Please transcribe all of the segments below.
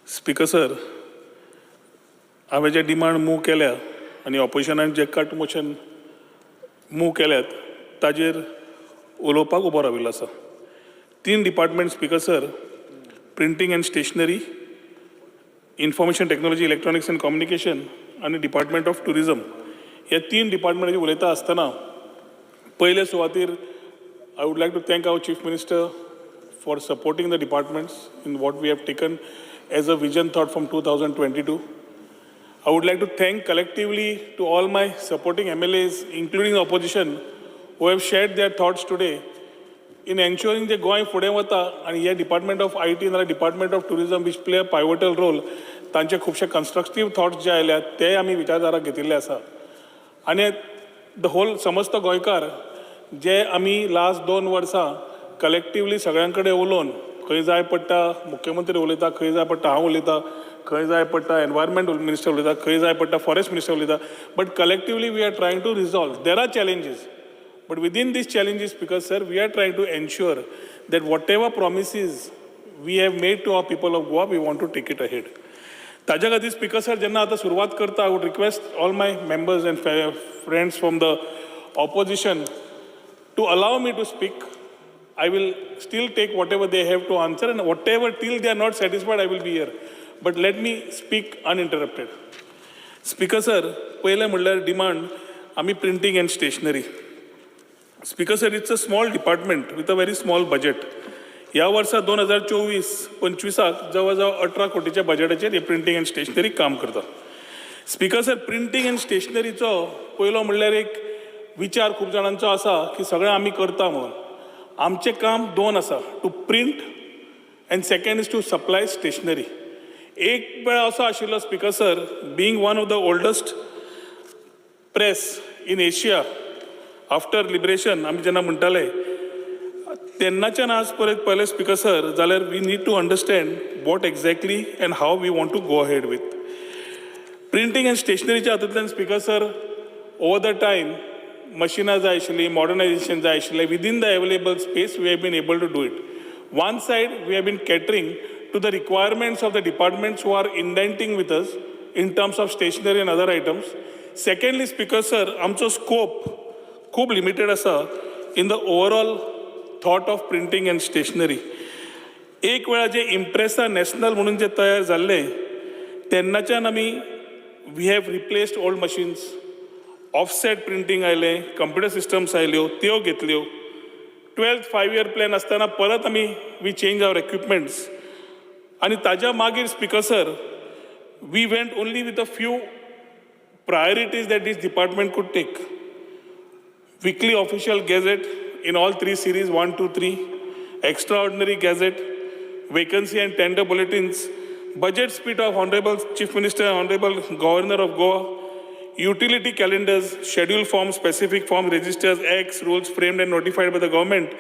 Speaker sir, हांवें जे demand move केल्या आनी ऑपोजिशनान जे कट मोशन मूव केल्यात ताजेर उलोवपाक उबो राविल्लो आसा. 3 department speaker sir, printing and stationery, information technology, electronics and communication आनी डिपार्टमेंट ऑफ टुरिजम ह्या 3 डिपार्टमेंटाचेर उलयता आसतना पयले सुवातेर I would like to thank our Chief Minister for supporting the departments in what we have taken as a vision thought from 2022. I would like to thank collectively to all my supporting MLAs, including the opposition, who have shared their thoughts today in ensuring that going forward वता and here Department of IT and the Department of Tourism which play a pivotal role, तांचे खूबशे constructive thoughts जे आयल्यात ते आमी विचारधारा घेतिल्ले आसा. आनी the whole समस्त गोंयकार जे आमी लास्ट 2 वर्सां कलेक्टिवली सगळ्यां कडेन उलोवन खंय जाय पडटा मुख्यमंत्री उलयता, खंय जाय पडटा हांव उलयता, खंय जाय पडटा एनवायरमेंट मिनिस्टर उलयता, खंय जाय पडटा फॉरेस्ट मिनिस्टर उलयता, but collectively we are trying to resolve. There are challenges, but within these challenges because sir we are trying to ensure that whatever promises we have made to our people of Goa we want to take it ahead. ताज्या खातीर speaker sir जेन्ना आतां सुरवात करता, I would request all my members and friends from the opposition to allow me to speak. I will still take whatever they have to answer and whatever till they are not satisfied I will be here. But let me speak uninterrupted. Speaker sir, पहिले म्हणल्यार demand आमी printing and stationery. Speaker sir, it's a small department with a very small budget. ह्या वर्सा 2024-25 जवळ जवळ 18 कोटीच्या बजेटाचेर हे printing and stationery काम करता. स्पीकर सर, प्रिंटिंग एंड स्टेशनरीचो पयलो म्हणल्यार एक विचार खूप जाणांचो आसा की सगळें आमी करता म्हणून. आमचें काम 2 आसा, to print and second is to supply stationery. एक वेळ असो आशिल्लो speaker sir, being one of the oldest press in Asia after liberation आमी जेन्ना म्हणटाले तेन्नाच्यान आज परत पयले स्पीकर सर जाल्यार we need to understand what exactly and how we want to go ahead with printing and स्टेशनरीच्या हातूंतल्यान speaker sir over the time मशीनां जाय आशिल्लीं, मॉडर्नायजेशन जाय आशिल्लें. Within the available space we have been able to do it. One side we have been catering to the requirements of the departments who are indenting with us in terms of stationery and other items. Secondly speaker sir, आमचो scope खूब limited आसा in the overall thought of printing and stationery. एक वेळा जे इम्प्रेसा national म्हणून जे तयार जाल्ले तेन्नाच्यान आमी we have replaced old machines. Offset printing आयलें, कंप्युटर सिस्टम्स आयल्यो त्यो घेतल्यो. 12th 5-year प्लॅन आसतना परत आमी वी चेंज आवर इक्विपमेंट्स. आनी ताज्या मागीर speaker sir we went only with a few priorities that these department could take. Weekly official gazette in all 3 series 1, 2, 3, extraordinary gazette, vacancy and tender bulletins, budget speech of Honorable Chief Minister, Honorable Governor of Goa, utility calendars, schedule forms, specific form registers, acts, rules framed and notified by the government,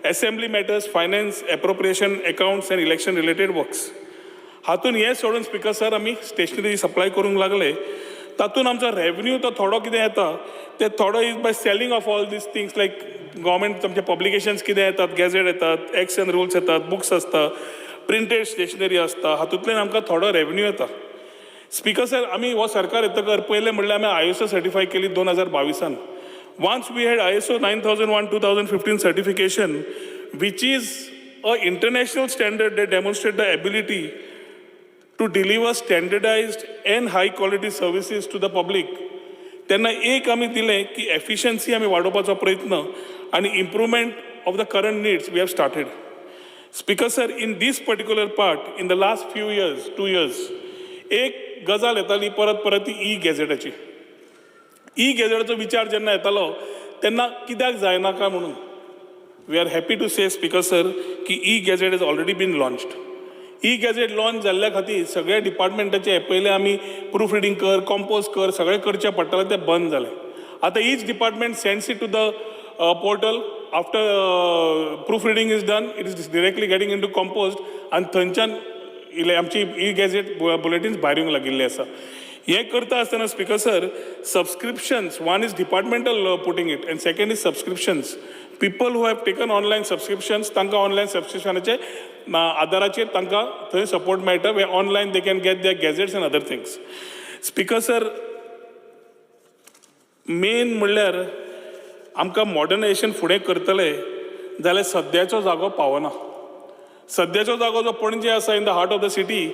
assembly matters, finance, appropriation, accounts and election related works. हातून हे सोडून speaker sir आमी stationery supply करूंक लागले. तातून आमचो revenue तो थोडो कितें येता ते थोडो is by selling of all these things like government आमचे पब्लिकेशन्स कितें येतात, गॅझेट येतात, एक्ट्स एंड रुल्स येतात, बुक्स आसता, प्रिंटेड स्टेशनरी आसता, हातूंतल्यान आमकां थोडो रेवन्यू येता. स्पीकर सर, आमी हो सरकार येतकर पयलें म्हणल्यार आमी ISO सर्टिफाय केली 2022. Once we had ISO 9001:2015 certification which is a international standard that demonstrate the ability to deliver standardised and high quality services to the public. तेन्ना एक आमी दिलें की एफिशियन्सी आमी वाडोवपाचो प्रयत्न आनी improvement of the current needs we have started. Speaker sir, in these particular part in the last few years 2 years एक गजाल येताली परत परत ती ई गॅझेटाची. ई गॅझेटाचो विचार जेन्ना येतालो तेन्ना कित्याक जायनाका म्हणून we are happy to say speaker sir की e gazette is already been launched. E gazette launch जाल्ल्या खातीर सगळ्या डिपार्टमेंटाचे पयले आमी प्रूफ रिडींग कर, कंपोज कर सगळें करचें पडटालें, तें बंद जालें. आतां each department sends it to the portal. After proof reading is done it is directly getting in to compose आनी थंयच्यान आमची ई गॅझेट बुलेटिन्स भायर येवंक लागिल्ले आसा. हें करता आसतना speaker sir subscriptions, one is departmental putting it and second is subscriptions. people who have taken online subscriptions, तांकां online subscriptionचे आदाराचेर तांकां थंय सपोर्ट मेळटा way online they can get their gadgets and other things. Speaker sir, main म्हणल्यार आमकां modernisation फुडें करतले जाल्यार सद्याचो जागो पावना. सद्याचो जागो जो पणजे आसा in the heart of the city,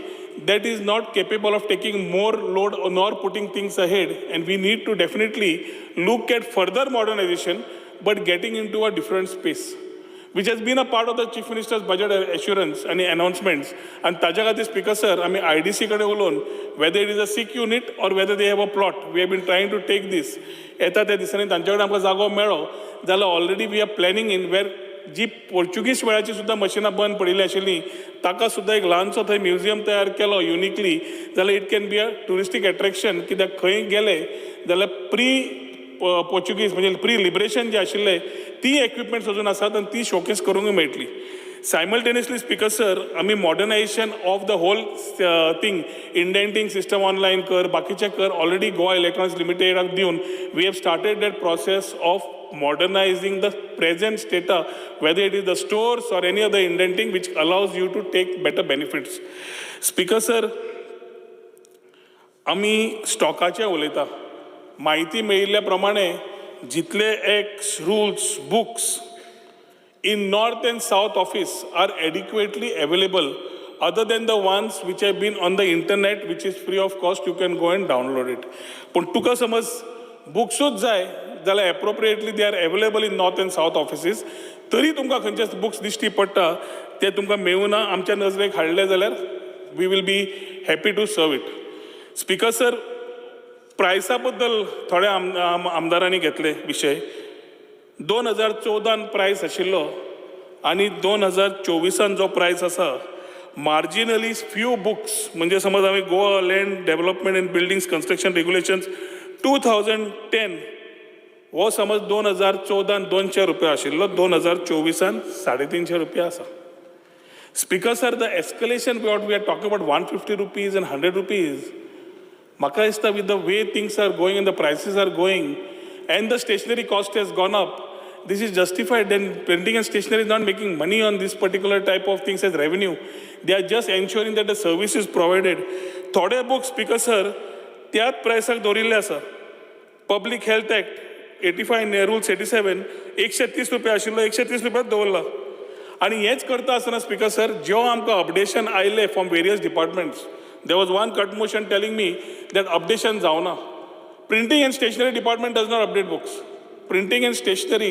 that is not capable of taking more load nor putting things ahead, and we need to definitely look at further modernization but getting into a different space, which has been a part of the Chief Minister's budget assurance and announcements. And ताज्या खातीर speaker sir आमी IDC कडेन उलोवन whether it is a sick unit or whether they have a plot, we have been trying to take this. येता त्या दिसांनी तांचे कडेन आमकां जागो मेळ्ळो जाल्यार already we are planning in वेर जी पोर्चुगीज वेळाची सुद्दां मशिनां बंद पडिल्ली आशिल्लीं ताका सुद्दां एक ल्हानसो थंय म्युजियम तयार केलो युनिकली जाल्यार it can be a touristic attraction. कित्याक खंय गेले जाल्यार पोर्चुगीज म्हणजे प्री लिबरेशन जे आशिल्ले ती इक्विपमेंट्स अजून आसात आनी ती शोकेस करूंक मेळटली. सायमल्टेनियसली स्पीकर सर आमी modernisation of the whole thing indenting system online कर बाकीचे कर ऑलरेडी गोवा इलेक्ट्रॉनिक्स लिमिटेडाक दिवन we have started that process of modernizing the present data, whether it is the stores or any other indenting which allows you to take better benefits. Speaker sir, आमी स्टॉकाचे उलयता. म्हायती मेळिल्ल्या प्रमाणे जितले acts rules books in north and south office are adequately available other than the ones which have been on the internet, which is free of cost, you can go and download it. पण तुका समज बुक्सूच जाय जाल्यार appropriately they are available in north end south offices. तरी तुमकां खंयचे books दिश्टी पडटा ते तुमकां मेळूना आमच्या नजरेक हाडले जाल्यार we will be happy to serve it. Speaker sir, प्रायसा बद्दल थोड्या आमदारांनी घेतले विशय. 2014 प्रायस आशिल्लो आनी 2024 जो प्रायस आसा मार्जिनली फ्यू बुक्स म्हणजे समज आमी Goa land development and buildings construction regulations 2010 हो समज 2014 ₹200 आशिल्लो 2024 ₹350 आसा. Speaker sir, the escalation we are talking about ₹150 and ₹100. म्हाका दिसता with the way things are going and the prices are going and the stationery cost has gone up, this is justified. Then printing and stationery is not making money on this particular type of things as revenue. They are just ensuring that the service is provided. थोडे books, Speaker sir, त्याच प्रायसाक दवरिल्ले आसा. Public health act 85 rules 87 ₹130 आशिल्लो ₹130 दवरला. आनी हेच करता आसतना स्पीकर सर जो आमकां अपडेशन आयले from various departments, there was one cut motion telling me that updation जावना. Printing and stationery department does not update books. Printing and stationery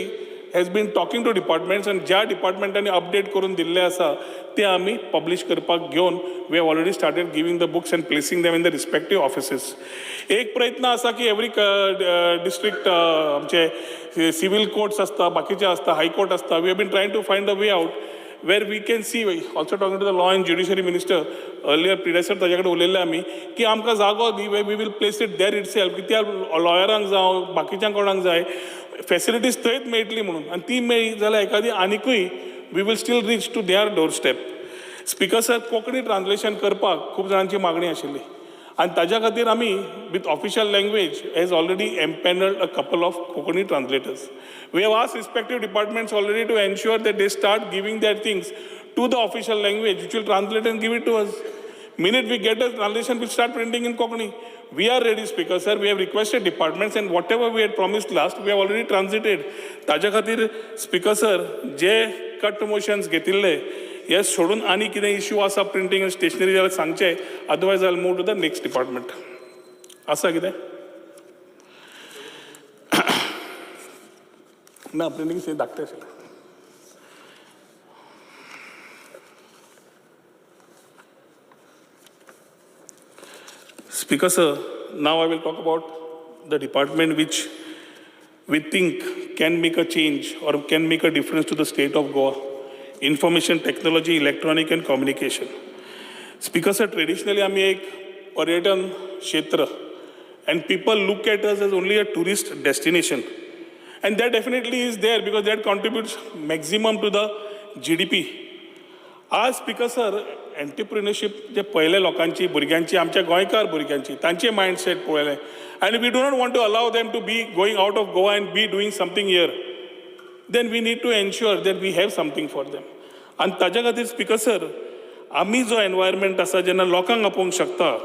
has been talking to departments and ज्या डिपार्टमेंटांनी update करून दिल्ले आसा ते आमी publish करपाक घेवन we have already started giving the books and placing them in the respective offices. एक प्रयत्न आसा की एवरी डिस्ट्रिक्ट आमचे सिव्हिल कोर्ट्स आसता बाकीचे आसता हायकोर्ट आसता. We have been trying to find the way out where we can see, also talking to the law and judiciary minister earlier predecessor ताजे कडेन उलयल्ले आमी की आमकां जागो दी we will place it there itself. त्या लॉयरांक जावं बाकीच्या कोणाक जाय फॅसिलिटीज थंयच मेळटली म्हणून आनी ती मेळ्ळी जाल्यार एखादी आनिकूय we will still reach to their doorstep. Speaker sir, Konkani translation करपाक खूब जाणांची मागणी आशिल्ली आनी ताज्या खातीर आमी with official language has already empanelled a couple of Konkani translators. We have asked respective departments already to ensure that they start giving their things to the official language, which will translate and give it to us. Minute we get a translation, we'll start printing in Konkani. We are ready, Speaker sir. We have requested departments and whatever we had promised last, we have already transited. ताज्या खातीर Speaker sir, जे cut motions घेतिल्ले हे सोडून आनी कितें issue आसा printing आनी स्टेशनरी जाल्यार सांगचे, otherwise I will move to the next department. आसा कितें? ना प्रिंटिंग से धाकटे आशिल्ले. Speaker sir, now I will talk about the department which we think can make a change or can make a difference to the state of Goa. Information technology, electronic and communication. Speaker sir, traditionally आम्ही एक पर्यटन क्षेत्र and people look at us as only a tourist destination. And that definitely is there because that contributes maximum to the GDP. आज speaker sir entrepreneurship जे पयले लोकांची भुरग्यांची आमच्या गोंयकार भुरग्यांची तांचे मायंडसेट पळयले आनी we do not want to allow them to be going out of Goa and be doing something here. Then we need to ensure that we have something for them. आनी ताज्या खातीर स्पिकर सर आमी जो environment आसा जेन्ना लोकांक आपोवंक शकता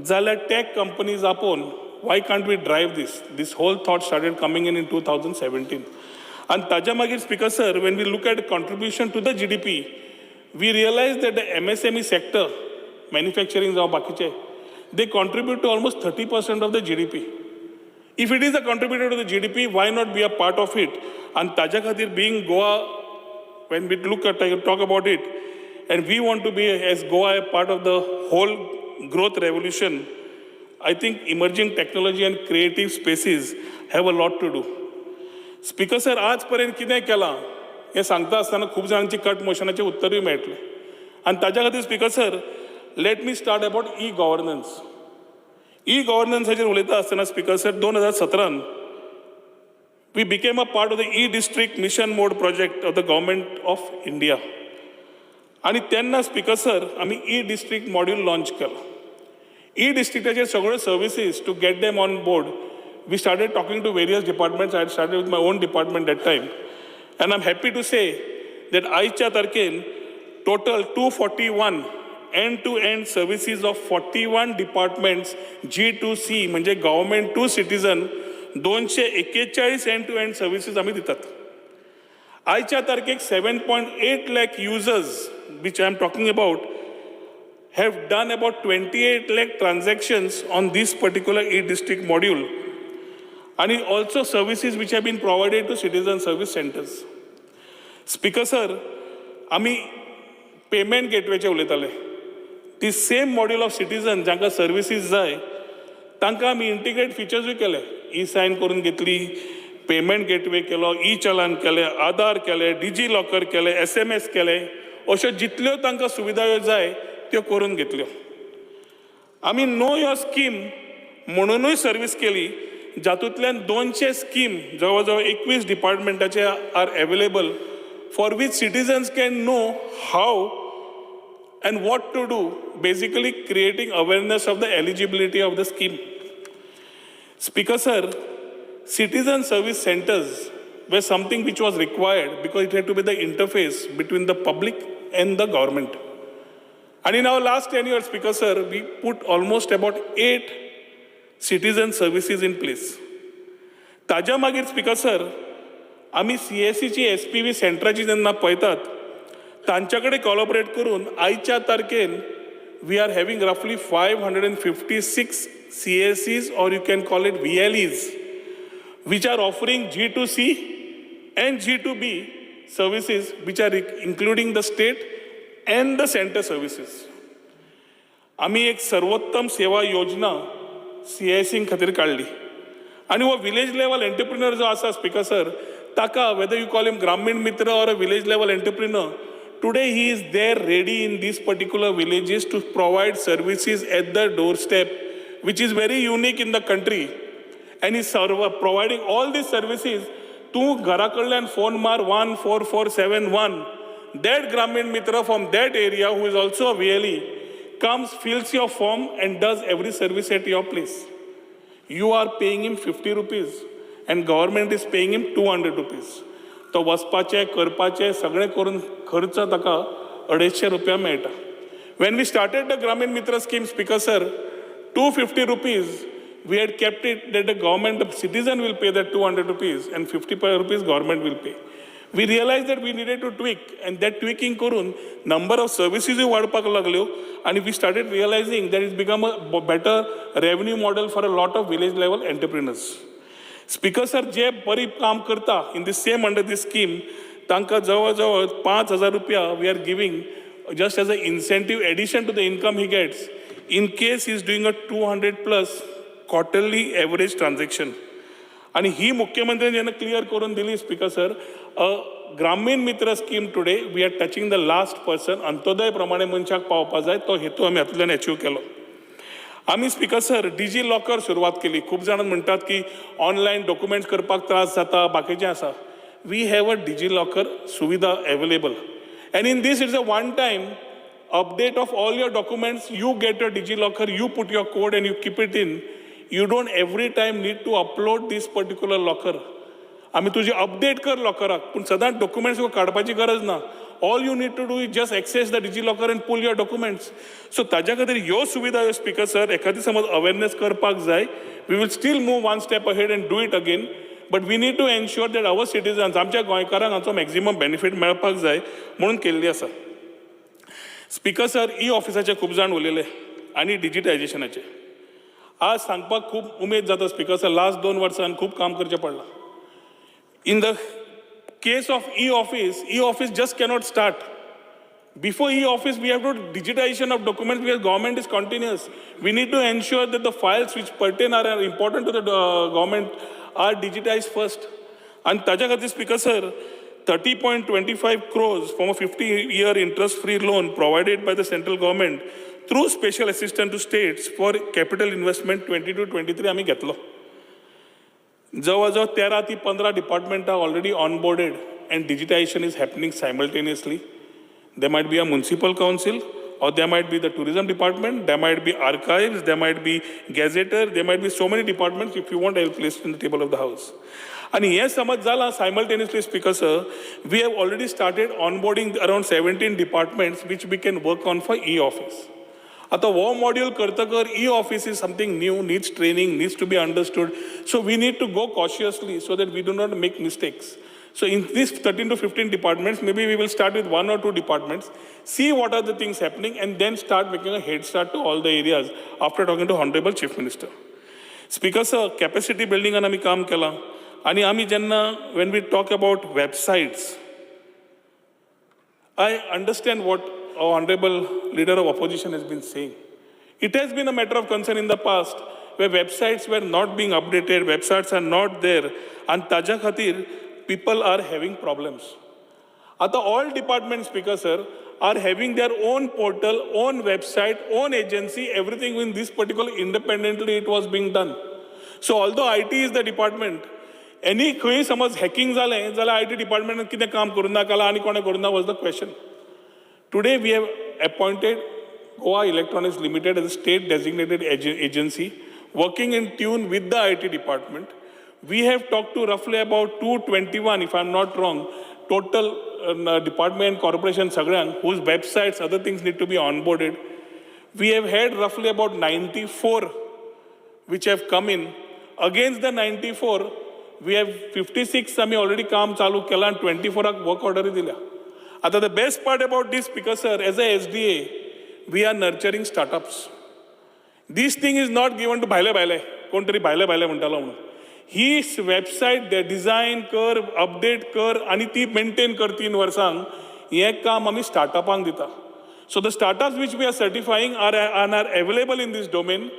जाल्यार टॅक कंपनीज आपोवन why can't we drive this whole thought started coming in 2017 आनी ताज्या मागीर speaker sir when we look at contribution to the GDP we realise that the MSME sector manufacturing जावं बाकीचे they contribute to almost 30% of the GDP. If it is a contributor to the GDP, why not be a part of it? And taja khatir being Goa, when we talk about it, and we want to be as Goa a part of the whole growth revolution, I think emerging technology and creative spaces have a lot to do. Speaker sir, आजपर्यंत कितें केलां हें सांगता आसतना खूब जाणांची cut मोशनाचें उत्तरूय मेळटलें. आनी ताज्या खातीर speaker sir let me start about e-governance. E-governance उलयता आसतना speaker sir 2017 we became a part of the e-district mission mode project of the government of India. आणि तेन्ना स्पिकर सर आमी e-district module launch केलो. E-districtaचे सगळ्यो services to get them on board. We started talking to various departments. I had started with my own department that time. And I'm happy to say that आयच्या तारखेन total 241 end-to-end services of 41 departments G2C म्हणजे government to citizen 241 end-to-end services आम्ही दितात. आयच्या तारखेक 7.8 lakh users which I am talking about have done about 28 lakh transactions on this particular e-district module and also services which have been provided to citizen service centers. Speaker sir, आम्ही payment गेटवेचे उलयताले. ती same module of citizen जांकां services जाय तांकां आमी integrate फिचर्सूय केले. ई-सायन करून घेतली, पेमेंट गेटवे केलो, ई-चलान केले, आधार केले, डिजी लॉकर केले, SMS केले, अश्यो जितल्यो तांकां सुविधा जाय त्यो करून घेतल्यो. आमी नो योर स्कीम म्हणूनय सर्वीस केली जातूंतल्यान 200 स्कीम जवळ जवळ 21 डिपार्टमेंटाचे are available for which citizens can know how and what to do, basically creating awareness of the eligibility of the scheme. Speaker sir, citizen service centers were something which was required because it had to be the interface between the public and the government. And in our last 10 years, Speaker sir, we put almost about 8 citizen services in place. ताज्या मागीर Speaker sir, आमी CSC ची SPV सेंटराची जेन्ना पळयतात तांच्याकडे collaborate करून आयच्या तारखेन we R having रफली 556 CSCs or you can call it VLEs which are offering G2C and G2B services which are including the state and the center services. आमी एक सर्वोत्तम सेवा योजना CSC खातीर काडली आनी हो विलेज लेवल एंटरप्रिनर जो आसा स्पिकर सर ताका whether you call him ग्रामीण मित्र or a village level entrepreneur, today he is there ready in these particular villages to provide services at the doorstep, which is very unique in the country. And he's providing all these services to Garakallan phone mar 14471. That Gramin Mitra from that area, who is also a VLE, comes, fills your form and does every service at your place. You are paying him 50 rupees and government is paying him 200 rupees. तो वचपाचें करपाचें सगळें करून खर्च ताका 250 रुपया मेळटा. Wien we started the ग्रामीण Mitra scheme speaker sir 250 rupees we had kept it that the government, the citizen will pay that 200 rupees and 50 rupees government will pay. We realized that we needed to tweak and that tweaking करून number of services वाडपाक लागल्यो and we started realizing that it's become a better revenue model for a lot of village level entrepreneurs. Speaker sir जे बरी काम करता in the same under this scheme तांकां जवळ जवळ 5,000 रुपया we are giving just as a incentive addition to the income he gets in case he is doing a 200+ quarterly average transaction. आणि ही मुख्यमंत्र्यांनी जेन्ना क्लियर करून दिली speaker sir a Gramin Mitra scheme today we are touching the last person अंत्योदय प्रमाणे मनशाक पावपा जाय तो हेतू आमी हातूंतल्यान अचीव केलो. आमी स्पिकर सर डिजी लॉकर सुरवात केली. खूब जाण म्हणटात की ऑनलायन डॉक्युमेंट्स करपाक त्रास जाता बाकीचें आसा. We have a digi locker सुविधा available and in this it's a one time update of all your documents. You get your digi locker, you put your code and you keep it in. You don't every time need to upload this particular locker. आमी तुजी update कर लॉकराक पूण सदांच documents काडपाची गरज ना. All you need to do is just access the DigiLocker and pull your documents. So ताज्या खातीर ह्यो सुविधा ह्यो स्पीकर सर एखादी समज अवेअरनेस करपाक जाय, we will still move one step ahead and do it again. But we need to ensure that our citizens, आमच्या गोंयकारांक हाचो मॅक्झिमम बेनिफीट मेळपाक जाय म्हणून केल्ली आसा. स्पीकर सर ई ऑफिसाचे खूब जाण उलयले आनी डिजिटायजेशनाचे. आज सांगपाक खूब उमेद जाता स्पीकर सर, लास्ट 2 वर्सांन खूब काम करचें पडलां. In the case of e-office just cannot start. Before e-office, we have to digitization of documents because government is continuous. We need to ensure that the files which pertain are important to the government are digitized first. And ताज्या खातीर speaker sir 30.25 crores from a 50-year interest-free loan provided by the central government through special assistance to states for capital investment 22-23 आम्ही घेतलो. जवळजवळ 13 ते 15 departments are already onboarded and digitization is happening simultaneously. There might be a municipal council, or there might be the tourism department, there might be archives, there might be gazetteer, there might be so many departments. If you want, I will place it in the table of the house. And yes, समज जाला simultaneously, Speaker sir, we have already started onboarding around 17 departments which we can work on for e-office. आता वो module करतकर e-office is something new, needs training, needs to be understood. So we need to go cautiously so that we do not make mistakes. So in these 13 to 15 departments, maybe we will start with 1 or 2 departments, see what are the things happening, and then start making a head start to all the areas after talking to Honorable Chief Minister. Speaker sir, capacity building and आम्ही काम केला. आणि आम्ही जेन्ना when we talk about websites, I understand what our Honorable Leader of Opposition has been saying. It has been a matter of concern in the past where websites were not being updated, websites are not there, and ताज्या खातीर people are having problems. At all departments, Speaker sir, are having their own portal, own website, own agency, everything in this particular independently it was being done. So although IT is the department, any खंय समज hacking जालें जाल्यार IT department कितें काम करून नाकाला आनी कोणें करून ना was the question. Today we have appointed Goa Electronics Limited as a state designated agency working in tune with the IT department. We have talked to roughly about 221, if I'm not wrong, total department and corporation sagrang whose websites, other things need to be onboarded. We have had roughly about 94 which have come in. Against the 94, we have 56 आम्ही already काम चालू केला and 24 work order दिल्या. आता the best part about this, because sir, as a SDA, we are nurturing startups. This thing is not given to भायले कोण तरी भायले म्हणटालो म्हणून. ही वेबसायट दे डिझायन कर, अपडेट कर आणि ती मेंटेन कर 3 वर्सांक, हें काम आमी स्टार्टअपांक दिता. So the startups which we are certifying are available in this domain.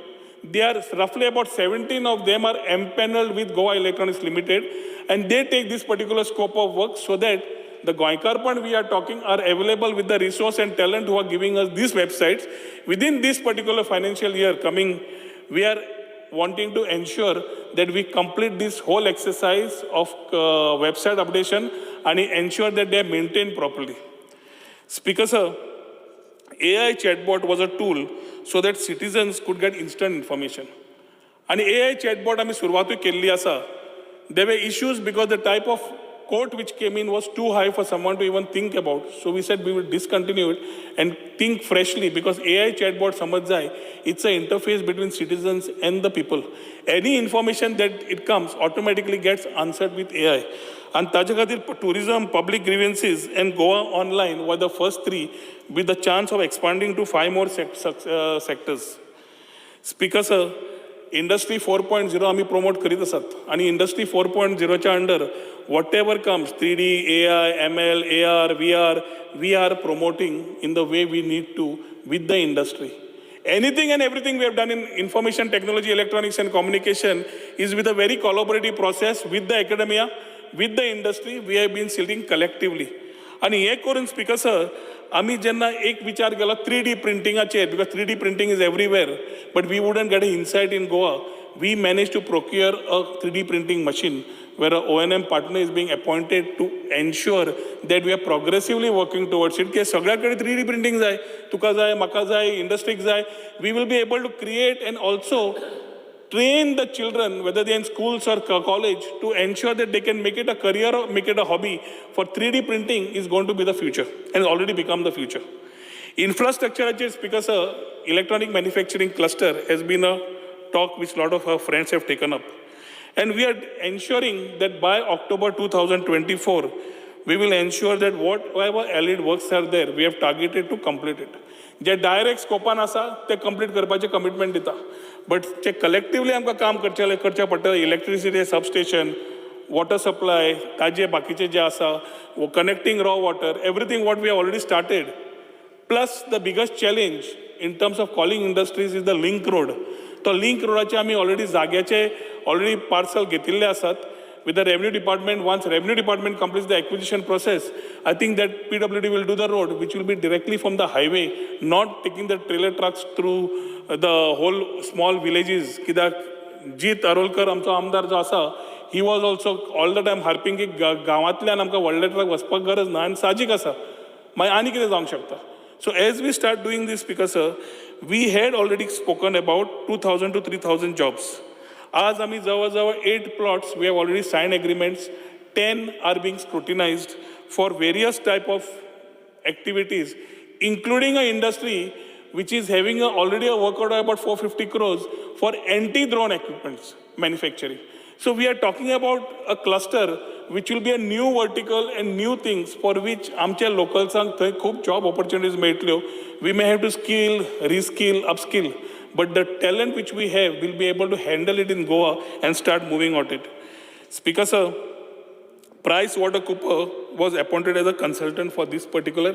They are roughly about 17 of them are empaneled with Goa Electronics Limited, and they take this particular scope of work so that the Goinkarpan we are talking are available with the resource and talent who are giving us these websites. Within this particular financial year coming, we are wanting to ensure that we complete this whole exercise of website updation and ensure that they are maintained properly. Speaker sir, AI chatbot was a tool so that citizens could get instant information. And AI chatbot आम्ही सुरवातूय केल्ली आसा. There were issues because the type of quote which came in was too high for someone to even think about. So we said we will discontinue it and think freshly, because AI chatbot samajh jai, it's an interface between citizens and the people. Any information that it comes automatically gets answered with AI. And ताजे खातीर tourism, public grievances and Goa Online were the first 3 with the chance of expanding to 5 more sectors. Speaker sir, Industry 4.0 आम्ही promote करीत आसात आणि Industry 4.0 च्या under whatever comes 3D, AI, ML, AR, VR, we are promoting in the way we need to with the industry. Anything and everything we have done in information technology, electronics and communication is with a very collaborative process with the academia, with the industry. We have been sitting collectively. आणि हे करून speaker sir आम्ही जेन्ना एक विचार केला 3D प्रिंटिंगाचेर, because 3D printing is everywhere, but we wouldn't get an insight in Goa. We managed to procure a 3D printing machine where an O&M partner is being appointed to ensure that we are progressively working towards it. की सगळ्याकडे 3D printing जाय, तुका जाय, म्हाका जाय, इंडस्ट्रीक जाय. We will be able to create and also train the children, whether they're in schools or college, to ensure that they can make it a career or make it a hobby. For 3D printing is going to be the future and already become the future. Infrastructure, because electronic manufacturing cluster has been a talk which a lot of our friends have taken up. And we are ensuring that by October 2024, we will ensure that whatever allied works are there, we have targeted to complete it. जे direct scope आसा ते complete करपाचे commitment दिता. But जे collectively आमकां काम करचें पडटलें, electricity substation, water supply, ताजे बाकीचे जे आसा, connecting raw water, everything what we have already started. Plus the biggest challenge in terms of calling industries is the link road. तो लिंक रोडाचे आमी ऑलरेडी जाग्याचे ऑलरेडी पार्सल घेतिल्ले आसात with the revenue department. Once revenue department completes the acquisition process, I think that PWD will do the road, which will be directly from the highway, not taking the trailer trucks through the whole small villages. कित्याक जीत अरोलकर आमचो आमदार जो आसा, he was also all the time harping की गांवांतल्यान आमकां व्हडले truck वचपाक गरज ना आनी साहजीक आसा. मागीर आनी कितें जावंक शकता. So as we start doing this, because we had already spoken about 2,000 to 3,000 jobs. As आमी जवळ 8 plots, we have already signed agreements. 10 are being scrutinized for various type of activities, including an industry which is having already a work order about 450 crores for anti-drone equipments manufacturing. So we are talking about a cluster which will be a new vertical and new things for which आमच्या लोकल्सांक थंय खूब job opportunities मेळटल्यो. We may have to skill, reskill, upskill, but the talent which we have will be able to handle it in Goa and start moving on it. Speaker sir, PricewaterhouseCoopers was appointed as a consultant for this particular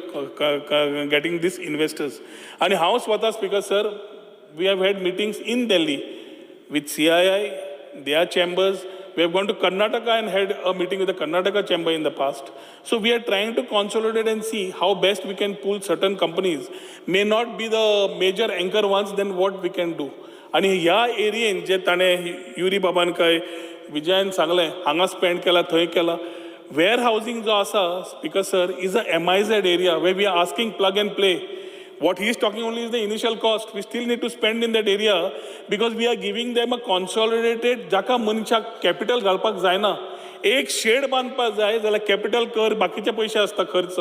getting these investors. And how स्वतः Speaker sir, we have had meetings in Delhi with CII, their chambers. We have gone to Karnataka and had a meeting with the Karnataka chamber in the past. So we are trying to consolidate and see how best we can pull certain companies. May not be the major anchor ones, then what we can do. आणि ह्या एरियेन जे ताणें Yuri बाबान काय विजयान सांगलें हांगा spend केला थंय केला वेअर हावसिंग जो आसा speaker sir is a MIZ area where we are asking plug and play. What he is talking only is the initial cost. We still need to spend in that area because we are giving them a consolidated जाका मनशाक capital घालपाक जायना. एक shade बांदपाक जाय जाल्यार capital कर बाकीचे पयशे आसता खर्च.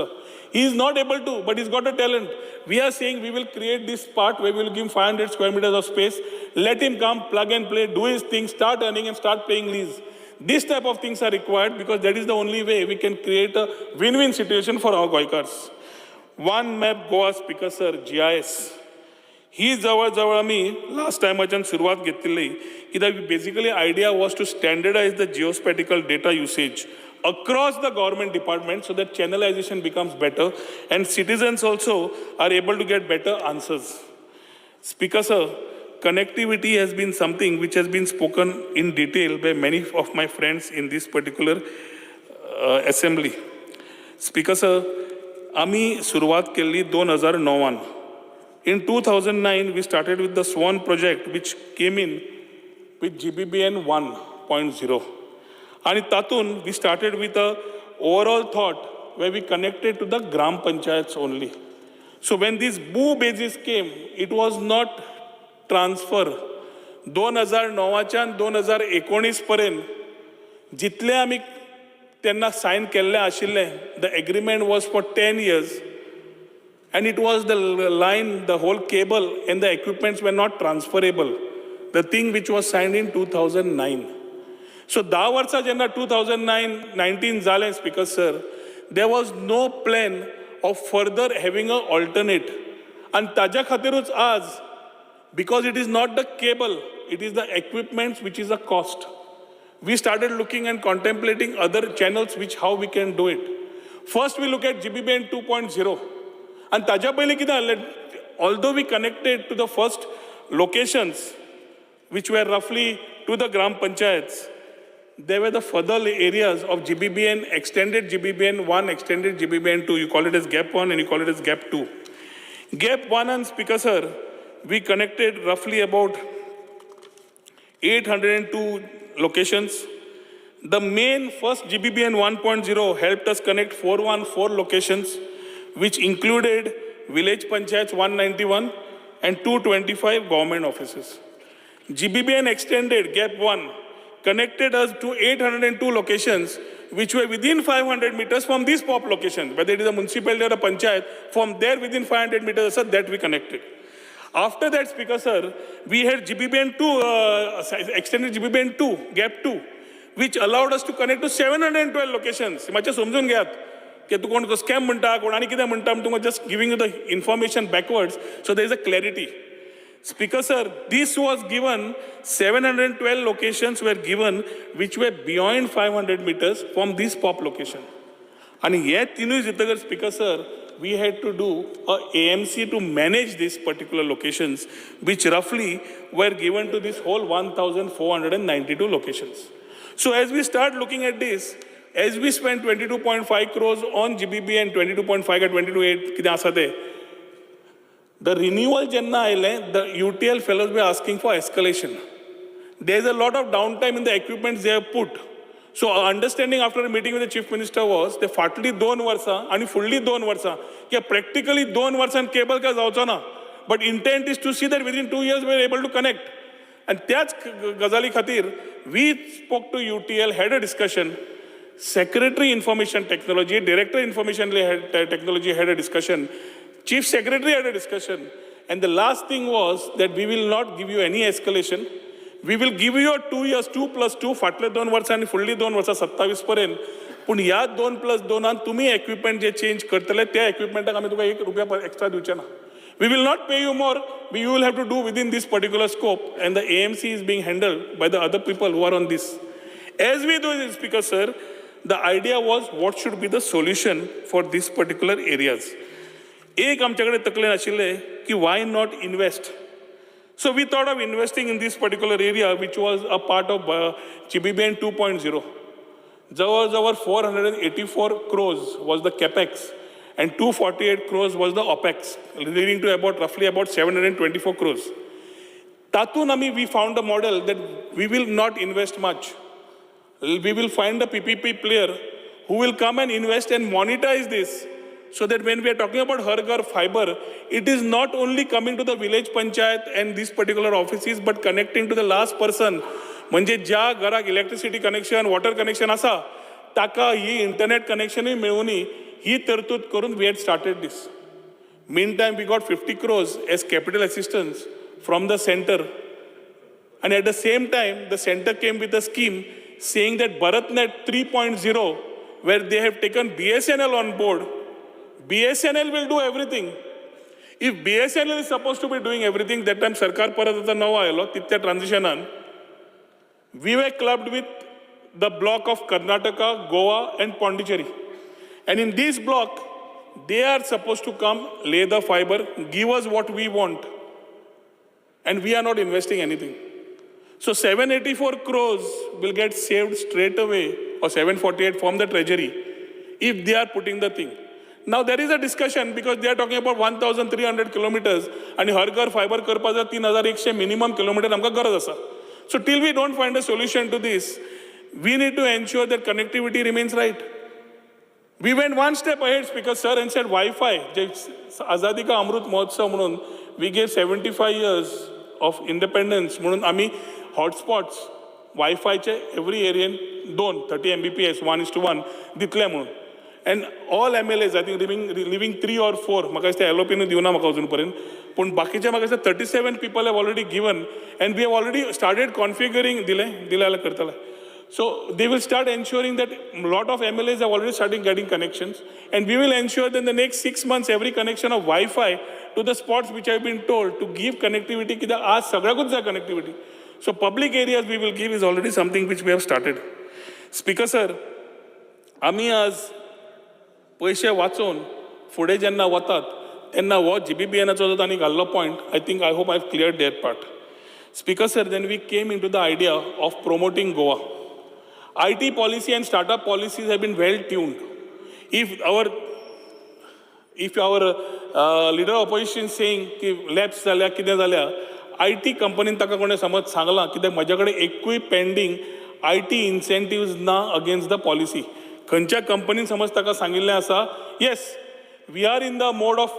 He is not able to, but he's got a talent. We are saying we will create this part where we will give him 500 square meters of space. Let him come, plug and play, do his thing, start earning and start paying lease. This type of things are required because that is the only way we can create a win-win situation for our Goikars. One map Goa Speaker sir, GIS. ही जवळ आमी last टायमाच्यान सुरवात घेतिल्ली कित्याक basically idea was to standardise the geospatial data usage across the government department so that channelization becomes better and citizens also are able to get better answers. Speaker sir, connectivity has been something which has been spoken in detail by many of my friends in this particular assembly. Speaker sir, आमी सुरवात केल्ली 2009. In 2009 we started with the Swan project which came in with GBBN 1.0. And tatun we started with a overall thought where we connected to the Gram Panchayats only. So when this BOO basis came, it was not transfer. 2009च्यान 2019 पर्यंत जितले आमी तेन्ना sign केल्ले आशिल्ले, the agreement was for 10 years. And it was the line, the whole cable and the equipments were not transferable. The thing which was signed in 2009. So 10 वर्सां जेन्ना 2019 जालें Speaker sir, there was no plan of further having an alternate. And ताज्या खातीरूच आज, because it is not the cable, it is the equipments which is a cost. We started looking and contemplating other channels which how we can do it. First we look at GBBN 2.0. And ताज्या पयलीं कितें जालें, although we connected to the first locations which were roughly to the Gram Panchayats, there were the further areas of GBBN, extended GBBN 1, extended GBBN 2. You call it as Gap 1 and you call it as Gap 2. Gap 1 and Speaker sir, we connected roughly about 802 locations. The main first GBBN 1.0 helped us connect 414 locations, which included Village Panchayats 191 and 225 government offices. GBBN extended gap 1 connected us to 802 locations which were within 500 meters from these POP locations, whether it is a municipality or a panchayat, from there within 500 meters, sir, that we connected. After that, Speaker, sir, we had GBBN 2, extended GBBN 2, gap 2, which allowed us to connect to 712 locations. मातशें समजून घेयात की तूं कोण scam म्हणटा कोण आनी कितें म्हणटा तुमकां just giving you the information backwards so there is a clarity. Speaker, sir, this was given, 712 locations were given which were beyond 500 meters from this POP location. And yet, Speaker, sir, we had to do a AMC to manage these particular locations, which roughly were given to this whole 1,492 locations. So as we start looking at this, as we spent 22.5 crores on GBB and 22.5 at 22.8, the renewal jenna aile, the UTL fellows were asking for escalation. There's a lot of downtime in the equipment they have put. So our understanding after a meeting with the Chief Minister was, they fatally 2 varsa and fully 2 varsa. Practically 2 varsa and cable ka जावचो na. But intent is to see that within 2 years we are able to connect. And त्याच गजाली खातीर, we spoke to UTL, had a discussion. Secretary Information Technology, Director Information Technology had a discussion. Chief Secretary had a discussion. And the last thing was that we will not give you any escalation. We will give you a 2 years, 2 plus 2, फाटले 2 वर्सां आणि फुडली 2 वर्सां 27 पर्यंत. पूण ह्या 2 plus 2 तुम्ही equipment जे change करतले त्या equipmentak आमी तुका ₹1 extra दिवचे ना. We will not pay you more. You will have to do within this particular scope, and the AMC is being handled by the other people who are on this. As we do this, Speaker, sir, the idea was what should be the solution for these particular areas. एक आमच्याकडे तकलेन आशिल्ले की why not invest? So we thought of investing in this particular area, which was a part of GBBN 2.0. Jawar 484 crores was the capex, and 248 crores was the opex, leading to roughly about 724 crores. Tatunami, we found a model that we will not invest much. We will find a PPP player who will come and invest and monetize this, so that when we are talking about Har Ghar fiber, it is not only coming to the village panchayat and these particular offices, but connecting to the last person. म्हणजे ज्या घराक electricity connection, water connection आसा, ताका ही internet connection मेळुनी ही तरतूद करून we had started this. Meantime, we got 50 crores as capital assistance from the center. And at the same time, the center came with a scheme saying that BharatNet 3.0, where they have taken BSNL on board, BSNL will do everything. If BSNL is supposed to be doing everything, that time Sarkar Parat Nava aylo, titya transitionan, we were clubbed with the block of Karnataka, Goa and Pondicherry. And in this block, they are supposed to come, lay the fiber, give us what we want. And we are not investing anything. So 784 crores will get saved straight away, or 748 from the treasury, if they are putting the thing. Now there is a discussion because they are talking about 1,300 kilometers and Har Ghar fiber करपाचा 3,100 minimum kilometer आमकां गरज आसा. So till we don't find a solution to this, we need to ensure that connectivity remains right. We went one step ahead, Speaker, sir, and said Wi-Fi. Azadi Ka Amrut Mahotsav म्हणून we gave 75 years of independence म्हणून आम्ही hotspots Wi-Fi चे every area 30 Mbps 1:1 दितले म्हणून. And all MLAs, I think, living 3 or 4, म्हाका दिसता LOP नु दिवना म्हाका अजून पर्यंत, पण बाकीचे म्हाका दिसता 37 people have already given, and we have already started configuring, दिले करतले. So they will start ensuring that a lot of MLAs have already started getting connections, and we will ensure that in the next 6 months, every connection of Wi-Fi to the spots which I have been told to give connectivity, की आज सगळ्याकूच जाय connectivity. So public areas we will give is already something which we have started. Speaker, sir, आम्ही आज पैसे वाचून फुडें जेन्ना वतात तेन्ना हो GBBNचो जो तांणी घाल्लो point, I hope I've cleared their part. Speaker, sir, then we came into the idea of promoting Goa. IT policy and startup policies have been well tuned. If our leader of opposition is saying कि labs जाल्या कितें जाल्या, IT कंपनीन ताका कोणें समज सांगलां कित्याक म्हजे कडेन एकूय पेंडींग IT incentives ना against the policy. खंयच्या कंपनीन समज ताका सांगिल्लें आसा, yes, we are in the mode of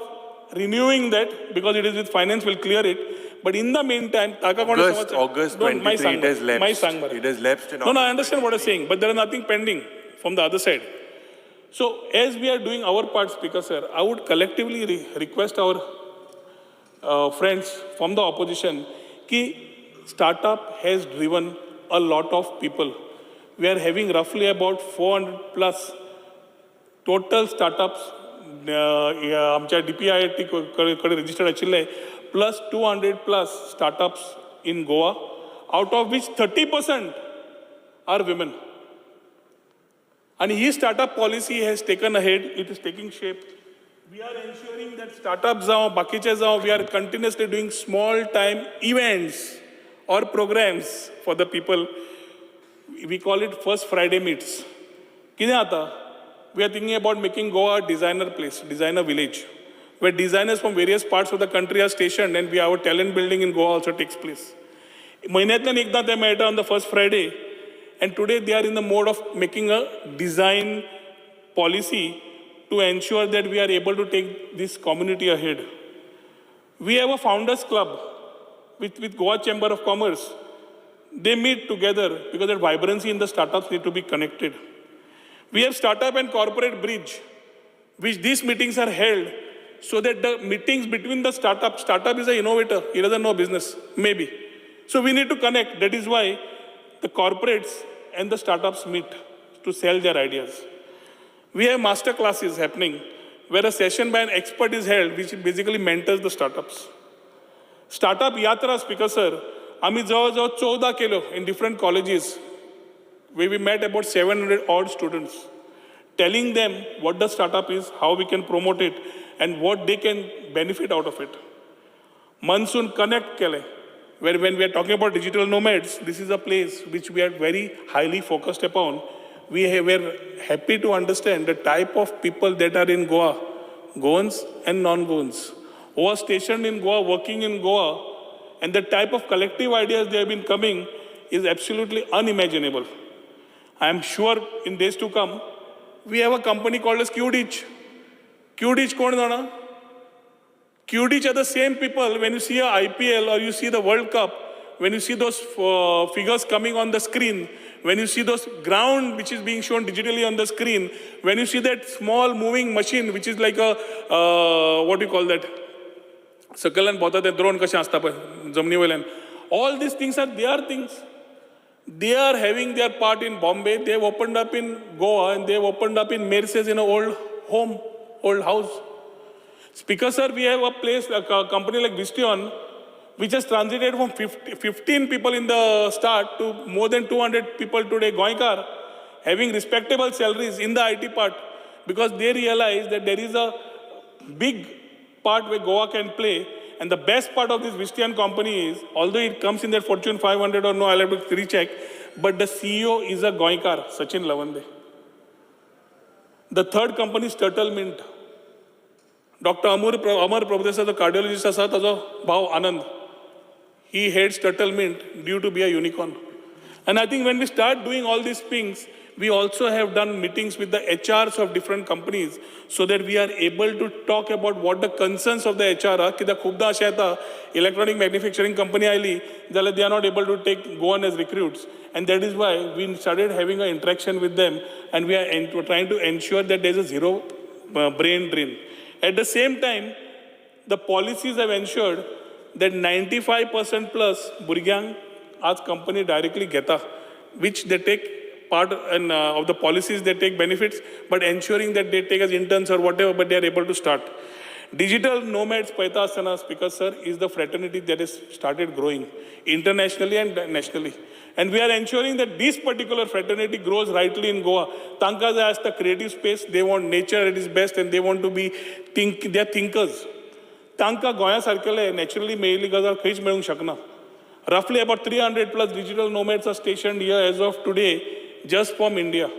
renewing that because it is with finance, will clear it. But in the meantime, August 23, it has lapsed. It has lapsed in August. No, I understand what you're saying, but there is nothing pending from the other side. So as we are doing our part, Speaker Sir, I would collectively request our friends from the opposition कि startup has driven a lot of people. We are having roughly about 400 plus total startups आमच्या DPIIT कडे registered आशिल्ले plus 200 plus startups in Goa, out of which 30% are women. And his startup policy has taken ahead, it is taking shape. We are ensuring that startups we are continuously doing small time events or programs for the people. We call it First Friday Meets. We are thinking about making Goa a designer place, designer village, where designers from various parts of the country are stationed, and our talent building in Goa also takes place. महिन्यातल्यान एकदा ते मेळटा on the first Friday, and today they are in the mode of making a design policy to ensure that we are able to take this community ahead. We have a founders club with Goa Chamber of Commerce. They meet together because that vibrancy in the startups need to be connected. We have startup and corporate bridge, which these meetings are held so that the meetings between the startup is an innovator, he doesn't know business, maybe. So we need to connect. That is why the corporates and the startups meet to sell their ideas. We have master classes happening where a session by an expert is held, which basically mentors the startups. Startup Yatra, Speaker Sir, आम्ही जवळजवळ 14 केलो in different colleges, where we met about 700 odd students, telling them what the startup is, how we can promote it, and what they can benefit out of it. Monsoon Connect Kele, where when we are talking about digital nomads, this is a place which we are very highly focused upon. We were happy to understand the type of people that are in Goa, Goans and non-Goans, who are stationed in Goa, working in Goa, and the type of collective ideas they have been coming is absolutely unimaginable. I am sure in days to come, we have a company called as QDitch. QDitch kon jana? QDitch are the same people, when you see a IPL or you see the World Cup, when you see those figures coming on the screen, when you see those ground which is being shown digitally on the screen, when you see that small moving machine which is like a, what do you call that? Sakalan bota te drone kashe asta pa jamni wailan. All these things are their things. They are having their part in Bombay. They have opened up in Goa and they have opened up in Mercedes in an old home, old house. Speaker Sir, we have a place, a company like Vistion, which has transited from 15 people in the start to more than 200 people today, Goinkar, having respectable salaries in the IT part, because they realize that there is a big part where Goa can play. And the best part of this Vistion company is, although it comes in that Fortune 500 or no, I'll have to recheck, but the CEO is a Goinkar, Sachin Lavande. The third company is Turtle Mint. Dr. Amar Prabhudev, the cardiologist, asa tajo bhav Anand. He heads Turtle Mint due to be a unicorn. And I think when we start doing all these things, we also have done meetings with the HRs of different companies so that we are able to talk about what the concerns of the HR are. Kida khubda ashe येता electronic manufacturing company oily जाल्यार they are not able to take Goan as recruits. And that is why we started having an interaction with them, and we are trying to ensure that there is a zero brain drain. At the same time, the policies have ensured that 95% plus Burgyang as company directly geta, which they take part in, of the policies, they take benefits, but ensuring that they take as interns or whatever, but they are able to start. Digital nomads, Paita Asana, Speaker Sir, is the fraternity that has started growing internationally and nationally. And we are ensuring that this particular fraternity grows rightly in Goa. Tanka has the creative space, they want nature at its best, and they want to be, they are thinkers. Tanka Goya Circle naturally mainly gazar khich meung shakna. Roughly about 300 plus digital nomads are stationed here as of today, just from India.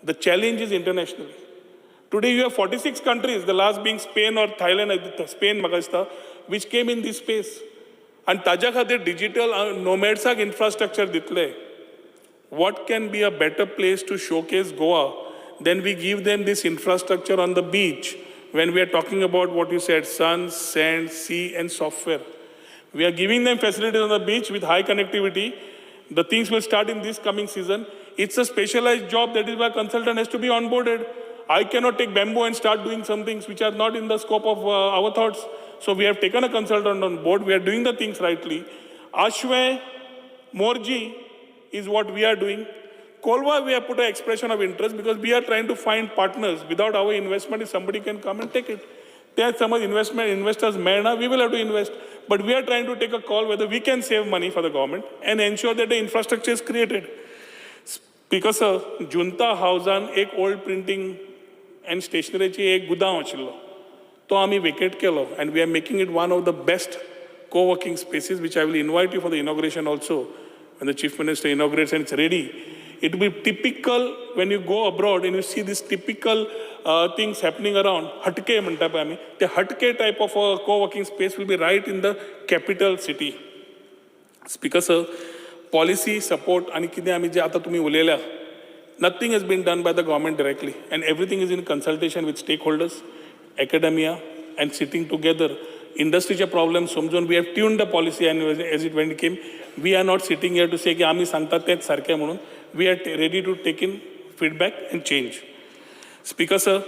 The challenge is internationally. Today you have 46 countries, the last being Spain or Thailand, Spain, Magasta, which came in this space. And taja khatir digital nomads infrastructure ditle. What can be a better place to showcase Goa than we give them this infrastructure on the beach when we are talking about what you said, sun, sand, sea, and software. We are giving them facilities on the beach with high connectivity. The things will start in this coming season. It's a specialized job. That is why a consultant has to be onboarded. I cannot take bamboo and start doing some things which are not in the scope of our thoughts. So we have taken a consultant on board. We are doing the things rightly. Ashway, Morji is what we are doing. Kolwa, we have put an expression of interest because we are trying to find partners. Without our investment, if somebody can come and take it. There some investors may not, we will have to invest. But we are trying to take a call whether we can save money for the government and ensure that the infrastructure is created. Because Junta Housean, एक old printing and stationery एक गुदाम आशिल्लो. तो आमी vacate केलो, and we are making it one of the best co-working spaces, which I will invite you for the inauguration also. When the Chief Minister inaugurates and it's ready, it will be typical when you go abroad and you see these typical things happening around. Hatke म्हणटा पळय आमी, the hatke type of a co-working space will be right in the capital city. Speaker sir, policy support आणि कितें आमी जे आता तुम्ही उलयल्या, nothing has been done by the government directly, and everything is in consultation with stakeholders, academia, and sitting together. Industryचे problems समजून we have tuned the policy and as it when it came, we are not sitting here to say की आम्ही सांगतात तेच सारखे म्हणून. We are ready to take in feedback and change. Speaker sir,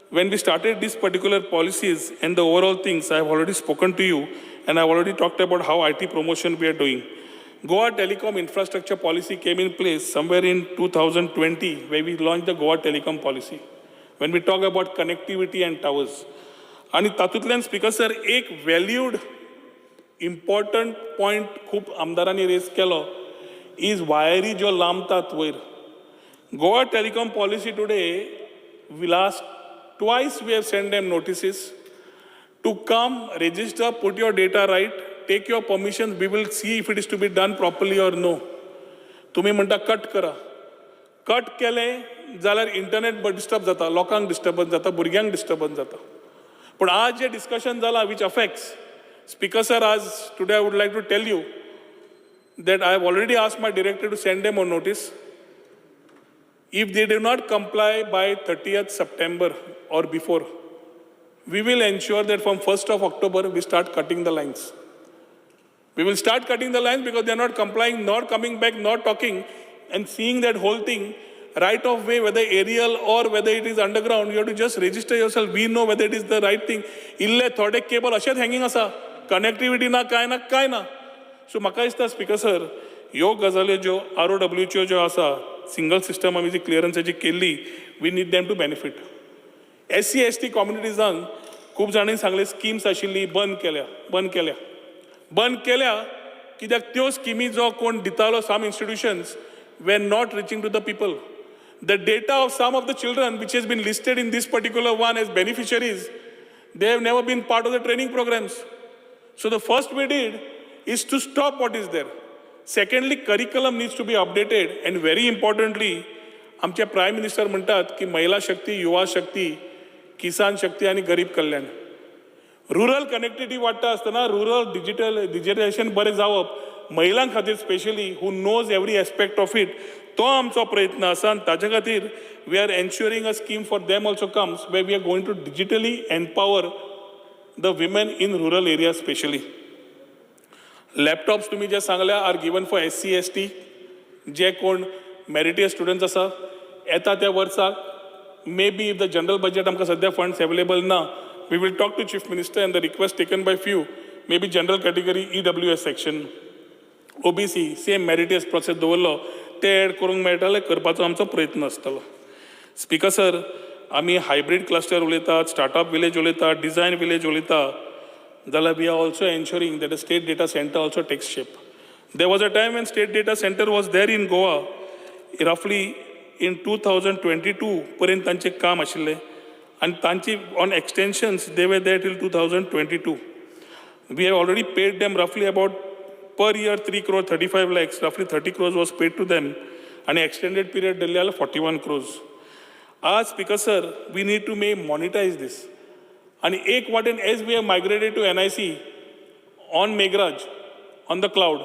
when we started these particular policies and the overall things, I have already spoken to you, and I have already talked about how IT promotion we are doing. Goa Telecom Infrastructure Policy came in place somewhere in 2020, where we launched the Goa Telecom Policy. When we talk about connectivity and towers. आणि तातूंतल्यान speaker sir एक valued important point खूब आमदारांनी raise केलो is वायरी ज्यो लांबतात वयर. Goa telecom policy today we last twice we have send them notices to come register, put your data right, take your permissions, we will see if it is to be done properly or no. तुम्ही म्हणटा cut करा. Cut केलें जाल्यार internet disturb जाता, लोकांक disturbance जाता, भुरग्यांक disturbance जाता. पण आज जे डिस्कशन जाला which affects, Speaker sir, as today I would like to tell you that I have already asked my director to send them a notice. If they do not comply by 30th September or before, we will ensure that from 1st of October we start cutting the lines. We will start cutting the lines because they are not complying, not coming back, not talking, and seeing that whole thing right of way, whether aerial or whether it is underground, you have to just register yourself. We know whether it is the right thing. Ille thode cable अशेच hanging asa, connectivity na काय ना. So म्हाका दिसता speaker sir, ह्यो गजाल्यो ज्यो ROWच्यो ज्यो आसा, single system आमी जी क्लियरन्साची केल्ली, we need them to benefit. SC ST कम्युनिटीजांक खूब जाणांनी सांगले स्किम्स आशिल्ली बंद केल्या कित्याक त्यो स्किमी जो कोण दितालो some institutions were not reaching to the people. The data of some of the children which has been listed in this particular one as beneficiaries, they have never been part of the training programs. So the first we did is to stop what is there. Secondly, curriculum needs to be updated, and very importantly, आमचे prime minister म्हणतात की महिला शक्ती, युवा शक्ती, किसान शक्ती आणि गरीब कल्याण. Rural connectivity वाडटा आसतना rural digitalisation बरें जावप, महिलांक खातीर specially who knows every aspect of it, तो आमचो प्रयत्न आसा. आनी ताचे खातीर we are ensuring a scheme for them also comes way we are going to digitally empower the women in rural area specially. Laptops तुम्ही जे सांगल्या are given for SC ST, जे कोण मेरिटियस स्टुडंट्स आसा येता त्या वर्साक. May be if the general budget आमकां सद्या फंड्स अवेलेबल ना, we will talk to Chief Minister and the request taken by few, maybe general category EWS section, OBC, same meritorious process दवरलो, ते add करूंक मेळटाले, करपाचो आमचो प्रयत्न आसतलो. स्पीकर सर, आमी हायब्रीड क्लस्टर उलयतात, स्टार्टअप विलेज उलयतात, डिझायन विलेज उलयता, जाल्यार we are also ensuring that a state data center also takes shape. There was a time when state data center was there in Goa, roughly in 2022 पर्यंत तांचें काम आशिल्लें, and तांची on extensions they were there till 2022. We have already paid them roughly about per year 3 crore 35 lakhs, roughly 30 crores was paid to them, and extended period Delhi आला 41 crores. आज speaker sir, we need to monetize this. आणि एक वाटेन as we have migrated to NIC on Meghraj, on the cloud,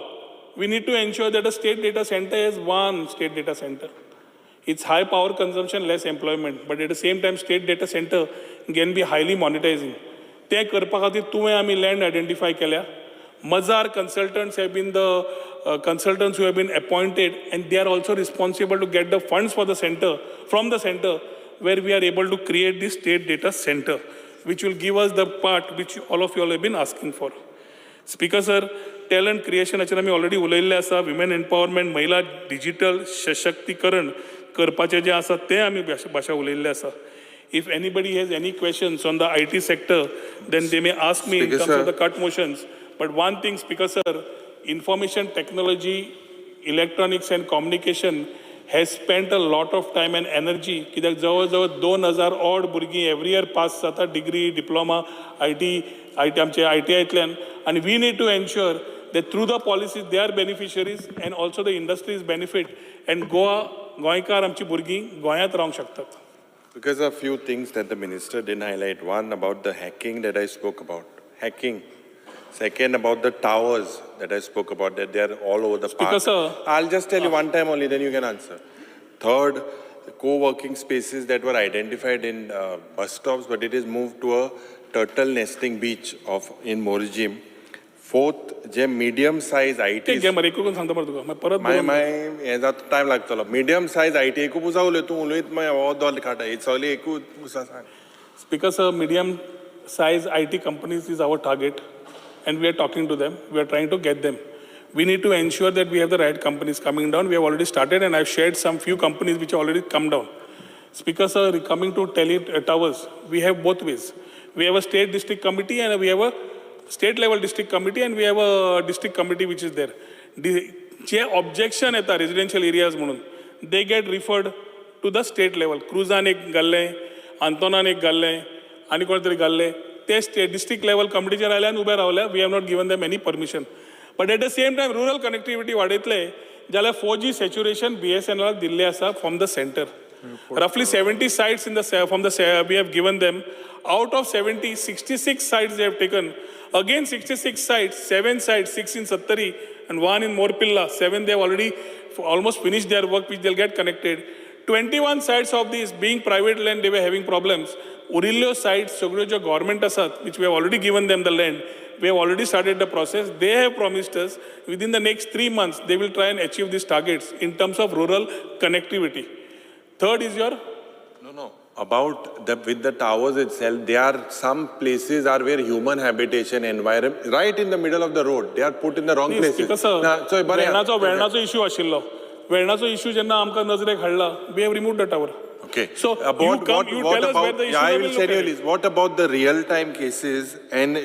we need to ensure that a state data center is one state data center. It's high power consumption, less employment, but at the same time state data center can be highly monetizing. ते करपा खातीर तुवें आमी land identify केल्या, Mazar consultants have been the consultants who have been appointed, and they are also responsible to get the funds for the center, from the center, where we are able to create the state data center, which will give us the part which all of you all have been asking for. Speaker sir, talent creation हाचेर आमी already उलयल्लें आसा, women empowerment, महिला digital सशक्तीकरण करपाचें जें आसा तें आमी भाशा उलयल्लें आसा. If anybody has any questions on the IT sector, then they may ask me in terms of the cut motions. But one thing, Speaker sir, information technology, electronics and communication has spent a lot of time and energy. कित्याक जवळ 2000 odd भुरगीं every year pass जाता degree, diploma, आमचे ITIंतल्यान, and we need to ensure that through the policies they are beneficiaries and also the industries benefit, and गोंयकार आमची भुरगीं गोंयांत रावंक शकतात. Because of few things that the minister didn't highlight. One, about the hacking that I spoke about. Hacking. Second, about the towers that I spoke about, that they are all over the park. Sir, I'll just tell you one time only, then you can answer. Third, the co-working spaces that were identified in bus stops, but it is moved to a turtle nesting beach in Morjim. Fourth, medium size IT. time Medium size IT. Speaker sir, medium size IT companies is our target, and we are talking to them. We are trying to get them. We need to ensure that we have the right companies coming down. We have already started, and I've shared some few companies which have already come down. Speaker sir, coming to towers, we have both ways. We have a state district committee, and we have a state level district committee, and we have a district committee which is there. The objection at the residential areas, they get referred to the state level. Cruzan ek galle, Antonan ek galle, ani konatari galle. They state district level committee we have not given them any permission. But at the same time, rural connectivity vadetle, jala 4G saturation BSNL dille asa from the center. Roughly 70 sites we have given them. Out of 70, 66 sites they have taken. Again 66 sites, 7 sites, 6 in Sattari and 1 in Morpilla. 7 they have already almost finished their work, which they'll get connected. 21 sites of these being private land, they were having problems. Urillo sites, Sogrojo government asat, which we have already given them the land. We have already started the process. They have promised us within the next 3 months, they will try and achieve these targets in terms of rural connectivity. Third is your? No. About with the towers itself, there are some places are where human habitation environment, right in the middle of the road, they are put in the wrong places. Because वेळणाचो issue आशिल्लो. वेळणाचो issue जेन्ना आमकां नजरेक हाडला, we have removed the tower. Okay. So about tell us where the issue I will tell you is, what about the real-time cases and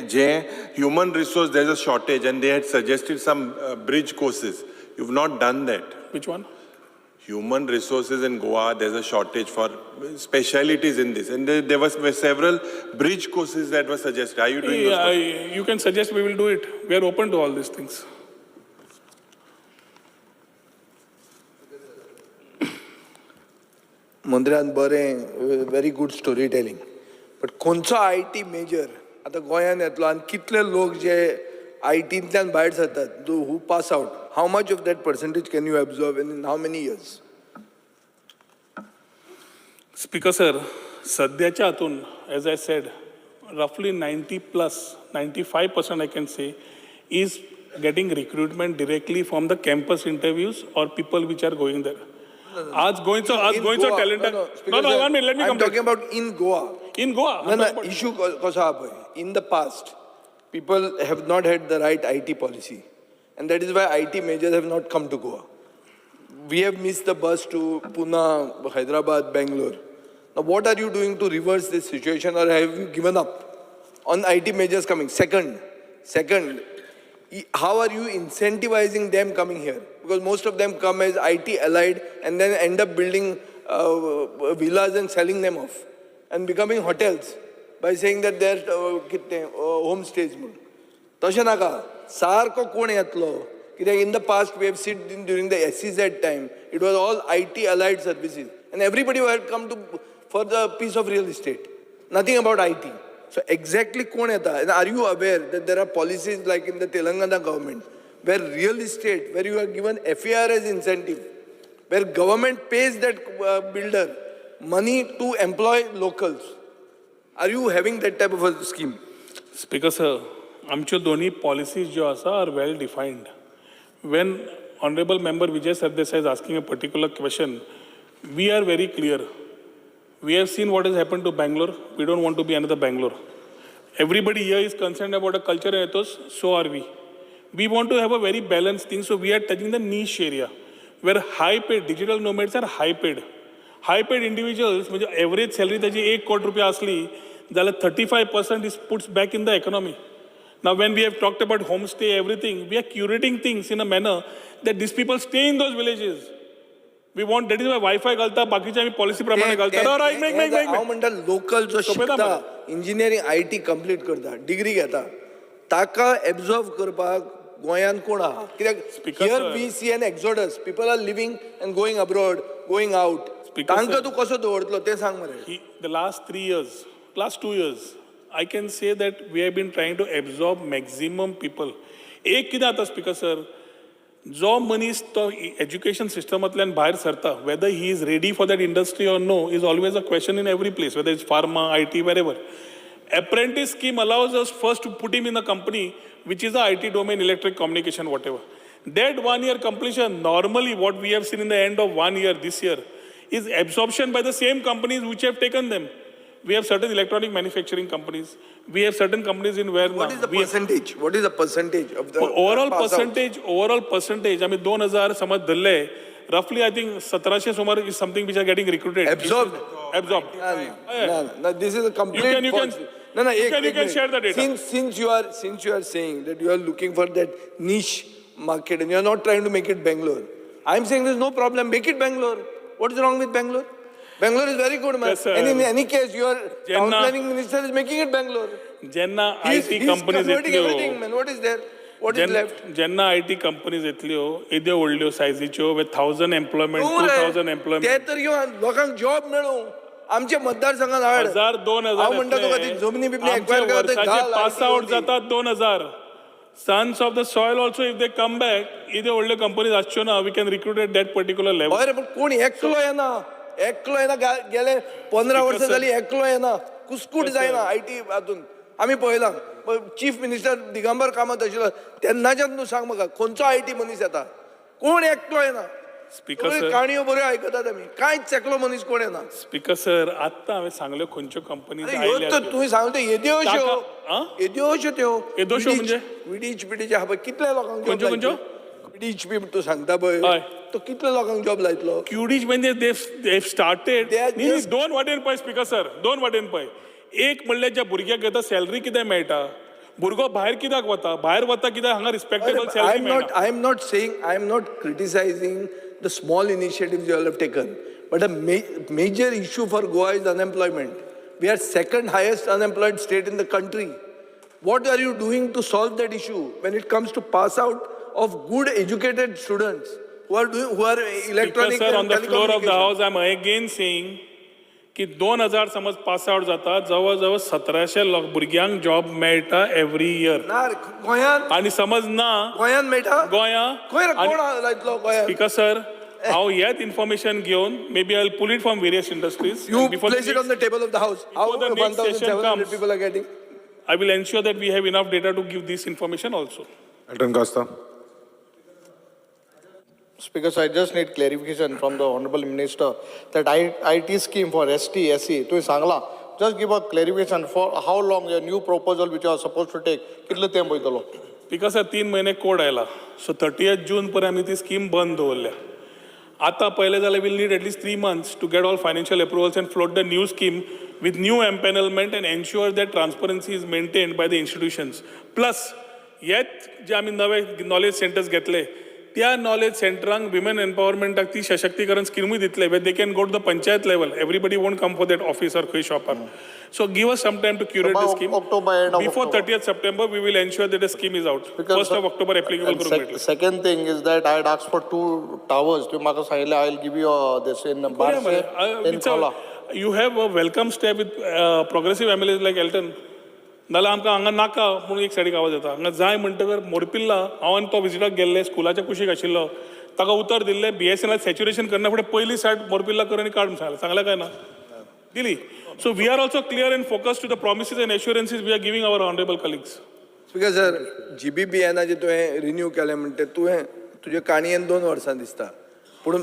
human resource, there's a shortage, and they had suggested some bridge courses. You've not done that. Which one? Human resources in Goa, there's a shortage for specialities in this. And there were several bridge courses that were suggested. Are you doing those courses? You can suggest, we will do it. We are open to all these things. Mandrian Bare, very good storytelling. But खंयचो IT major, आता गोंयान येतलो आनी कितले लोक जे ITंतल्यान भायर सरतात, who pass out, how much of that percentage can you absorb and in how many years? Speaker sir, सध्याच्या हातून, as I said, roughly 95% I can say, is getting recruitment directly from the campus interviews or people which are going there. Going to talent. No, 1 minute, let me come. I'm talking about in Goa. In Goa? No, issue in the past, people have not had the right IT policy. And that is why IT majors have not come to Goa. We have missed the bus to Pune, Hyderabad, Bangalore. Now, what are you doing to reverse this situation, or have you given up on IT majors coming? Second, how are you incentivizing them coming here? Because most of them come as IT allied and then end up building villas and selling them off and becoming hotels by saying that they're homestays. Tasha naka, sarko kone yatlo. In the past, we have seen during the SEZ time, it was all IT allied services. And everybody had come for the piece of real estate. Nothing about IT. So exactly kone yata. And are you aware that there are policies like in the Telangana government, where real estate, where you are given FAR as incentive, where government pays that builder money to employ locals? Are you having that type of a scheme? Speaker sir, आमच्यो दोन्ही policies ज्यो आसा are well defined. When Honorable Member Vijay Sardesai is asking a particular question, we are very clear. We have seen what has happened to Bangalore. We don't want to be another Bangalore. Everybody here is concerned about a culture and ethos, so are we. We want to have a very balanced thing, so we are touching the niche area where high-paid digital nomads are high-paid. High-paid individuals, म्हणजे average salary त्याची 1 कोटी रुपया असली जाल्यार 35% is puts back in the economy. Now, when we have talked about homestay, everything, we are curating things in a manner that these people stay in those villages. We want, that is why Wi-Fi घालता, बाकीचे आम्ही policy प्रमाणे घालता. हांव म्हणटा local जो शिकता engineering IT complete करता डिग्री घेता ताका एब्झॉर्व करपाक गोंयान कोण आहा? कित्याक here we see an exodus, people are leaving and going abroad, going out. तांकां तूं कसो दवरतलो तें सांग मरे. The last 3 years, last 2 years, I can say that we have been trying to absorb maximum people. एक कितें जाता स्पीकर सर, जो मनीस तो एज्युकेशन सिस्टमांतल्यान भायर सरता, whether he is ready for that industry or no is always a question in every place, whether it's pharma, IT, wherever. Apprentice scheme allows us first to put him in a company which is a IT domain, electric communication, whatever. That 1 year completion, normally what we have seen in the end of 1 year this year is absorption by the same companies which have taken them. We have certain electronic manufacturing companies. We have certain companies in where What is the percentage? What is the percentage of the overall percentage? Overall percentage. I mean, 2000 समज धरले. Roughly, I think 1700 somewhere is something which are getting recruited. Absorbed. Absorbed. No, this is a complete. You can share the data. Since you are saying that you are looking for that niche market and you are not trying to make it Bangalore, I am saying there is no problem. Make it Bangalore. What is wrong with Bangalore? Bangalore is very good, man. Yes, and in any case, your town planning minister is making it Bangalore. Jenna He's IT companies converting everything, man. What is there? What is left? Jenna IT companies येतल्यो एद्यो व्हडल्यो सायझीच्यो with 1000 employment, 2000 employment. ते तर घेवन लोकांक job मेळो. आमच्या मतदारसंघात हाड 1000-2000 हांव म्हणटा तुका ती जमनी बिमनी एक्वायर करता घाल. पास आउट जातात 2000. Sons of the soil also, if they come back, एद्यो व्हडल्यो कंपनीज आसच्यो ना, we can recruit at that particular level. अरे पण कोण एकलो येना गेले 15 वर्ष झाली एकलो येना कुस्कूट जायना IT हातून आम्ही पळयलां. चीफ मिनिस्टर दिगंबर कामत आशिल्लो तेन्नाच्यान तूं सांग म्हाका खंयचो IT मनीस येता? कोण एकलो येना? स्पीकर सर, काणयो बऱ्यो आयकतात आमी, कांयच एकलो मनीस कोण येना. स्पीकर सर, आत्ता हांवें सांगल्यो खंयच्यो कंपनीज आयल्या तुवें सांगलो येद्योश्यो त्यो येद्योश्यो म्हणजे विडीच बिडीचे आहा पळय कितल्या लोकांक खंयच्यो विडीच बी तूं सांगता पळय तो कितल्या लोकांक जॉब लायतलो? क्युडीज म्हणजे दे स्टार्टेड दोन वाटेन पळय स्पीकर सर, दोन वाटेन पळय. एक म्हणल्यार ज्या भुरग्याक घेता सॅलरी कितें मेळटा, भुरगो भायर कित्याक वता, भायर वता कित्याक हांगा रिस्पेक्टेबल सॅलरी मेळटा. I am not criticizing the small initiatives you all have taken, but a major issue for Goa is unemployment. We are second highest unemployed state in the country. What are you doing to solve that issue when it comes to pass out of good educated students who are electronic? Sir, on the floor of the house, I am again saying की 2000 समज pass out जाता जवळजवळ 1700 भुरग्यांक job मेळटा every year. गोंयांत आणि समज ना गोंयांत मेळटा गोंया स्पीकर सर, हांव हेच इन्फॉर्मेशन घेवन maybe I'll pull it from various industries. You place it on the table of the house. How the next session 1,700 people are getting? I will ensure that we have enough data to give this information also. Elton Costa. Speaker, I just need clarification from the Honorable Minister that IT scheme for ST, SC, to Sangla, just give a clarification for how long your new proposal which you are supposed to take, कितले time वयतलो? Because 3 महिने code आयला, so 30th June पर्यंत आमी ती scheme बंद दवरल्या. आता पहिले जाल्यार we'll need at least 3 months to get all financial approvals and float the new scheme with new empanelment and ensure that transparency is maintained by the institutions. Plus, yet जे आमी नवे knowledge centers घेतले, त्या knowledge सेंटरांक women एम्पावरमेंटाक ती सशक्तीकरण स्किमूय दितले where they can go to the panchayat level. Everybody won't come for that office or खंय शॉपार. So give us some time to curate the scheme. Before 30th September, we will ensure that the scheme is out. 1st of October applicable करून भेटले. Second thing is that I had asked for 2 towers. You म्हाका सांगितले I'll give you this in Barse, in Khala. You have a welcome step with progressive MLAs like Elton. नाल्यार आमकां हांगा नाका म्हणून एक सायडीक आवाज येता. हांगा जाय म्हणटकर मोरपिल्ला हांव तो विजिटाक गेल्ले स्कुलाच्या कुशीक आशिल्लो ताका उतर दिल्लें BSNL सॅच्युरेशन करना फुडें पयली सायट मोरपिल्ला कर आनी काड म्हणून सांगलें काय ना दिली. So we are also clear and focused to the promises and assurances we are giving our honourable colleagues. Speaker sir GBBNाचे तुवें रिन्यू केलें म्हणटे तुवें तुजे काणयेन 2 वर्सां दिसता पूण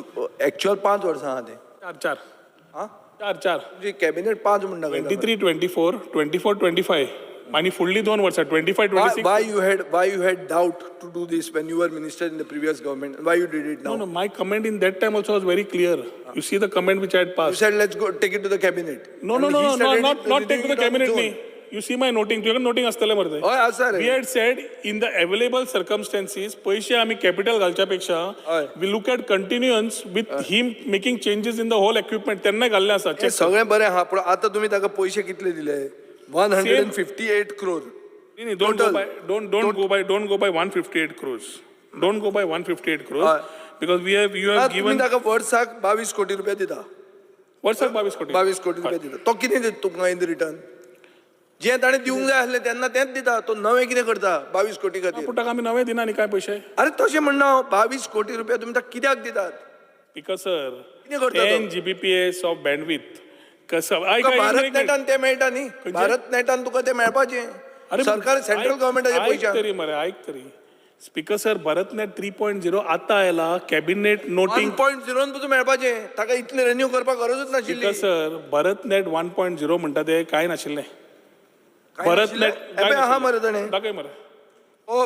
एक्चुअल 5 वर्सां आहा तें चार आं चार तुजी कॅबिनेट 5 म्हणटा 23, 24, 24, 25 आणि फुडली 2 वर्सां 25, 26. why you had doubt to do this when you were minister in the previous government and why you did it now? No, my comment in that time also was very clear. You see the comment which I had You passed. said let's go take it to the cabinet. No, And he started not take to the reviewing it on cabinet. his own. Me. You see my noting. तुझ्याकडे noting असतले मरते. हय आसा रे. We had said in the available circumstances, पैसे आम्ही capital घालच्यापेक्षा we look at continuance with him making changes in the whole equipment. त्यांना घालले असा. हे सगळें बरें आहा पूण आतां तुमी ताका पयशे कितले दिले 158 crore. No, don't go by 158 crores. Don't go by 158 crores because you have given. तुमी ताका वर्साक 22 कोटी रुपया दिता. वर्साक 22 कोटी. 22 कोटी रुपया दिता. तो कितें दिता तुमकां इन रिटर्न? जें ताणें दिवंक जाय आसलें तेन्ना तेंच दिता. तो नवें कितें करता 22 कोटी खातीर? पुटाक आम्ही नवे दिना आणि काय पैसे. अरे तशें म्हणना 22 कोटी रुपया तुमी ताका कित्याक दितात? Because sir, कितें करता तो? 10 Gbps of bandwidth. कसं भारत नेटान तें मेळटा न्ही. भारत नेटान तुका तें मेळपाचें. सरकार सेंट्रल गव्हर्मेंटाचे पयशे ऐक तरी स्पीकर सर भारतनेट 3.0 आता आयला कॅबिनेट नोटिंग 1.0 तुका मेळपाचें ताका इतलें रिन्यू करपाक गरजूच नाशिल्ली. स्पीकर सर भारतनेट 1.0 म्हणटा ते काय नाशिल्लें भारतनेट आहा मरे ताणें दाखय मरे ओ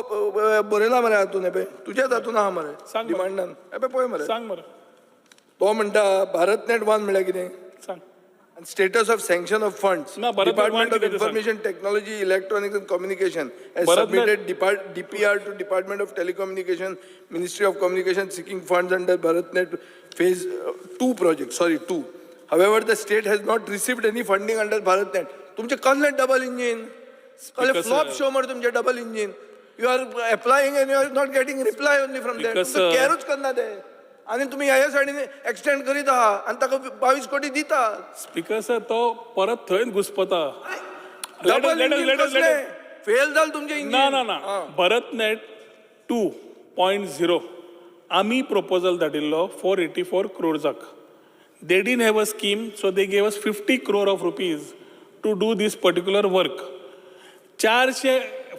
बरयला मरे हातून एबे तुजेच हातून आहा मरे सांग मरे. डिमांडान एबे पळय मरे सांग मरे तो म्हणटा भारतनेट 1 म्हणल्यार कितें सांग and status of sanction of funds. No, Bharat Department Net of one Information Technology, Electronics and Communication has Bharat submitted DPR to Department of Telecommunication, Ministry of Communication seeking funds under BharatNet Phase 2 project. Sorry, 2. However, the state has not received any funding under BharatNet. तुमचे कसले double engine कसले flop show मरे तुमचे double engine you are applying and you are not getting reply only from them. तुमचे केअरच करना ते आणि तुम्ही ह्या सायडीन एक्सटेंड करीत आहा आणि ताका 22 कोटी दिता. स्पीकर सर तो परत थंय घुसपता डबल इंजिन कसले फेल जाल तुमचे इंजिन. ना भारतनेट 2.0 आम्ही प्रपोजल धाडिल्लो 484 crores. They didn't have a scheme, so they gave us 50 crore of rupees to do this particular work.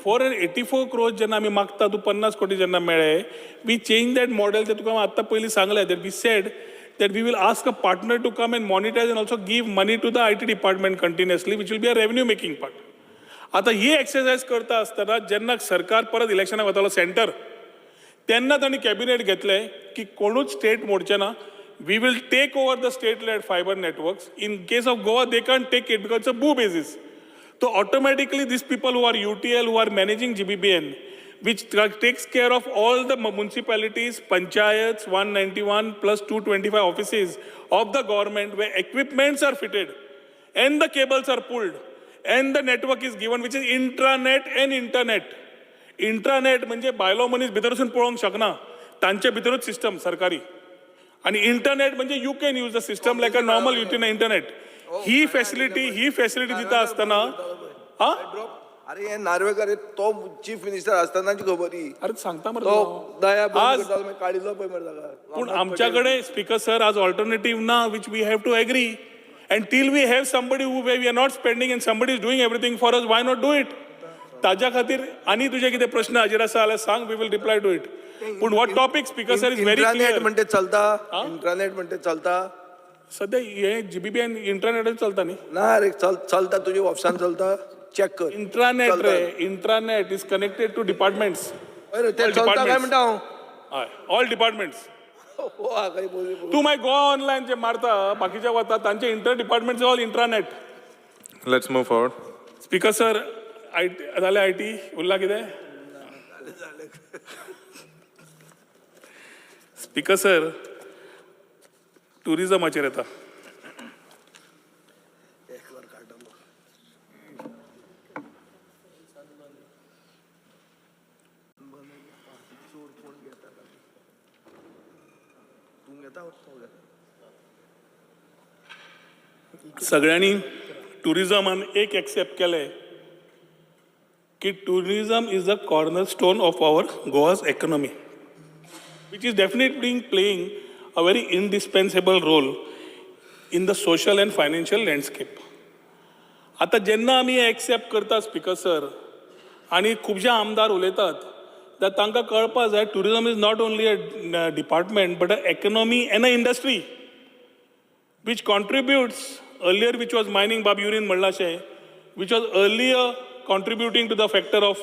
484 crores जेन्ना आम्ही मागता तू 50 कोटी जेन्ना मेळे वी चेंज दॅट मॉडेल ते तुका आत्ता पयलीं सांगलें that we said that we will ask a partner to come and monetize and also give money to the IT department continuously, which will be a revenue making part. आता ही exercise करता असताना जेन्ना सरकार परत इलेक्शनाक वतालो सेंटर तेन्ना तांणी cabinet घेतलें की कोणूच स्टेट मोडचें ना. We will take over the state-led fiber networks. In case of Goa, they can't take it because it's a BOO basis. So automatically these people who are UTL, who are managing GBBN, which takes care of all the municipalities, panchayats, 191 plus 225 offices of the government where equipments are fitted and the cables are pulled and the network is given, which is intranet and internet. Intranet म्हणजे बायलो मनीस भितरसून पळोवंक शकना तांचे भितरूच system सरकारी आणि internet म्हणजे you can use the system like a normal internet. He facility दिता असताना अरे हे नार्वेकर तो चीफ मिनिस्टर असतानाची खबर ही. अरे सांगता मरे तो दया काढिल्लो पळय मरे ताका. पूण आमच्याकडे स्पीकर सर आज ऑल्टरनेटिव्ह ना which we have to agree and till we have somebody who we are not spending and somebody is doing everything for us, why not do it. ताज्या खातीर आनी तुजे कितें प्रश्न हाजेर आसा जाल्यार सांग, we will reply to it. पूण what topic speaker sir is very clear. म्हणते चलता इंटरनेट म्हणते चलता सध्या हे जीबीबीएन इंटरनेटच चलता न्ही. ना रे चलता तुझे ऑप्शन चलता चेक कर. इंट्रानेट रे intranet is connected to departments. अरे ते चलता काय म्हणटा हांव. हय ऑल डिपार्टमेंट्स. तू माय गोवा ऑनलायन जे मारता बाकीचे वता तांचे inter departments all intranet. Let's move forward. Speaker sir जालें IT उरला कितें. स्पीकर सर टुरिजमाचेर येता. सगळ्यांनी टुरिजमान एक एक्सेप्ट केले की tourism is the cornerstone of our Goa's economy, which is definitely playing a very indispensable role in the social and financial landscape. आता जेन्ना आमी एक्सेप्ट करता स्पीकर सर आनी खुबशे आमदार उलयतात that तांकां कळपा जाय tourism is not only a department but an economy and an industry which contributes earlier, which was mining, Babu Yurin म्हणलाशें, which was earlier contributing to the factor of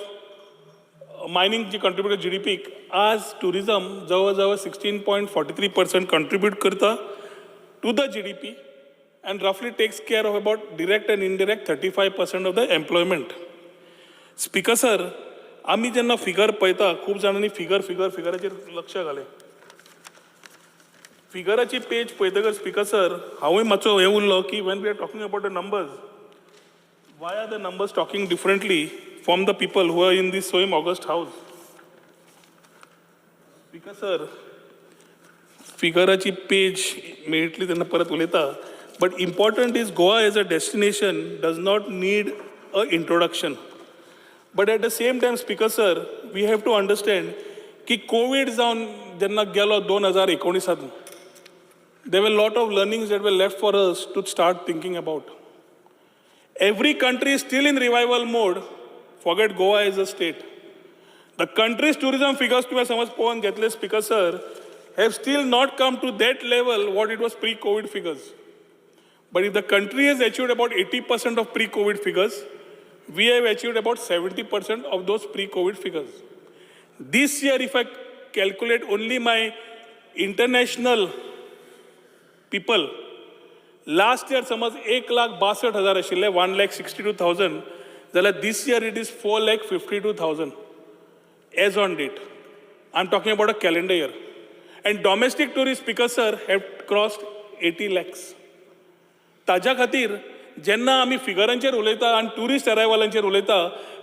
mining G contributed GDP. आज tourism जवळ 16.43% contribute करता to the GDP and roughly takes care of about direct and indirect 35% of the employment. Speaker sir, आमी जेन्ना figure पळयता खूब जाणांनी फिगराचेर लक्ष घालें. फिगराची पेज पळयतकर स्पीकर सर हांवूय मातसो हें उरलो की when we are talking about the numbers, why are the numbers talking differently from the people who are in this same August house? Speaker sir, फिगराची पेज मेळटली तेन्ना परत उलयता. But important is Goa as a destination does not need a introduction. But at the same time, Speaker sir, we have to understand की Covid जावन जेन्ना गेलो 2019, there were a lot of learnings that were left for us to start thinking about. Every country is still in revival mode. Forget Goa as a state. The country's tourism figures to समज पळोवन घेतले Speaker sir have still not come to that level what it was pre-COVID figures. But if the country has achieved about 80% of pre-COVID figures, we have achieved about 70% of those pre-COVID figures. This year, if I calculate only my international people, last year समज 1,62,000 आशिल्ले, 1,62,000, जाल्यार this year it is 4,52,000 as on date. I'm talking about a calendar year. And domestic tourist Speaker sir have crossed 80 lakhs. ताज्या खातीर जेन्ना आमी फिगरांचेर उलयता आनी tourist अरायवलांचेर उलयता,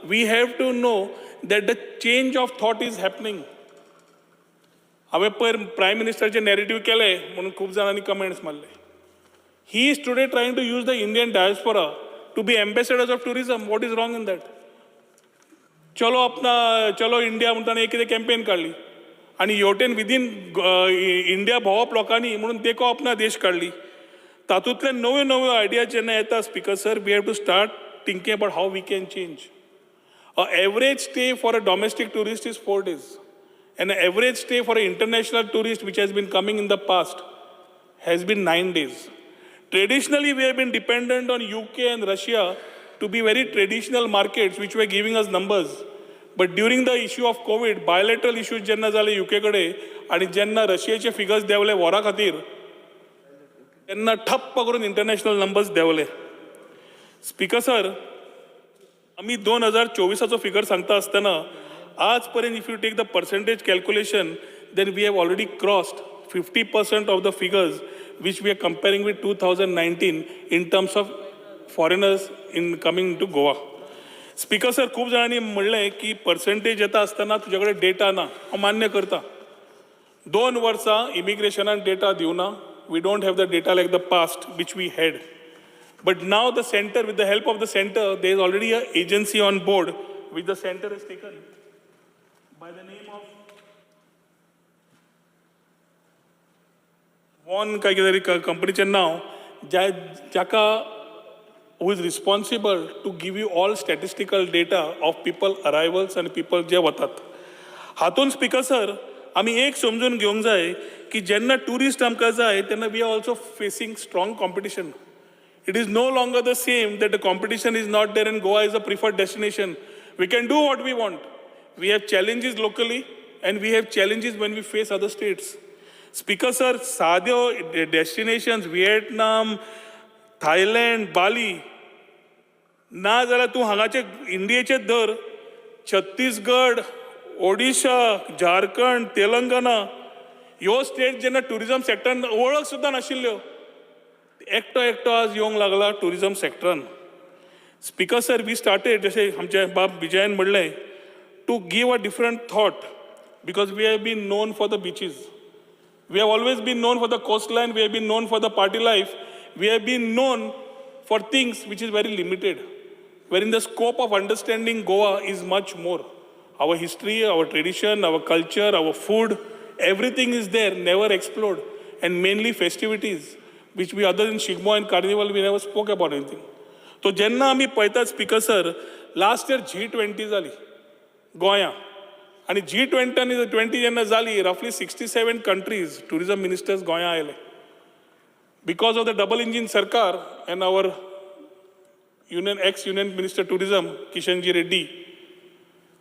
we have to know that the change of thought is happening. हांवें पयर प्रायम मिनिस्टराचें नॅरेटिव्ह केलें म्हणून खूब जाणांनी कमेंट्स मारले. He is today trying to use the Indian diaspora to be ambassadors of tourism. What is wrong in that? चलो India म्हणटाना एक कितें कॅम्पेन काडली आनी हेवटेन विदीन इंडिया भोंवप लोकांनी म्हणून देखो अपना देश काडली. तातूंतले नव्यो आयडियाज जेन्ना येता speaker sir, we have to start thinking about how we can change. A average stay for a domestic tourist is 4 days. And an average stay for an international tourist which has been coming in the past has been 9 days. Traditionally, we have been dependent on UK and Russia to be very traditional markets which were giving us numbers. But during the issue of COVID, bilateral issues जेन्ना जाले UK कडे आणि जेन्ना रशियाचे figures देंवले वरा खातीर, तेन्ना ठप्प करून इंटरनॅशनल नंबर्स देंवले. स्पीकर सर, आमी 2024 फिगर सांगता आसतना आज पर्यंत if you take the percentage calculation, then we have already crossed 50% of the figures which we are comparing with 2019 in terms of foreigners in coming to Goa. Speaker sir, खूप जाणांनी म्हणलें की percentage येता आसतना तुजे कडेन डेटा ना. हांव मान्य करता. 2 वर्सां इमिग्रेशनान data दिवना. We don't have the data like the past which we had. But now the center, with the help of the center, there is already an agency on board which the center has taken by the name of one companyचे नाव, जाका who is responsible to give you all statistical data of people arrivals and people जे वतात. हातून speaker sir आमी एक समजून घेवंक जाय की जेन्ना टुरिस्ट आमकां जाय तेन्ना we are also facing strong competition. It is no longer the same that the competition is not there in Goa is a preferred destination. We can do what we want. We have challenges locally and we have challenges when we face other states. Speaker sir, साद्यो destinations Vietnam, Thailand, Bali ना जाल्यार तूं हांगाचे इंडियेचे धर, छत्तीसगड, ओडिशा, झारखंड, तेलंगणा, ह्यो state जेन्ना tourism सॅक्टरान वळख सुद्दां नाशिल्ल्यो, एकटो आज येवंक लागला टुरिजम सॅक्टरान. स्पीकर सर, वी स्टार्टेड, जशें आमचे बाब विजयान म्हणलें, to give a different thought because we have been known for the beaches. We have always been known for the coastline, we have been known for the party life, we have been known for things which is very limited, wherein the scope of understanding Goa is much more. Our history, our tradition, our culture, our food, everything is there, never explored, and mainly festivities, which we other than Shigmo and Carnival, we never spoke about anything. So jenna आमी पळयतात speaker sir, last year G20 जाली. गोंया आणि G20 जेन्ना जाली रफली 67 countries tourism ministers गोंया आयले because of the double engine सरकार एंड आवर ex-union minister tourism Kishanji Reddy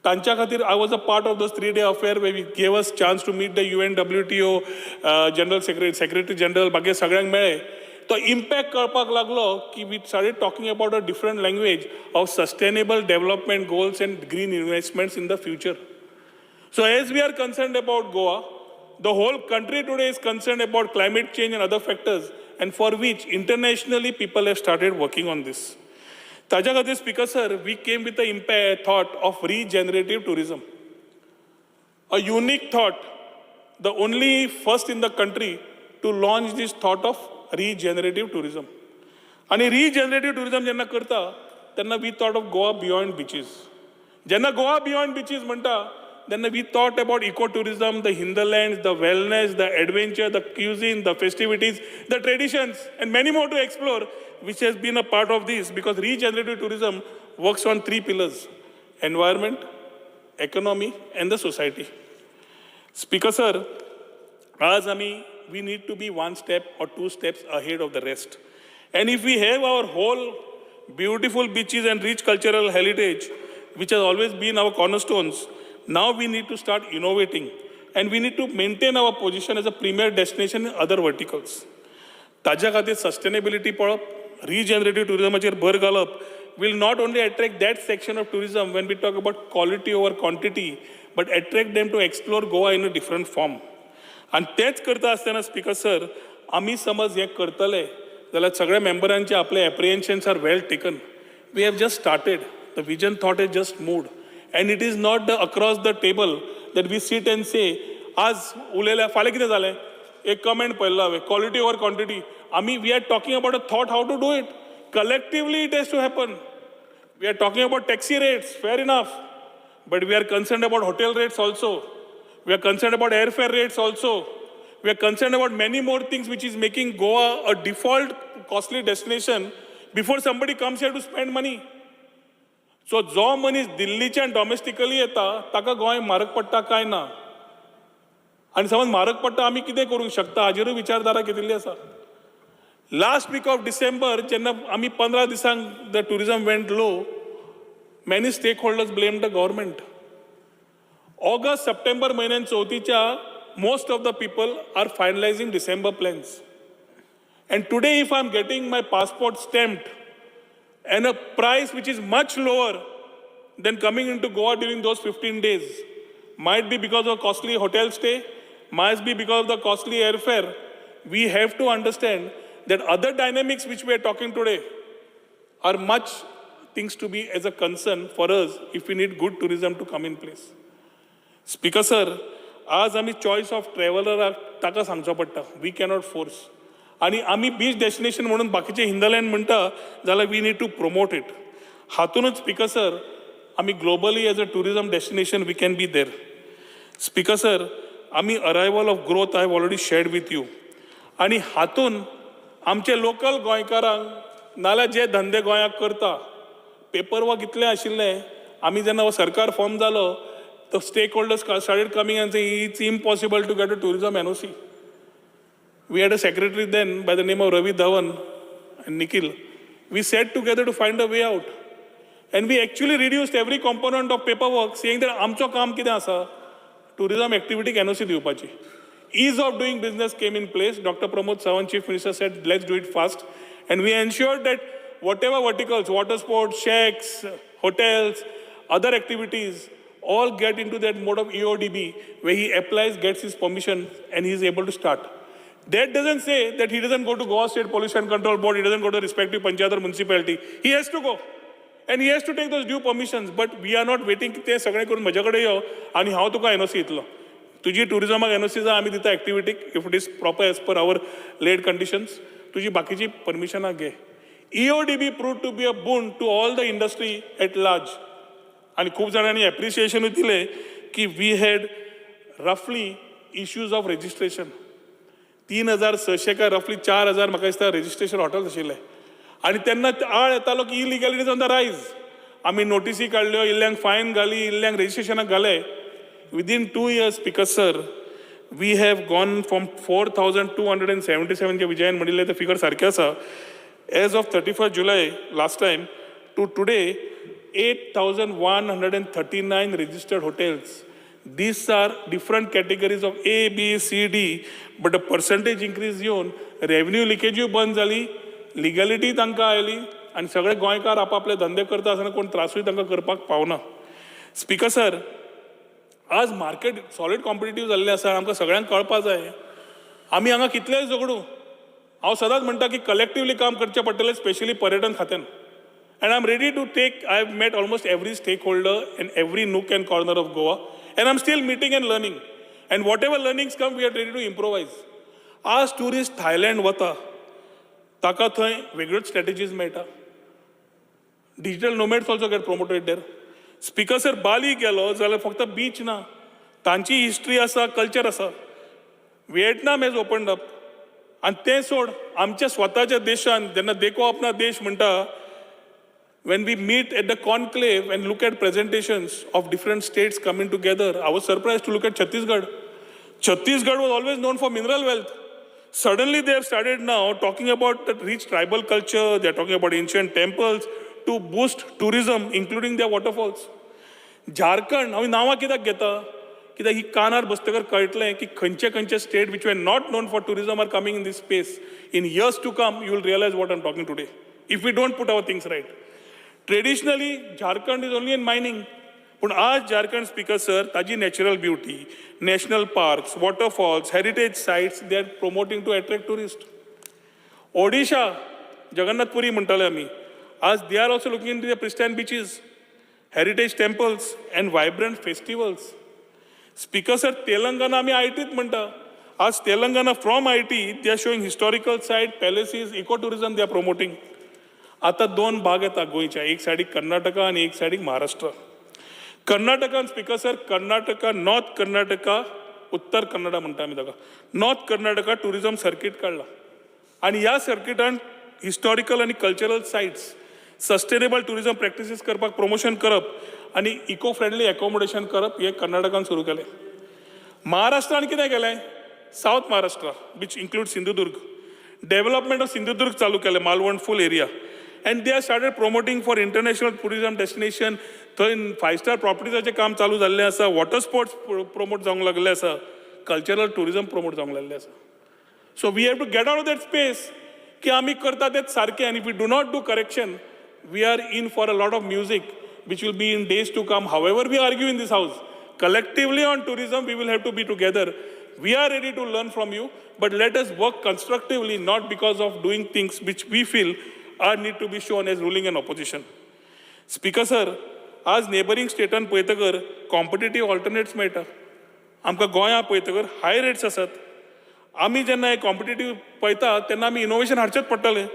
तांच्या खातीर I was a part of those 3-day affair where we gave us chance to meet the UN WTO general secretary general बाकी सगळ्यांक मेळ्ळे तो impact कळपाक लागलो की we started talking about a different language of sustainable development goals and green investments in the future. So as we are concerned about Goa, the whole country today is concerned about climate change and other factors, and for which internationally people have started working on this. ताज्या खातीर speaker sir, we came with the thought of regenerative tourism. A unique thought, the only first in the country to launch this thought of regenerative tourism. आणि regenerative tourism जेन्ना करता तेन्ना we thought of Goa beyond beaches. जेन्ना Goa beyond beaches म्हणटा तेन्ना we thought about ecotourism, the hinterlands, the wellness, the adventure, the cuisine, the festivities, the traditions, and many more to explore, which has been a part of this because regenerative tourism works on 3 pillars: environment, economy, and the society. Speaker sir, as we need to be 1 step or 2 steps ahead of the rest. And if we have our whole beautiful beaches and rich cultural heritage, which has always been our cornerstones, now we need to start innovating and we need to maintain our position as a premier destination in other verticals. ताज्या खातीर sustainability पळप, regenerative tourismaचेर भर घालप will not only attract that section of tourism when we talk about quality over quantity, but attract them to explore Goa in a different form. आणि तेच करता आसतना speaker sir, आमी समज हें करतले जाल्यार सगळ्या मेंबरांचे आपले apprehensions are well taken. We have just started, the vision thought is just mood, and it is not the across the table that we sit and say आज उलयल्या फाल्यां कितें जालें, एक कमेंट पळयल्लो हांवें, quality over quantity. we are talking about a thought how to do it. Collectively it has to happen. We are talking about taxi rates, fair enough, but we are concerned about hotel rates also. We are concerned about airfare rates also. We are concerned about many more things which is making Goa a default costly destination before somebody comes here to spend money. So जो मनीस दिल्लीच्यान डॉमेस्टिकली येता ताका गोंय म्हारग पडटा काय ना, आनी समज म्हारग पडटा आमी कितें करूंक शकता हाजेरूय विचारधारा केल्ली आसा. लास्ट वीक ऑफ डिसेंबर जेन्ना आमी 15 दिसांक the tourism went low, many stakeholders blame the government. August September म्हयन्यान चवथीच्या most of the people are finalising December plans. And today if I am getting my passport stamped and a price which is much lower than coming into Goa during those 15 days, might be because of costly hotel stay, might be because of the costly airfare. We have to understand that other dynamics which we are talking today are much things to be as a concern for us if we need good tourism to come in place. Speaker sir, आज आमी choice of traveler ताका सांगचो पडटा, we cannot force. आणि आमी beach destination म्हणून बाकीचे hinterland म्हणटा जाल्यार we need to promote it. हातूनच स्पीकर सर आमी globally as a tourism destination we can be there. Speaker sir, आमी arrival of growth I have already shared with you, आणि हातून आमचे लोकल गोंयकारांक नाल्यार जे धंदे गोंयाक करता पेपर वर्क इतलें आशिल्लें, आमी जेन्ना हो सरकार फॉर्म जालो तो stakeholders started coming and saying it's impossible to get a tourism NOC. We had a secretary then by the name of Ravi Dhawan and Nikhil. We sat together to find a way out. And we actually reduced every component of paperwork, saying that आमचो काम कितें आसा, tourism activity NOC दिवपाची. Ease of doing business came in place. Dr. Pramod Sawant, Chief Minister, said, let's do it fast. And we ensured that whatever verticals, water sports, shacks, hotels, other activities, all get into that mode of EODB, where he applies, gets his permission, and he is able to start. That doesn't say that he doesn't go to Goa State Pollution Control Board, he doesn't go to the respective panchayat or municipality. He has to go. And he has to take those due permissions. But we are not waiting की ते सगळे करून म्हजे कडेन यो आणि हांव तुका NOC दितलो. तुजी टुरिजमाक NOC जा आमी दिता एक्टिविटीक if it is proper as per our laid conditions. तुजी बाकीची परमिशनां घे. EODB proved to be a boon to all the industry at large. आणि खूप जाणांनी एप्रिसिएशनूय दिले की वी हॅड रफली इश्यूज ऑफ रजिस्ट्रेशन. 3,600 काय रफली 4,000 म्हाका दिसता रजिस्ट्रेशन हॉटेल्स आशिल्ले. आणि तेन्ना आळ येतालो की इलिगॅलिटीज ऑन द रायज. आमी नोटिसी काडल्यो, इल्ल्यांक फायन घाली, इल्ल्यांक रेजिस्ट्रेशनाक घाले. Within 2 years, Speaker sir, we have gone from 4,277 जे विजयान म्हणिल्ले ते फिगर सारखे आसा. As of 31st July last time to today, 8,139 registered hotels. These are different categories of A, B, C, D, but the percentage increase येवन revenue leakage बंद जाली, legality तांकां oily आनी सगळे गोंयकार आपापले धंदे करता आसतना कोण त्रासूय तांकां करपाक पावना. स्पीकर सर, आज मार्केट सॉलिड कॉम्पिटिटीव जाल्लें आसा, आमकां सगळ्यांक कळपा जाय आमी हांगा कितलेय झगडू. हांव सदांच म्हणटा की कलेक्टिवली काम करचें पडटलें, स्पेशली पर्यटन खात्यान. And I'm ready to take, I've met almost every stakeholder in every nook and corner of Goa, and I'm still meeting and learning. And whatever learnings come, we are ready to improvise. As tourist Thailand वता, ताका थंय वेगळ्योच strategies मेळटा. Digital nomads also get promoted there. Speaker sir, बाली गेलो जाल्यार फक्त beach ना, तांची history आसा, कल्चर आसा. व्हिएटनाम हेज ओपनड अप. आनी तें सोड, आमच्या स्वताच्या देशान जेन्ना देखो अपना देश म्हणटा, when we meet at the conclave and look at presentations of different states coming together, I was surprised to look at Chhattisgarh. Chhattisgarh was always known for mineral wealth. Suddenly they have started now talking about the rich tribal culture, they are talking about ancient temples to boost tourism, including their waterfalls. Jharkhand, हांव नांवां कित्याक घेता? कित्याक ही कानार बसतकर कळटलें की खंयचे state which were not known for tourism are coming in this space. In years to come, you will realize what I'm talking today, if we don't put our things right. Traditionally, Jharkhand is only in mining. But आज Jharkhand, Speaker sir, ताजी natural beauty, national parks, waterfalls, heritage sites, they are promoting to attract tourists. Odisha, Jagannath Puri म्हणटाले आमी. As they are also looking into the pristine beaches, heritage temples and vibrant festivals. Speaker sir, Telangana आमी ITत म्हणटा. As Telangana from IT, they are showing historical sites, palaces, ecotourism they are promoting. आता दोन भाग येता गोंयच्या, एक सायडीक कर्नाटका आनी एक सायडीक महाराष्ट्र. कर्नाटकान speaker sir, Karnataka, north Karnataka, Uttara Kannada म्हणटा आमी ताका. नॉर्थ कर्नाटका टुरिजम सर्कीट काडला आनी ह्या सर्किटान हिस्टॉरिकल आनी cultural sites, sustainable tourism practices करपाक प्रमोशन करप आनी इको फ्रेंडली एकोमोडेशन करप हे कर्नाटकान सुरू केलें. महाराष्ट्रान कितें केलें? South Maharashtra, which includes Sindhudurg. Development of Sindhudurg चालू केलें, मालवण फूल area. And they have started promoting for international tourism destination. थंय 5-star properties काम चालू जाल्लें आसा, वॉटर स्पोर्ट्स प्रमोट जावंक लागले आसा, कल्चरल टुरिजम प्रमोट जावंक लागलें आसा. So we have to get out of that space की आमी करता तेच सारकें, आनी if we do not do correction, we are in for a lot of music which will be in days to come. However we argue in this house, collectively on tourism, we will have to be together. We are ready to learn from you, but let us work constructively, not because of doing things which we feel need to be shown as ruling and opposition. Speaker sir, आज neighbouring स्टेटान पळयतकर competitive alternates मेळटा. आमकां गोंयां पळयतकर हाय rates आसात. आमी जेन्ना हे competitive पळयता तेन्ना आमी इनोवेशन हाडचेंच पडटलें.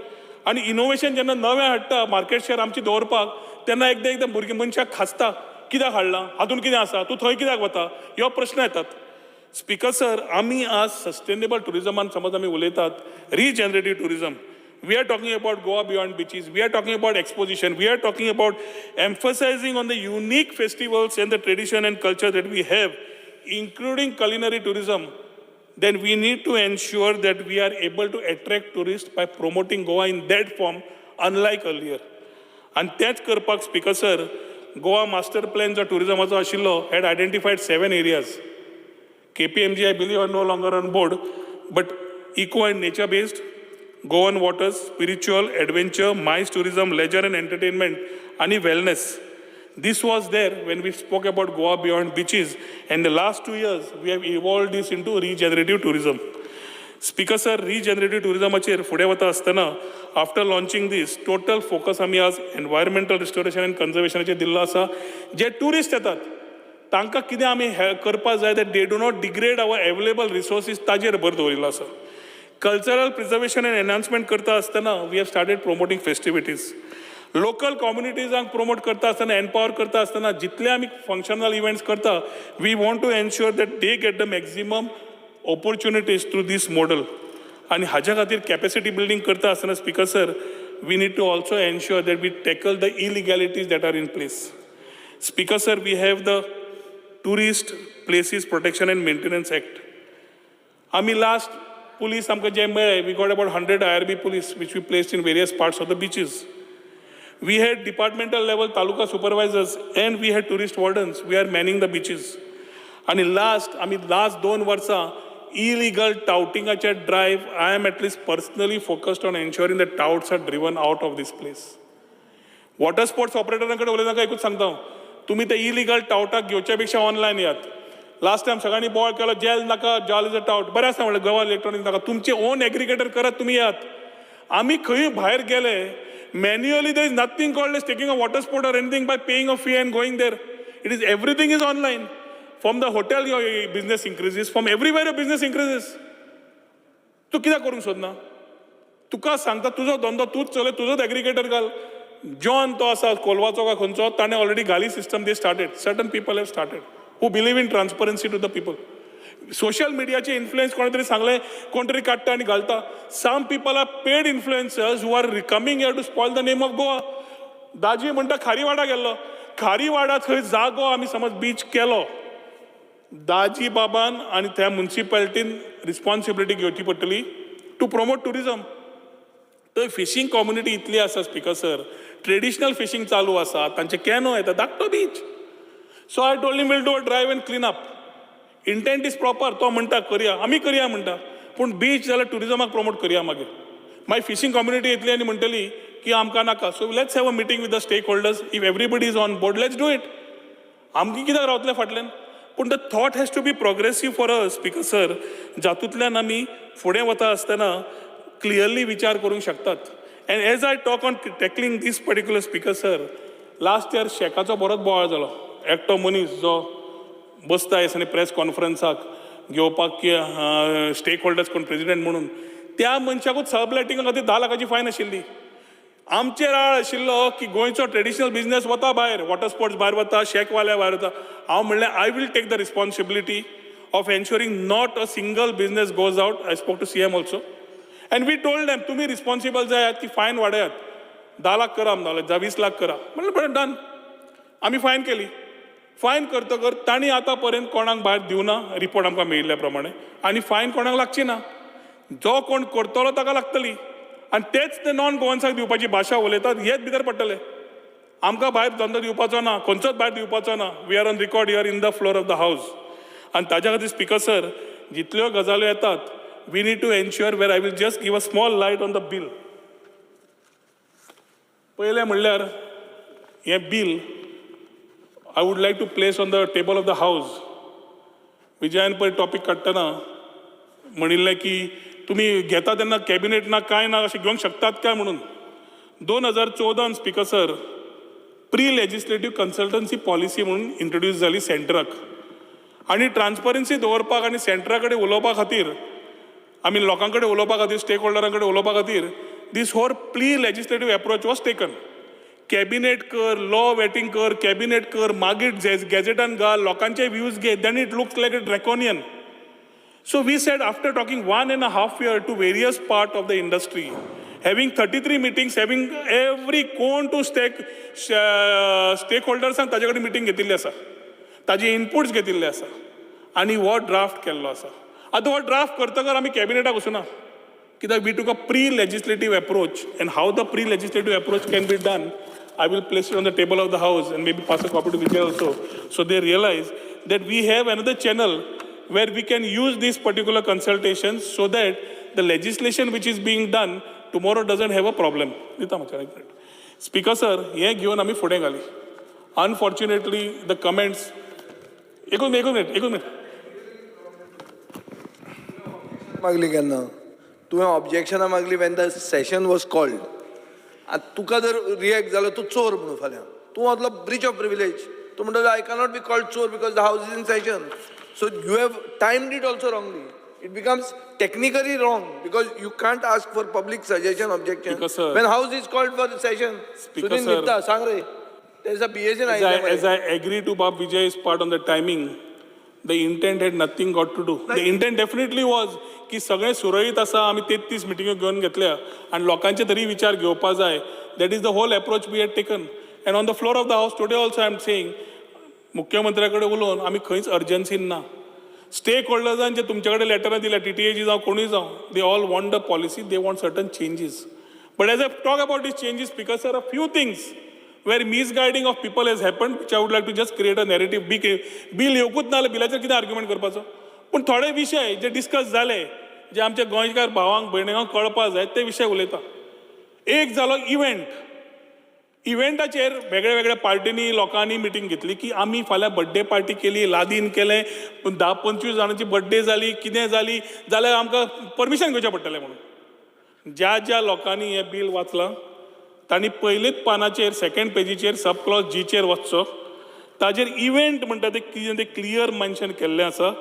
आनी इनोवेशन जेन्ना नवें हाडटा मार्केट शेअर आमची दवरपाक, तेन्ना एकदां भुरगे मनशाक खासता, कित्याक हाडलां, हातून कितें आसा, तूं थंय कित्याक वता, ह्यो प्रश्न येतात. स्पीकर सर, आमी आज सस्टेनेबल टुरिजमान समज आमी उलयतात, रिजनरेटीव tourism. We are talking about Goa beyond beaches. We are talking about exposition. We are talking about emphasizing on the unique festivals and the tradition and culture that we have, including culinary tourism. Then we need to ensure that we are able to attract tourists by promoting Goa in that form, unlike earlier. And that's करपाक, Speaker sir, Goa master plan जो tourism आशिल्लो had identified 7 areas. KPMG, I believe, are no longer on board, but eco and nature based, Goan waters, spiritual, adventure, MICE tourism, leisure and entertainment, and wellness. This was there when we spoke about Goa beyond beaches, and the last 2 years we have evolved this into regenerative tourism. Speaker sir, regenerative tourism फुडें वता आसतना after launching this, total focus आमी आज environmental restoration and conservationाचेर दिल्लो आसा. जे tourist येतात तांकां कितें आमी करपा जाय that they do not degrade our available resources, ताजेर भर दवरिल्लो आसा. Cultural preservation and enhancement करता आसतना we have started promoting festivities. Local communities promote करता आसतना, empower करता आसतना जितले आमी functional events करता, we want to ensure that they get the maximum opportunities through this model. आणि हाज्या खातीर capacity building करता आसतना, Speaker sir, we need to also ensure that we tackle the illegalities that are in place. Speaker, sir, we have the Tourist Places Protection and Maintenance Act. Ami last police we got about 100 IRB police which we placed in various parts of the beaches. We had departmental level taluka supervisors and we had tourist wardens. We are manning the beaches. And last 2 वर्सां illegal toutingaचे drive, I am at least personally focused on ensuring that touts are driven out of this place. Water sports operator उलयताना एकूच सांगता तुम्ही ते illegal टावटाक घेवच्या पेक्षा online यात. Last time सगळ्यांनी ball केलो जेल नाका जाल इज अ टाउट बरें आसा म्हणलें गोवा इलेक्ट्रॉनिक्स नाका तुमचे ओन एग्रिगेटर करात तुम्ही यात. आमी खंय भायर गेले manually there is nothing called as taking a water sport or anything by paying a fee and going there. It is everything is online. From the hotel your business increases, from everywhere your business increases. तू कित्याक करूंक सोदना? तुका सांगता तुजो धंदो तूच चलय तुजोच aggregator घाल. John तो आसा कोलवाचो काय खंयचो ताणें ऑलरेडी घाली system they started. Certain people have started who believe in transparency to the people. Social मिडियाचे इन्फ्लुएन्स कोणी तरी सांगले कोण तरी काडटा आनी घालता. Some people are paid influencers who are coming here to spoil the name of Goa. Daji म्हणटा खारीवाडा गेल्लो. खारीवाडा थंय जागो आमी समज बीच केलो. दाजी बाबान आनी त्या म्युनिसिपालिटीन रिस्पॉन्सिबिलिटी घेवची पडटली टू प्रमोट टुरिजम. थंय फिशींग कम्युनिटी इतली आसा स्पिकर सर ट्रेडिशनल फिशींग चालू आसा तांचे कॅनो येता धाकटो beach. So I told him will do a drive end clean up. Intent is proper तो म्हणटा करया आमी करया म्हणटा पूण बीच जाल्यार टुरिजमाक प्रमोट करया मागीर. मागीर फिशींग कम्युनिटी येतली आनी म्हणटली की आमकां नाका. So let's have a meeting with the stakeholders if everybody is on board let's do it. आमकां कित्याक रावतले फाटल्यान. पूण the thought has to be progressive for us speaker sir जातूंतल्यान आमी फुडें वता आसतना क्लियरली विचार करूंक शकतात. And as I talk on tackling this particular speaker sir last year शेकाचो बरोच बोवाळ जालो. एकटो मनीस जो बसता आनी प्रेस कॉन्फरन्साक घेवपाक की स्टेक होल्डर्स कोण प्रेसिडेंट म्हणून त्या मनशाकूच सबलेटिंगा खातीर 10 लाखाची फायन आशिल्ली. आमचेर राळ आशिल्लो की गोंयचो ट्रेडिशनल बिझनेस वता भायर वॉटर स्पोर्ट्स भायर वता शेकवाले भायर वता. हांव म्हणलें I will take the responsibility of ensuring not a single business goes out. I spoke to CM also and we told them तुम्ही रिस्पॉन्सिबल जायात की फायन वाडयात 10 लाख करा म्हणून 20 लाख करा म्हणलें बरें डन. आमी फायन केली. फायन करतकर तांणी आतां पर्यंत कोणाक भायर दिवना रिपोर्ट आमकां मेळिल्ल्या प्रमाणे आनी फायन कोणाक लागची ना. जो कोण करतलो ताका लागतली आनी तेच ते नॉन गोवन्साक दिवपाची भाशा उलयतात हेच भितर पडटले. आमकां भायर धंदो दिवपाचो ना खंयचोच भायर दिवपाचो ना. We are on record here in the floor of the house. आनी ताज्या खातीर स्पिकर सर जितल्यो गजाल्यो येतात we need to ensure where I will just give a small light on the bill. पयलें म्हणल्यार हें bill I would like to place on the table of the house. विजयान पळय टॉपिक काडटना म्हणिल्लें की तुमी घेता तेन्ना कॅबिनेट ना कांय ना अशें घेवंक शकतात काय म्हणून. 2014 speaker sir pre legislative consultancy policy म्हणून इंट्रोड्यूस जाली सेंटराक. आनी ट्रान्सपरन्सी दवरपाक आनी सेंटरा कडेन उलोवपा खातीर आमी लोकां कडेन उलोवपा खातीर स्टेक होल्डरां कडेन उलोवपा खातीर this whole pre legislative approach was taken. Cabinet कर लॉ वेटींग कर कॅबिनेट कर मागीर गॅजेटान घाल लोकांचे व्ह्यूज घे then it looks like a draconian. So we said after talking 1.5 years to various part of the industry having 33 meetings having every कोण to स्टेक होल्डर्सांक ताजे कडेन मिटींग घेतिल्ली आसा ताजे इनपुट्स घेतिल्ले आसा आनी हो ड्राफ्ट केल्लो आसा. आतां हो ड्राफ्ट करतकर आमी कॅबिनेटाक वचूना कित्याक we took a pre legislative approach and how the pre legislative approach can be done. I will place it on the table of the house and maybe pass a copy to Vijay also, so they realize that we have another channel where we can use these particular consultations so that the legislation which is being done tomorrow doesn't have a problem. Speaker sir, हे घेऊन आम्ही फुडें घाली. Unfortunately, the comments. एक minute. मागली केन्ना तुवें ऑब्जेक्शनां मागली when the session was called. आतां तुका जर रिएक्ट जालो तूं चोर म्हणून फाल्यां तूं असलो ब्रीच ऑफ प्रिविलेज. तूं म्हणटा आय कॅनॉट बी कॉल्ड चोर because the house is in session. So you have timed it also wrongly. It becomes technically wrong because you can't ask for public suggestion objection when house is called for the session. Sunil मित्ता सांग रे there is a BSN. As I agree to Bob Vijay's part on the timing, the intent had nothing got to do. The intent definitely was की सगळें सुरळीत आसा आमी 33 मिटिंग्यो घेवन घेतल्या आनी लोकांचे तरी विचार घेवपा जाय that is the whole approach we had taken and on the floor of the house today also I am saying मुख्यमंत्र्या कडेन उलोवन आमी खंयच अर्जन्सीन ना स्टेक होल्डर्सांचे तुमचे कडेन लेटरां दिल्या TTAची जावं कोणूय जावं they all want the policy they want certain changes but as I talk about these changes because sir a few things where misguiding of people has happened, which I would like to just create a narrative. Bill येवकूच ना जाल्यार बिलाचेर कितें argument करपाचो पूण थोडे विशय जे discuss जाले जे आमच्या गोंयकार भावांक भयणींक कळपा जाय ते विशय उलयता एक जालो इव्हेंटाचेर वेगळ्या वेगळ्या पार्टींनी लोकांनी मिटींग घेतली की आमी फाल्यां बर्थडे पार्टी केली लादीन केलें 10-25 जाणांची बर्थडे जाली कितें जाली जाल्यार आमकां परमिशन घेवचें पडटलें म्हणून ज्या लोकांनी हें बील वाचलां तांणी पयलेच पानाचेर सेकंड पेजीचेर सब क्लॉज जीचेर वचचो ताजेर इव्हेंट म्हणटा ते क्लियर मेन्शन केल्लें आसा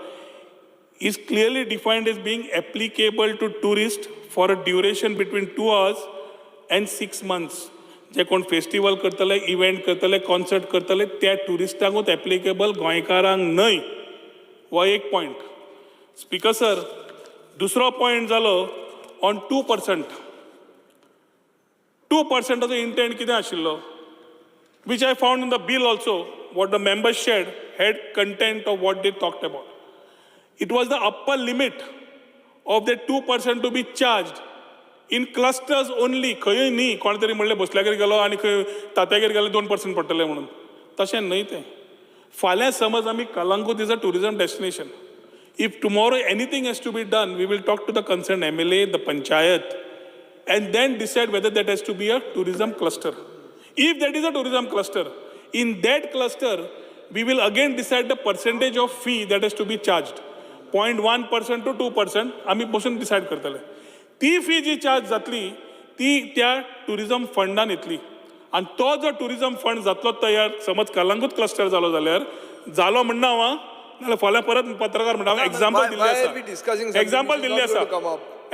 is clearly defined as being applicable to tourist for a duration between 2 hours and 6 months जे कोण फेस्टिवल करतले इव्हेंट करतले कॉन्सर्ट करतले त्या टुरिस्टांकूच एप्लिकेबल गोंयकारांक न्हय हो एक पॉयंट स्पीकर सर दुसरो पॉयंट जालो ऑन 2% 2%ाचो इंटेंट कितें आशिल्लो which I found in the bill also what the members shared had content of what they talked about. It was the upper limit of the 2% to be charged in clusters only. खंय न्ही कोण तरी म्हणलें बसल्यागेर गेलो आनी खंय तात्यागेर गेलो 2% पडटले म्हणून तशें न्हय तें फाल्यां समज आमी Calangute is a tourism destination if tomorrow anything has to be done we will talk to the concern MLA the panchayat and then decide whether that has to be a tourism cluster. If that is a tourism cluster, in that cluster, we will again decide the percentage of fee that has to be charged. 0.1% to 2%, आम्ही बसून decide करतले. ती fee जी charge जातली, ती त्या tourism fundan येतली. आणि तो जो tourism fund जातलो तयार, समज कलंगूट cluster जालो जाल्यार, जालो म्हणना हांव, नाल्यार फाल्यां परत पत्रकार म्हणटा example दिल्ली आसा. Example दिल्ली आसा.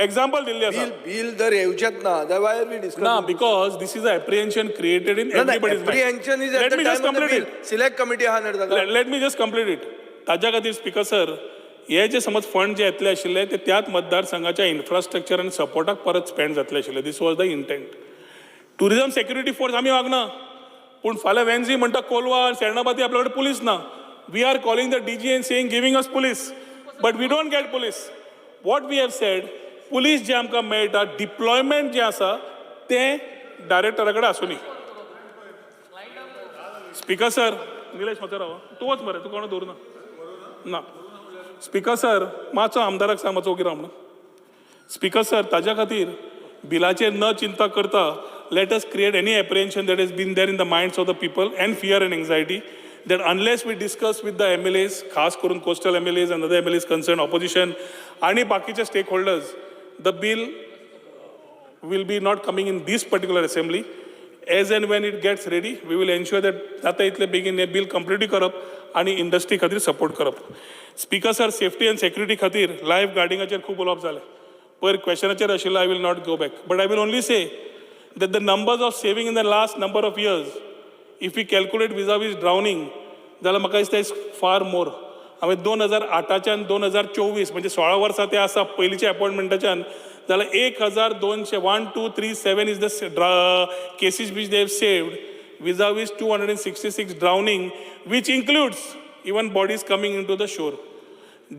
Example दिल्ली आसा. Bill जर येवचेत ना, then why are we discussing? No, because this is an apprehension created in everybody's mind. Apprehension is at the time of the bill. Select committee हा निर्णय. Let me just complete it. ताज्या खातीर speaker sir हे जे समज fund जे येतले आशिल्ले ते त्याच मतदारसंघाच्या इन्फ्रास्ट्रक्चर आनी सपोर्टाक परत स्पेंड जातले आशिल्ले this was the intent tourism security force आमी वागना पूण फाल्यां वेन्झी म्हणटा कोलवा सेर्नापती आपल्या कडेन पुलीस ना we are calling the DG and saying giving us police but we don't get police. What we have said police जे आमकां मेळटा डिप्लॉयमेंट जे आसा तें डायरेक्टरा कडेन आसूं न्ही स्पीकर सर निलेश माथेर राव तूं वच मरे तूं कोण दवरना ना स्पीकर सर मातसो आमदाराक सांग मातसो ओगी राव म्हणून स्पीकर सर ताज्या खातीर बिलाचेर न चिंता करता let us create any apprehension that is been there in the minds of the people and fear and anxiety that unless we discuss with the MLAs, खास करून coastal MLAs and other MLAs concerned, opposition, आणि बाकीचे stakeholders, the bill will be not coming in this particular assembly. As and when it gets ready, we will ensure that जाता इतले बेगीन हे bill completely करप आणि industry खातीर support करप. Speaker sir, safety and security खातीर live guardingaचेर खूब उलोवप जालें. पर questionaचेर आशिल्लो I will not go back. But I will only say that the numbers of saving in the last number of years, if we calculate vis-a-vis drowning, जाल्यार म्हाका दिसता is far मोर हांवें 2008च्यान 2024 म्हणजे 16 वर्सां ते आसा पयलींच्या अपॉयंटमेंटाच्यान जाल्यार 1,237 is the cases which they have saved vis-a-vis 266 drowning which includes even bodies coming into the shore.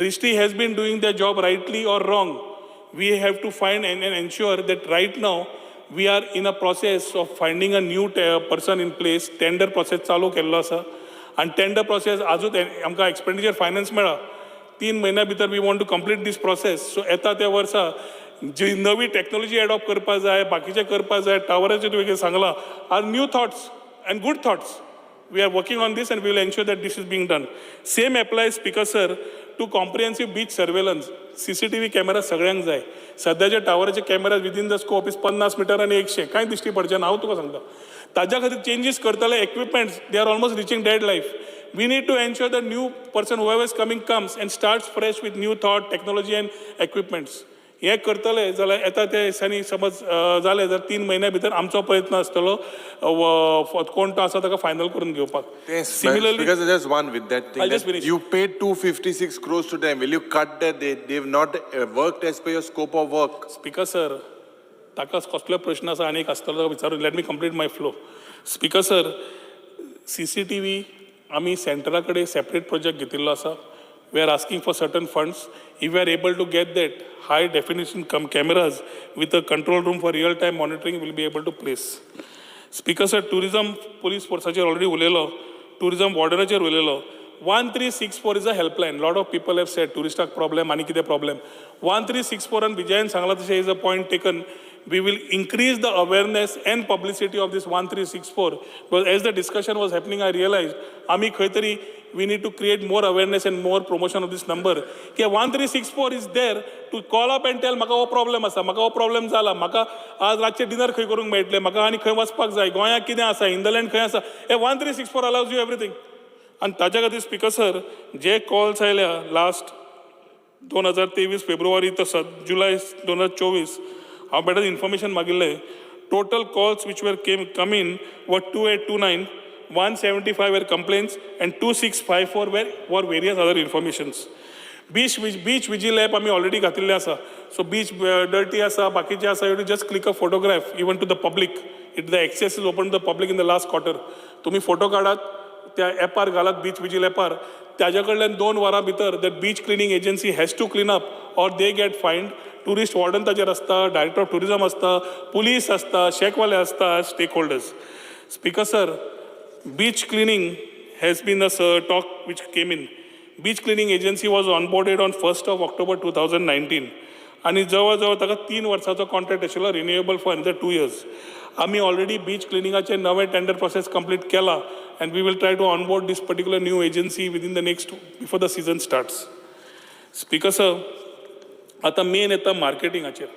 Drishti has been doing their job rightly or wrong. We have to find and ensure that right now we are in a process of finding a new person in place. Tender process चालू केल्लो आसा and tender process आजूच आमकां expenditure finance मेळ्ळा 3 म्हयन्या भितर we want to complete this process so येता त्या वर्सा जी नवी टेक्नॉलॉजी एडॉप्ट करपाक जाय बाकीचे करपाक जाय टावराचे तुवें सांगलां are new thoughts and good thoughts. We are working on this and we will ensure that this is being done. Same applies, Speaker sir, to comprehensive beach surveillance. CCTV camera सगळ्यांक जाय. सध्याचे टावराचे cameras within the scope is 50 metre आणि 100 कांय दिश्टी पडचे ना हांव तुका सांगता. ताज्या खातीर चेंजीस करतले equipments they are almost reaching dead life. We need to ensure that new person whoever is coming comes and starts fresh with new thought, technology and equipments. हे करतले जाल्यार येता त्या दिसांनी समज जालें जाल्यार 3 म्हयन्या भितर आमचो प्रयत्न आसतलो कोण तो आसा ताका फायनल करून घेवपाक. Similarly, because there's one with that thing. I'll just finish. You paid 256 crores to them. Will you cut that? They've not worked as per your scope of work. Speaker sir ताका कसलो प्रश्न आसा आनीक आसतलो विचारून let me complete माय flow. Speaker sir CCTV आमी सेंटरा कडेन separate project घेतिल्लो आसा. We are asking for certain funds. If we are able to get that high definition cameras with a control room for real time monitoring, we will be able to place. Speaker sir, tourism police forceaचेर already उलयलो, tourism wardenaचेर उलयलो. 1364 is a helpline. Lot of people have said touristak problem, आनी कितें problem. 1364 and Vijayan सांगला तशें is a point taken. We will increase the awareness and publicity of this 1364. But as the discussion was happening, I realized आमी खंय तरी we need to create more awareness and more promotion of this number. Ki 1364 is there to call up and tell maka हो problem asa, maka हो problem जाला, maka आज रातचे dinner खंय करूंक मेळटलें, maka आनी खंय वचपाक जाय, गोंयांत कितें आसा, इंदलँड खंय आसा. हे 1364 allows you everything. आनी ताच्या खातीर स्पीकर सर जे कॉल्स आयल्या लास्ट 2023 फेब्रुवारी तो जुलय 2024 हांव बेटर इन्फॉर्मेशन मागिल्लें. Total calls which were come in were 2829. 175 were complaints and 2654 were various other informations. Beach vigil app आमी already घातिल्लें आसा. So beach dirty आसा, बाकीचे आसा, you have to just click a photograph even to the public. The access is open to the public in the last quarter. तुम्ही photo काढात त्या ॲपार घालात beach vigil ॲपार. त्याच्या कडल्यान 2 वरां भितर that beach cleaning agency has to clean up or they get fined. Tourist warden ताचेर आसता, डायरेक्टर ऑफ टुरिझम आसता, पुलीस आसता, शेकवाले आसता, stakeholders. Speaker sir, beach cleaning has been a talk which came in. Beach cleaning agency was onboarded on 1st of October 2019. आणि जवळ ताका 3 वर्साचो कॉन्ट्रॅक्ट आशिल्लो रिन्युएबल फॉर अनदर 2 years. आमी ऑलरेडी बीच क्लिनिंगाचे नवे टेंडर प्रोसेस कंप्लीट केला and we will try to onboard this particular new agency within the next before the season starts. Speaker sir, आता main येता मार्केटिंगाचेर.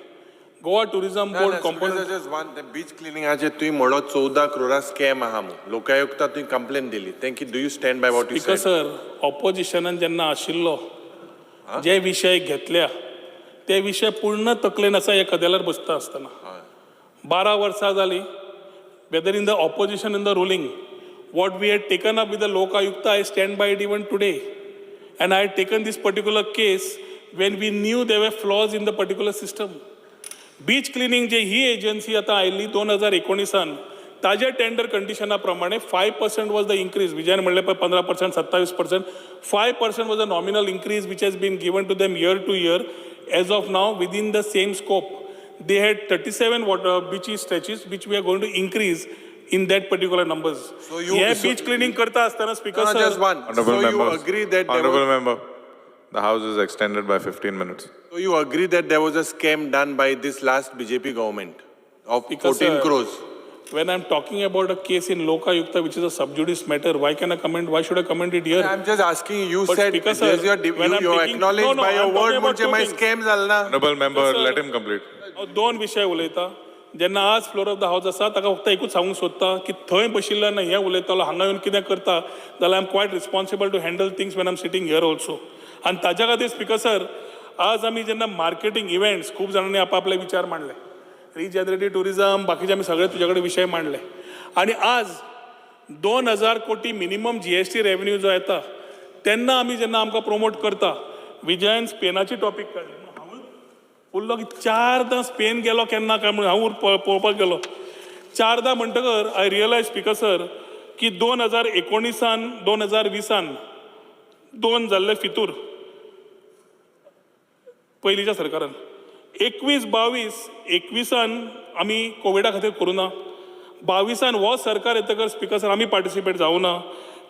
Goa tourism board component beach क्लिनिंगाचेर तुवें म्हणलो 14 crore scam आहा म्हणून लोकायुक्ता तुवें कंप्लेन दिली. Thank you. Do you stand by what you said? Speaker sir, ऑपोजिशनान जेन्ना आशिल्लो जे विशय घेतल्या ते विशय पूर्ण तकलेन आसा ह्या कदेलार बसता आसतना. 12 वर्सां जालीं. Whether in the opposition in the ruling what we had taken up with the Lok Ayukta, I stand by it even today. And I had taken this particular case when we knew there were flaws in the particular system. Beach cleaning जे ही agency आता आयिल्ली 2019 ताज्या tender कंडिशना प्रमाणे 5% was the increase. विजयान म्हणले पळय 15%, 27%. 5% was a nominal increase which has been given to them year to year. As of now, within the same scope, they had 37 water beachy stretches which we are going to increase in that particular numbers. So you beach cleaning karta astana speaker sir. Just one. Honorable so members, you agree that Honorable member, the house is extended by 15 minutes. So you agree that there was a scam done by this last BJP government of Because, 14 crores? When I'm talking about a case in Lok Ayukta, which is a sub judice matter, why can I comment? Why should I comment it here? I'm just asking. You But said Speaker, sir, you acknowledged by your word म्हणजे my scam झाला. Honorable member, let him complete. दोन विशय उलयता. जेन्ना आज floor of the house आसा ताका फक्त एकूच सांगूंक सोदता की थंय बशिल्ल्यान हें उलयतालो हांगा येवन कितें करता जाल्यार I am quite responsible to handle things when I am sitting here also. आनी ताच्या खातीर स्पीकर सर आज आमी जेन्ना मार्केटींग इव्हेंट्स खूब जाणांनी आपले विचार मांडले. रिजनरेटिव्ह टुरिझम बाकीचे आमी सगळे तुजे कडेन विशय मांडले. आनी आज 2000 कोटी मिनिमम GST रेवन्यू जो येता तेन्ना आमी जेन्ना आमकां प्रमोट करता. विजयान स्पेनाची टॉपीक काडली. उरलो की 4दा स्पेन गेलो केन्ना काय म्हणून हांव पळोवपाक गेलो. 4दा म्हणटकर आय रियलायज स्पीकर सर की 2019 2020 2 जाल्ले फितूर पयलींच्या सरकारान 21-22 आमी कोविडा खातीर करूं ना. 22 हो सरकार येतकर स्पीकर सर आमी पार्टिसिपेट जावं ना.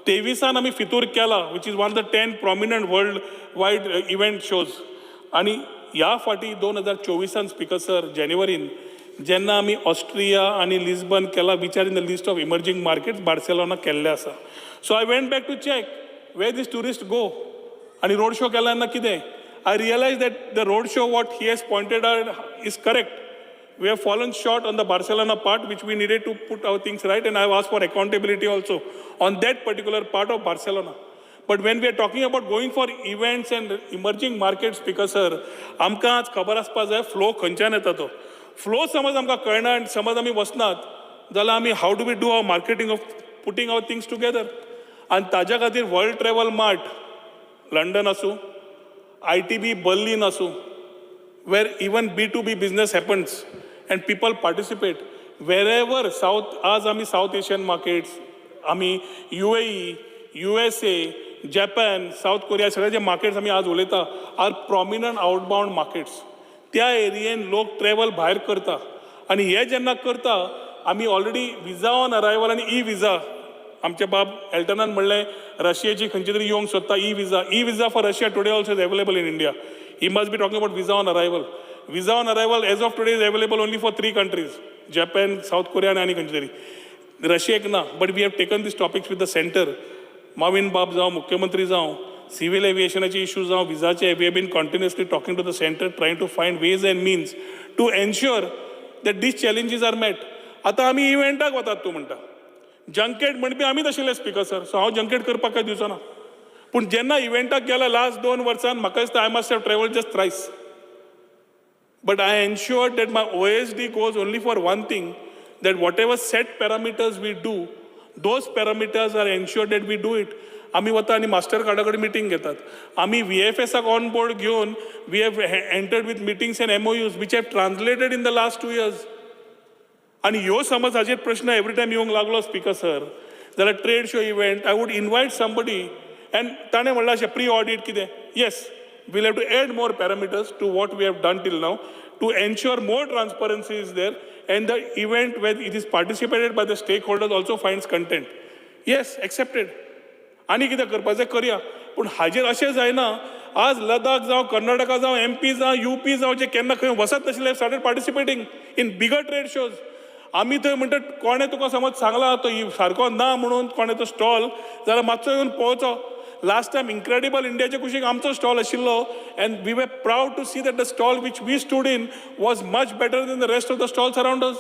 23 आमी फितूर केला which is one of the 10 prominent world wide event shows. आनी ह्या फाटी 2024 स्पीकर सर जानेवारीन जेन्ना आमी ऑस्ट्रिया आनी लिस्बन केला which are in the list of emerging markets Barcelona केल्ले आसा. So I went back to check where these tourist go आनी रोड शो केला तेन्ना कितें I realise that the road show what he has pointed out is correct. We have fallen short on the Barcelona part which we needed to put our things right and I have asked for accountability also on that particular part of Barcelona. But when we are talking about going for events and emerging markets, Speaker sir, आमकां आज खबर आसपा जाय flow खंयच्यान येता तो. Flow समज आमकां कळना आनी समज आमी वचनात जाल्यार आमी how do we do our marketing of putting our things together. आनी ताज्या खातीर वर्ल्ड ट्रॅव्हल मार्ट लंडन आसूं, ITB बर्लिन आसूं, where even B2B business happens and people participate. Wherever आज आमी साऊथ एशियन मार्केट्स, आमी UAE, USA, Japan, south Korea सगळे जे मार्केट्स आमी आज उलयता आर प्रॉमिनंट आउटबाउंड मार्केट्स. त्या एरियेन लोक ट्रॅव्हल भायर करता आनी हे जेन्ना करता आमी ऑलरेडी विजा ऑन अरायवल आनी ई विजा. आमचे बाब एल्टनान म्हणलें रशियाची खंयची तरी येवंक सोदता E visa for Russia today also is available in India. He must be talking about visa on arrival. Visa on arrival as of today is available only for 3 countries: Japan, South Korea, and any country. Russia na. But we have taken these topics with the center. Mavin Bab jao, Mukhyamantri jao, civil aviation issues jao, visa che. We have been continuously talking to the center, trying to find ways and means to ensure that these challenges are met. आता आमी इव्हेंटाक वतात तूं म्हणटा. Junket म्हणपी आमी तशिल्ले speaker sir. So हांव junket करपाक काय दिवचो ना. पूण जेन्ना इव्हेंटाक गेला लास्ट 2 वर्सांत म्हाका दिसता I must have travelled just thrice. But I ensured that my OSD goes only for one thing, that whatever set parameters we do, those parameters are ensured that we do it. आमी वता आनी master कार्डा कडेन meeting घेतात. आमी VFSक on board घेवन we have entered with meetings and MOUs which have translated in the last 2 years. आनी ह्यो समज हाजेर प्रश्न एवरी टायम येवंक लागलो स्पीकर सर जाल्यार trade show event I would invite somebody. And ताणें म्हणलें अशें प्री ऑडिट कितें. Yes, we'll have to add more parameters to what we have done till now to ensure more transparency is there and the event when it is participated by the stakeholders also finds content. Yes, accepted. आनी कितें करपाचें करया. पूण हाजेर अशें जायना आज लदाख जावं, कर्नाटका जावं, MP जावं, UP जावं, जे केन्ना खंय वचत नाशिल्ले started participating in bigger trade shows. आमी थंय म्हणटा कोणें तुका समज सांगला तो सारको ना म्हणून कोणें तो स्टॉल जाल्यार मातसो येवन पळोवचो. Last time, incredible Indiaच्या कुशीक आमचो स्टॉल आशिल्लो and we were proud to see that the stall which we stood in was much better than the rest of the stalls around us.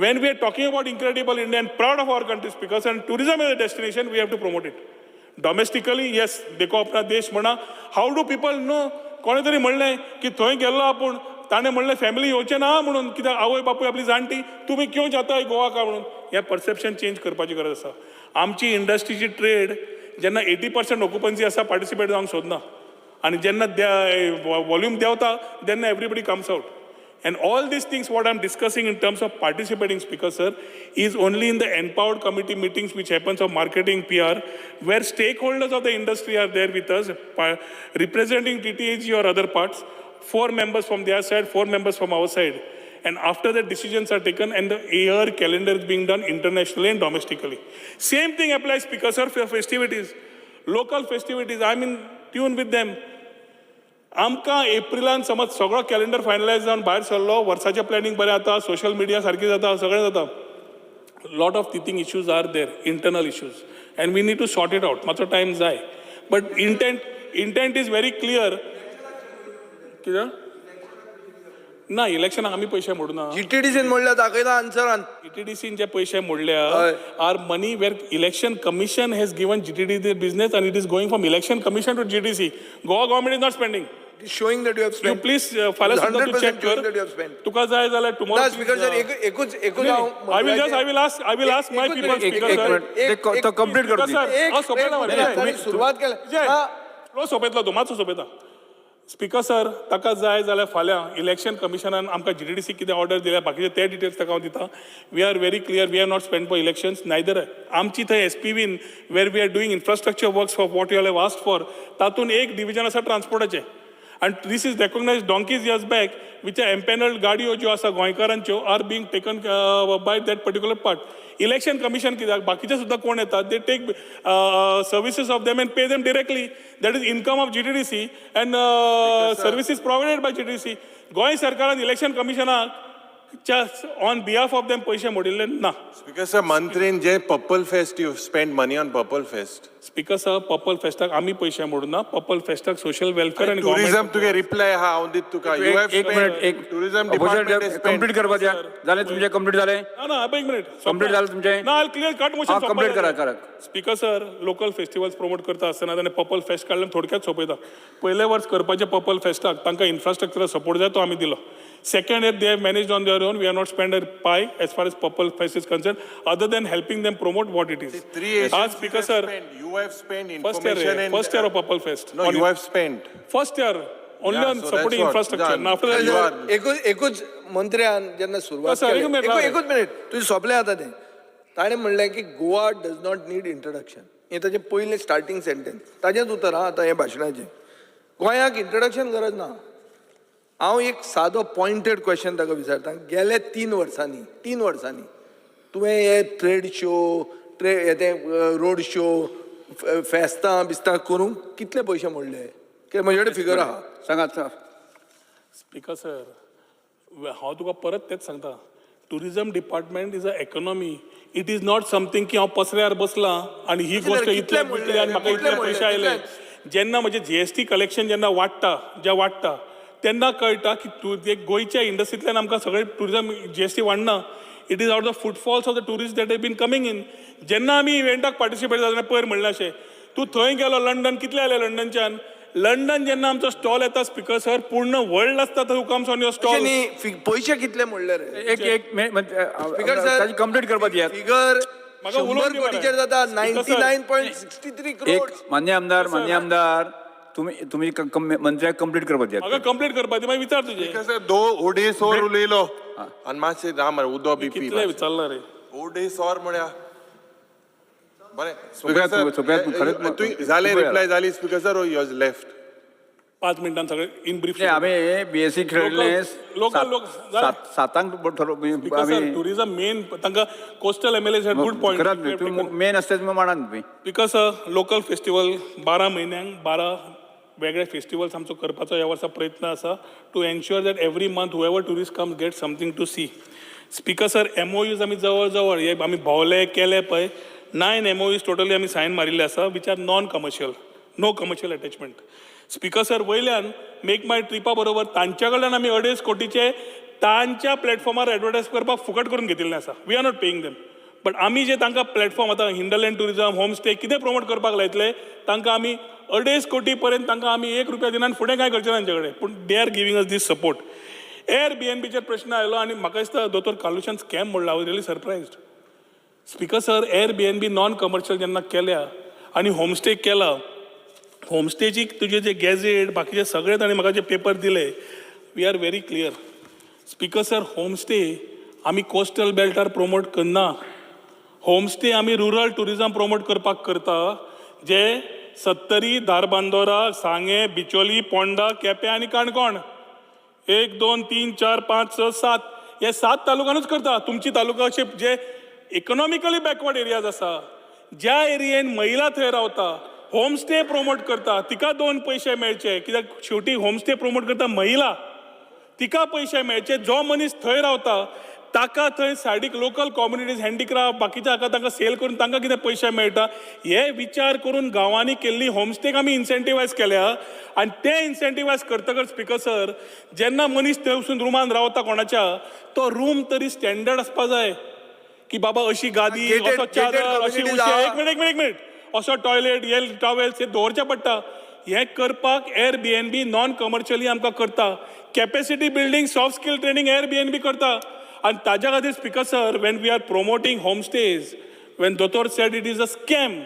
When we are talking about incredible India and proud of our country, because and tourism as a destination, we have to promote it. Domestically, yes, देखो अपना देश म्हणा. How do people know? कोणे तरी म्हणलें की थंय गेल्लो आपूण, ताणें म्हणलें फॅमिली येवचें ना म्हणून, कित्याक आवय बापूय आपली जाणटी, तुमी क्यों जाता गोवा का म्हणून. हें परसेप्शन चेंज करपाची गरज आसा. आमची इंडस्ट्रीची ट्रेड जेन्ना 80% ऑक्युपन्सी आसा पार्टिसिपेट जावंक सोदना आनी जेन्ना वॉल्यूम देंवता तेन्ना everybody comes out. And all these things what I'm discussing in terms of participating, Speaker sir, is only in the empowered committee meetings which happens of marketing PR, where stakeholders of the industry are there with us, representing TTAG or other parts, 4 members from their side, 4 members from our side. And after the decisions are taken and the year calendar is being done internationally and domestically. Same thing applies, Speaker sir, for festivities. Local festivities, I'm in tune with them. आमकां एप्रिलान समज सगळो calendar finalise जावन भायर सरलो, वर्साचें planning बरें जाता, social media सारकी जाता, सगळें जाता. Lot of thing issues are there, internal issues, and we need to sort it out. मातसो टायम जाय. But intent is very clear. कित्याक ना इलेक्शनाक आमी पयशे मोडूना. GTDCन मोडल्या दाखयता आन्सरान. GTDCन जे पयशे मोडल्या are money where election commission has given GTDC बिझनेस and it is going from election commission to GTC. Goa government is not spending. It is showing that you have spent. You please फाल्यां सुद्दां तूं check कर. that you have spent. तुका जाय जाल्यार tomorrow. Speaker sir, एकूच I will ask my people, Speaker sir. तो complete कर सुरुवात केल्या. सोंपयतलो तूं, मातसो सोंपयता. स्पीकर सर, ताका जाय जाल्यार फाल्यां इलेक्शन कमिशनान आमकां GTDC कितें ऑर्डर दिल्या बाकीचे ते डिटेल्स ताका हांव दिता. We are very clear, we are not spend for elections neither. आमची थंय SPVन where we are doing infrastructure works for what you have asked for, तातूंत एक डिव्हिजन आसा ट्रान्सपोर्टाचें. And this is recognized donkeys years back, which are empaneled गाडयो ज्यो आसा गोंयकारांच्यो R being taken by that particular part. Election commission कित्याक बाकीचे सुद्दां कोण येतात, they take services of them and pay them directly. That is income of GTDC and services provided by GTDC. Goa सरकारान election कमिशनाक on behalf of them पयशे मोडिल्ले ना. Because sir, Mantrin, je Purple Fest, you spend money on Purple Fest. Speaker sir purple फेस्टाक आमी पैसे मोडूना purple फेस्टाक social welfare आणि tourism तुगे रिप्लाय हा हांव दित तुका यू हॅव एक मिनिट एक टुरिझम डिपार्टमेंट कंप्लीट करपा द्या जालें तुमचें कंप्लीट जालें ना एक मिनिट कंप्लीट जालें तुमचें ना क्लियर कट मोशन कंप्लीट करा speaker sir local festivals promote करता आसतना ताणें पर्पल फेस्ट काडलें थोडक्यात सोंपयता पयले वर्स करपाचे पर्पल फेस्टाक तांकां इन्फ्रास्ट्रक्चर सपोर्ट जाय तो आमी दिलो second year they have managed on their own we are not spend pie as far as purple fest is concern other than helping them promote what it is आज speaker sir you have spent first information and year of purple fest no you have spent first year only Yeah, on so supporting that's what. Infrastructure Done. After You are- एकूच मंत्र्यान जेन्ना सुरवात sir, एक केली minute राव. एकूच minute तुझे सोंपलें आतां तें ताणें म्हणलें की Goa does not need introduction हें ताचें पयलें स्टार्टींग सेंटेन्स ताचेंच उतर हा आतां हे भाशणाचें गोंयाक इंट्रोडक्शन गरज ना हांव एक सादो पॉयंटेड क्वेश्चन ताका विचारता गेल्या 3 वर्सांनी तुवें हे ट्रेड शो रोड शो फेस्तां बिस्तां करूंक कितले पयशे मोडले कित्याक म्हजे कडेन फिगर आहा सांगात सर स्पीकर सर हांव तुका परत तेच सांगता tourism department is a economy it is not something की हांव पसऱ्यार बसलां आनी ही गोष्ट कितले इतले म्हणले? आनी म्हाका इतले कितले पयशे आयले म्हणले? जेन्ना म्हजे जीएसटी कलेक्शन जेन्ना वाडटा तेन्ना कळटा की गोंयच्या इंडस्ट्रींतल्यान आमकां सगळें टुरिझम जीएसटी वाडना it is out the footfalls of the tourist that have been coming in जेन्ना आमी इव्हेंटाक पार्टिसिपेट जाता तेन्ना पयर म्हणलें अशें तूं थंय गेलो लंडन कितले आयले लंडनच्यान लंडन जेन्ना आमचो स्टॉल येता स्पीकर सर पूर्ण वर्ल्ड आसता थंय कम्स ऑन युअर अशें स्टॉल न्ही पयशे कितले मोडले रे एक फिगर सर ताची कंप्लीट करपा दियात फिगर म्हाका उलोवंक 100 दी मरे. कोटीचेर जाता Speaker sir. 99.63 एक करोड मान्य आमदार तुम्ही मंत्र्याक कंप्लीट करपा दियात म्हाका कंप्लीट करपा दी मागीर विचार तुजे कसं 2 ओडेसोर उलयलो आनी मातशें राम उदो बीपी कितले विचारला रे ओडेसोर म्हळ्या बरें सोप्यात तूं जालें रिप्लाय जाली speaker sir you has left 5 मिनटां सगळे इन ब्रीफ आम्ही बीएससी खेळले लोक सातांक आम्ही टुरिझम मेन तांकां coastal MLAs had good point main असते तुम्ही म्हणा तुम्ही बिकॉज लोकल फेस्टिवल 12 म्हयन्यांक 12 वेगळे फेस्टिवल्स आमचो करपाचो ह्या वर्सा प्रयत्न आसा to ensure that every month whoever tourist comes get something to see speaker sir MOUs आमी जवळ जवळ हे आमी भोवले केले पळय 9 एमओयूज टोटली आमी सायन मारिल्ले आसा which are non commercial no commercial attachment speaker sir वयल्यान मेक माय ट्रिपा बरोबर तांच्या कडल्यान आमी 2.5 कोटीचे तांच्या प्लॅटफॉर्मार एडवर्टायज करपाक फुकट करून घेतिल्लें आसा we are not paying them but आमी जे तांकां प्लॅटफॉर्म आतां हिंडरलँड टुरिझम होम स्टे कितें प्रमोट करपाक लायतले तांकां आमी 2.5 कोटी पर्यंत तांकां आमी 1 रुपया दिनान फुडें कांय करचें ना तांचे कडेन पूण they are giving us this support एअरबीएनबीचेर प्रश्न आयलो आनी म्हाका दिसता दोतोर कालुशान स्कॅम म्हणलो I was really surprised speaker sir Airbnb non commercial जेन्ना केल्या आनी होमस्टे केला होमस्टेची तुजे जे गॅझेट बाकीचे सगळे ताणें म्हाका जे पेपर दिले we are very clear speaker sir homestay आमी कोस्टल बेल्टार प्रमोट करना होमस्टे आमी रुरल टुरिझम प्रमोट करपाक करता जे सत्तरी धारबांदोरा सांगे बिचोली पोंडा केपें आनी काणकोण 1 2 3 4 5 6 7 हे 7 तालुक्यांनूच करता तुमची तालुका अशे जे इकॉनॉमिकली बॅकवर्ड एरियाज आसा ज्या एरियेन महिला थंय रावता होमस्टे प्रमोट करता तिका 2 पयशे मेळचे कित्याक शेवटी होमस्टे प्रमोट करता महिला तिका पयशे मेळचे जो मनीस थंय रावता ताका थंय सायडीक लोकल कॉम्युनिटीज हँडीक्राफ्ट बाकीच्या हाका तांकां सेल करून तांकां कितें पयशे मेळटा हे विचार करून गांवांनी केल्ली होमस्टेक आमी इन्सेंटिवायज केल्या आनी ते इन्सेंटिवायज करतकच स्पीकर सर जेन्ना मनीस थंय वचून रुमान रावता कोणाच्या तो रूम तरी स्टँडर्ड आसपा जाय की बाबा अशी गादी असो चादर अशी उशे एक मिनीट असो टॉयलेट हे टॉवेल्स हे दवरचें पडटा हें करपाक एअरबीएनबी नॉन कमर्शियली आमकां करता capacity building soft skill training Airbnb करता आनी ताज्या खातीर speaker sir when we are promoting homestays when दोतोर said it is a scam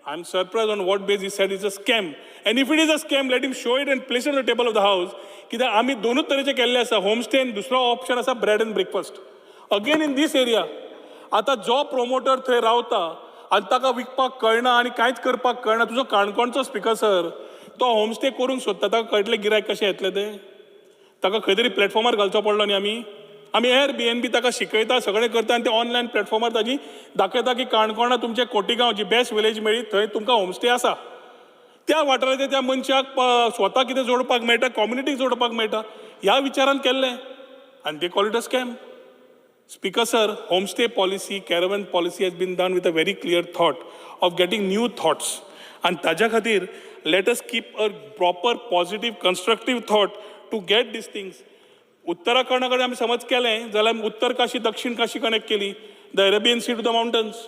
I am surprise on what basis he said is a scam and if it is a scam let him show it and place on the table of the house कित्याक आमी दोनूच तरेचे केल्ले आसा homestay आनी दुसरो option आसा bread and breakfast again in these area आतां जो प्रोमोटर थंय रावता आनी ताका विकपाक कळना आनी कांयच करपाक कळना तुजो काणकोणचो स्पीकर सर तो होमस्टे करूंक सोदता ताका कळटलें गिरायक कशें येतलें तें ताका खंय तरी प्लॅटफॉर्मार घालचो पडलो न्ही आमी एअरबीएनबी ताका शिकयता सगळें करता आनी ते ऑनलायन प्लॅटफॉर्मार ताजी दाखयता की काणकोणा तुमचे कोटीगांव जी बेस्ट विलेज मेळ्ळी थंय तुमकां होमस्टे आसा त्या वाठाराच्या त्या मनशाक स्वता कितें जोडपाक मेळटा कॉम्युनिटीक जोडपाक मेळटा ह्या विचारान केल्लें आनी they call it a scam speaker sir homestay policy caravan policy has been done with a very clear thought of getting new thoughts आणि ताज्या खातीर let us keep a proper positive constructive thought to get these things. उत्तराखंडा कडेन आमी समज केलें जाल्यार Uttar Kashi Dakshin Kashi connect केली, the Arabian sea to the mountains.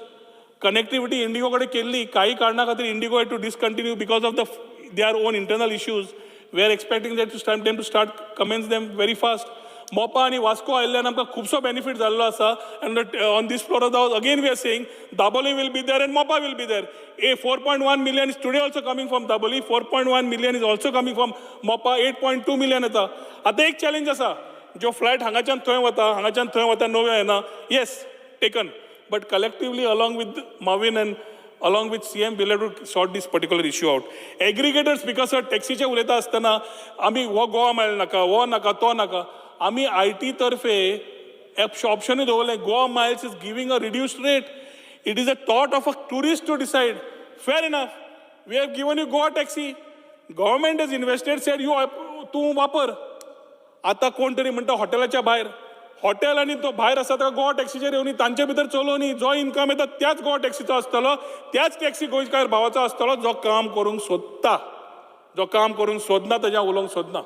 Connectivity IndiGo कडेन केल्ली, काही कारणां खातीर IndiGo had to discontinue because of their own internal issues. We are expecting them to start commence them very fast. मोपा आणि वास्को आयिल्ल्यान आमकां खुबसो बेनिफीट जाल्लो आसा. And on this floor of the house again we are saying Daboli will be there and Mopa will be there. 4.1 million is today also coming from Daboli. 4.1 million is also coming from Mopa. 8.2 million येता. आतां एक challenge आसा, जो flight हांगाच्यान थंय वता नव्यो येना. Yes, taken. But collectively along with Marvin and along with CM, we'll have to sort this particular issue out. Aggregators, because टॅक्सीचे उलयता आसतना आमी हो गोवा मायल नाका, हो नाका, तो नाका. आमी IT तर्फे ऑप्शनूय दवरलें, Goa Miles is giving a reduced rate. It is a thought of a tourist to decide. Fair enough. We have given you Goa taxi. Government is invested, said you तूं वापर. आतां कोण तरी म्हणटा हॉटेलाच्या भायर, हॉटेल आणि तो भायर आसा ताका गोवा टॅक्सीचेर येवनी, तांचे भितर चलोवनी. जो इन्कम येता त्याच गोवा टॅक्सीचो आसतलो, त्याच टॅक्सी गोंयकार भावाचो आसतलो जो काम करूंक सोदता. जो काम करूंक सोदना ताच्या उलोवंक सोदना.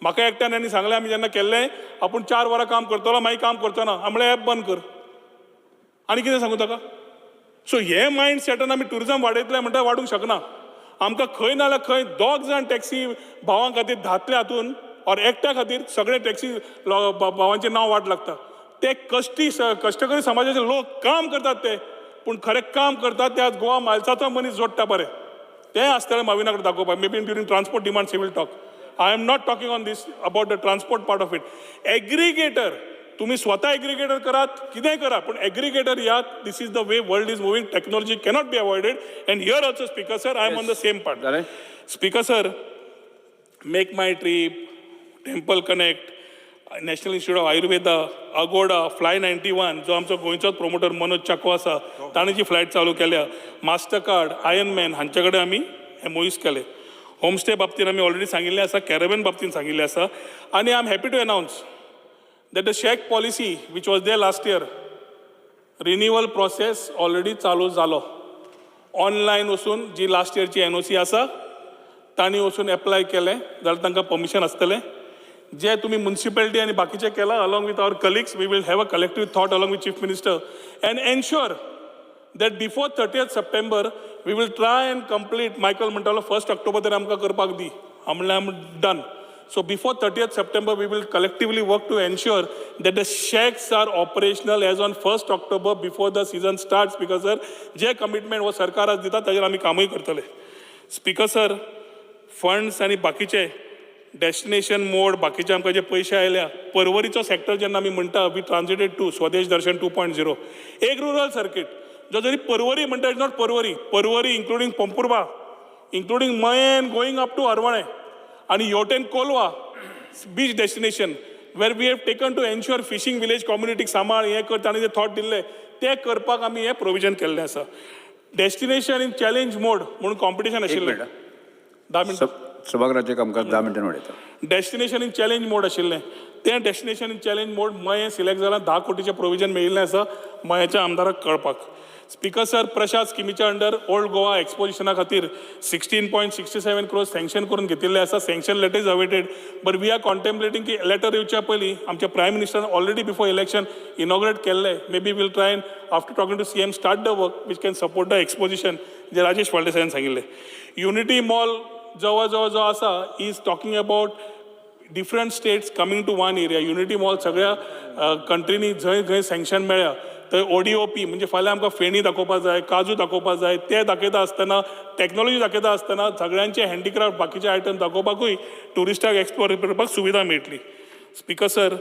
म्हाका एकट्यान आनी सांगलें, आमी जेन्ना केल्लें आपूण 4 वरां काम करतलो मागीर काम करचो ना. आमळे ॲप बंद कर. आनी कितें सांगू ताका? सो हे मायंड सेटान आमी ट्युरिजम वाडयतले म्हणटा वाडूंक शकना. आमकां खंय ना जाल्यार खंय 2 जाण टॅक्सी भावां खातीर धातले हातून और एकट्या खातीर सगळे टॅक्सी भावांचे नांव वाट लागता. ते कश्टकरी समाजाचे लोक काम करतात ते, पूण खरें काम करतात ते आज गोवा मायल्साचो मनीस जोडटा बरें. तें आसतलें माविना कडेन दाखोवपाक. May be during transport demands we will talk. I am not talking on this about the transport part of it. Aggregator तुम्ही स्वतः एग्रिगेटर करात, कितेंय करा, पण एग्रिगेटर यात. This is the way world is moving. Technology cannot be avoided. And here also speaker sir, I am on the same part. Speaker sir, MakeMyTrip, temple connect, national institute of Ayurveda, Agoda, fly 91 जो आमचो गोंयचोच promoter Manoj चाको आसा ताणें जी flight चालू केल्या, master card, Ironman हांचे कडेन आमी MOUs केले. होमस्टे बाबतींत आमी ऑलरेडी सांगिल्लें आसा, कॅरेबॅन बाबतींत सांगिल्लें आसा. आनी I am happy to announce that the shack policy which was there last year, renewal process already चालू जालो. ऑनलायन वचून जी लास्ट इयरची NOC आसा तांणी वचून एप्लाय केलें जाल्यार तांकां परमिशन आसतलें. जे तुम्ही म्युनिसिपॅलिटी आणि बाकीचे केला along with our colleagues, we will have a collective thought along with chief minister and ensure that before 30th September we will try and complete. Michael म्हणटालो 1 ऑक्टोबर तरी आमकां करपाक दी. हांव म्हणलें I am done. So before 30th September we will collectively work to ensure that the shacks are operational as on 1 October before the season starts. Because sir जे commitment हो सरकार आज दिता ताजेर आमी कामूय करतले. स्पीकर सर, फंड्स आणि बाकीचे डेस्टिनेशन मोड, बाकीचे आमकां जे पयशे आयल्या, परवरीचो सेक्टर जेन्ना आमी म्हणटा वी ट्रान्जिटेड टू स्वदेश दर्शन 2.0, एक रुरल सर्कीट जो जरी परवरी म्हणटा, is not Porvorim including Pomburpa, including मयेन गोईंग अप टू अरवणे आणि योटेन Colva beach destination where we have taken to ensure fishing village कम्युनिटीक सांबाळ हें करता आनी जे थॉट दिल्ले ते करपाक आमी हें प्रोविजन केल्लें आसा. डेस्टिनेशन इन चॅलेंज मोड म्हणून कॉम्पिटिशन आशिल्लें. 10 मिनटां सभागृहाचें कामकाज 10 मिनटांनी वाडयता. डेस्टिनेशन इन चॅलेंज मोड आशिल्लें तें destination in challenge mode Mayem select जालां. 10 कोटीचें प्रोविजन मेळिल्लें आसा मयेच्या आमदाराक कळपाक. स्पीकर सर, प्रशांत स्किमीच्या अंडर ओल्ड गोवा एक्सपोजिशना खातीर 16.67 crores सँक्शन करून घेतिल्ले आसा. Sanction letter is awaited, but we are contemplating की लेटर येवच्या पयलीं आमच्या प्रायम मिनिस्टरान ऑलरेडी बिफोर इलेक्शन इनॉग्रेट केल्लें. May be will try and after talking to CM start the work which can support the exposition, जे राजेश वाळटे साहेबान सांगिल्लें. Unity mall जवळ जो आसा is talking about different states coming to one area. Unity mall सगळ्या कंट्रीनी जंय खंय सँक्शन मेळ्ळ्या थंय ODOP म्हणजे फाल्यां आमकां फेणी दाखोवपाक जाय, काजू दाखोवपाक जाय, ते दाखयता आसतना टॅक्नॉलॉजी दाखयता आसतना सगळ्यांचे हँडीक्राफ्ट बाकीचे आयटम दाखोवपाकूय ट्युरिस्टाक एक्सप्लोर करपाक सुविधा मेळटली. स्पीकर सर,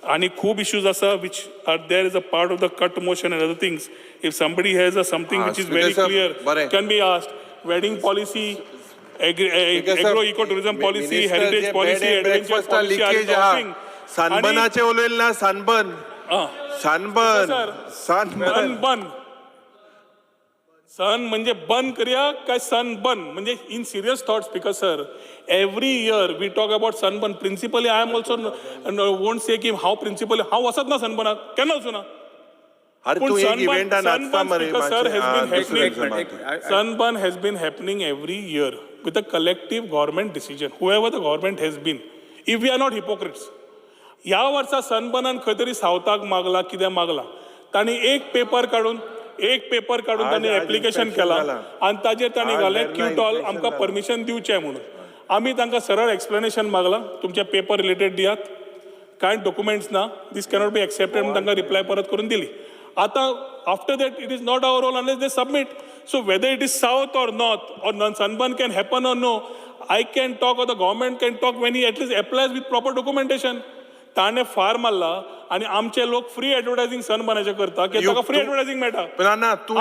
आनी खूब इश्यूज आसा which are there as a part of the cut motion and other things. If somebody has something which is very clear can be asked. Wedding policy, agro ecotourism policy, heritage policy, adventure policy are talking. सानबनाचे उलयले ना, सानबन सन म्हणजे बंद करूया काय Sunburn म्हणजे in serious thought. Speaker sir, every year we talk about Sunburn. Principally I am also won't say की हांव principally हांव वचत ना सनबर्नाक, केन्ना वचूना. अरे तू एक इव्हेंटान नाचता मरे Sunburn has been happening every year with a collective government decision, whoever the government has been. If we are not hypocrites. ह्या वर्सा सनबर्नान खंय तरी सावथाक मागला कित्याक मागला तांणी एक पेपर काडून तांणी एप्लिकेशन केला आनी ताजेर तांणी घालें क्यूटॉल आमकां परमिशन दिवचें म्हणून आमी तांकां सरळ एक्सप्लेनेशन मागलां तुमचे पेपर रिलेटेड दियात कांय डॉक्युमेंट्स ना दीस कॅनॉट बी एक्सेप्टेड म्हणून तांकां रिप्लाय परत करून दिली आतां after that it is not our role unless they submit so whether it is south or north or sunburn can happen or no, I can talk or the government can talk when he at least applies with proper documentation. ताणे फार मारला आणि आमचे लोक free advertising सनबर्नाचे करता की ताका free advertising मेळटा पण ना तू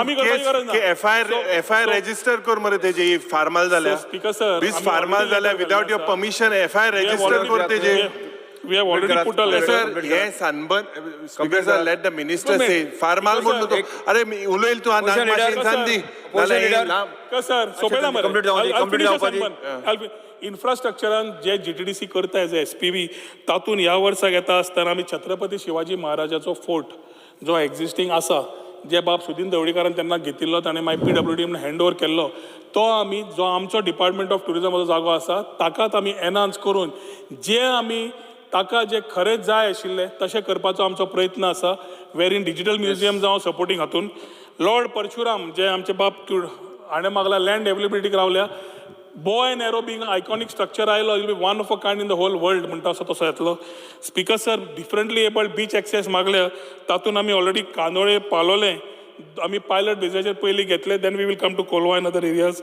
एफआयआर रजिस्टर कर मरे तेजे फार्माल जाल्या स्पीकर सर बीस फार्माल जाल्या without your permission FIR register कर तेजे we have already put a letter. Sir, yes, Speaker sir, let the minister say. Farmal बोललो तो. अरे मी उलोईल तू नाग मशीन सांदी. सर सोपेला मरे. इन्फ्रास्ट्रक्चरान जे जीटीडीसी करता एज एसपीबी तातून ह्या वर्साक येता आसतना आमी छत्रपती शिवाजी महाराजाचो फोर्ट जो एक्झिस्टिंग आसा जे बाब सुदीन ढवळीकारान तेन्ना घेतिल्लो ताणें मागीर PWD म्हणून हँड ओवर केल्लो तो आमी जो आमचो डिपार्टमेंट ऑफ ट्युरिझमाचो जागो आसा ताकाच आमी एनहान्स करून जे आमी ताका जे खरेंच जाय आशिल्लें तशें करपाचो आमचो प्रयत्न आसा वेर इन डिजिटल म्युझियम जावं सपोर्टींग हातून लॉर्ड परशुराम जे आमचे बाप हाणें मागला लँड अवेलेबिलिटीक रावल्या bow and arrow being iconic structure आयलो will be one of a kind in the whole world म्हणटा असो तसो येतलो speaker sir differently abled beach access मागल्या तातून आमी ऑलरेडी कांदोळे पालोलें आमी पायलट बेजाचेर पयलीं घेतले then we will come to Colva in other areas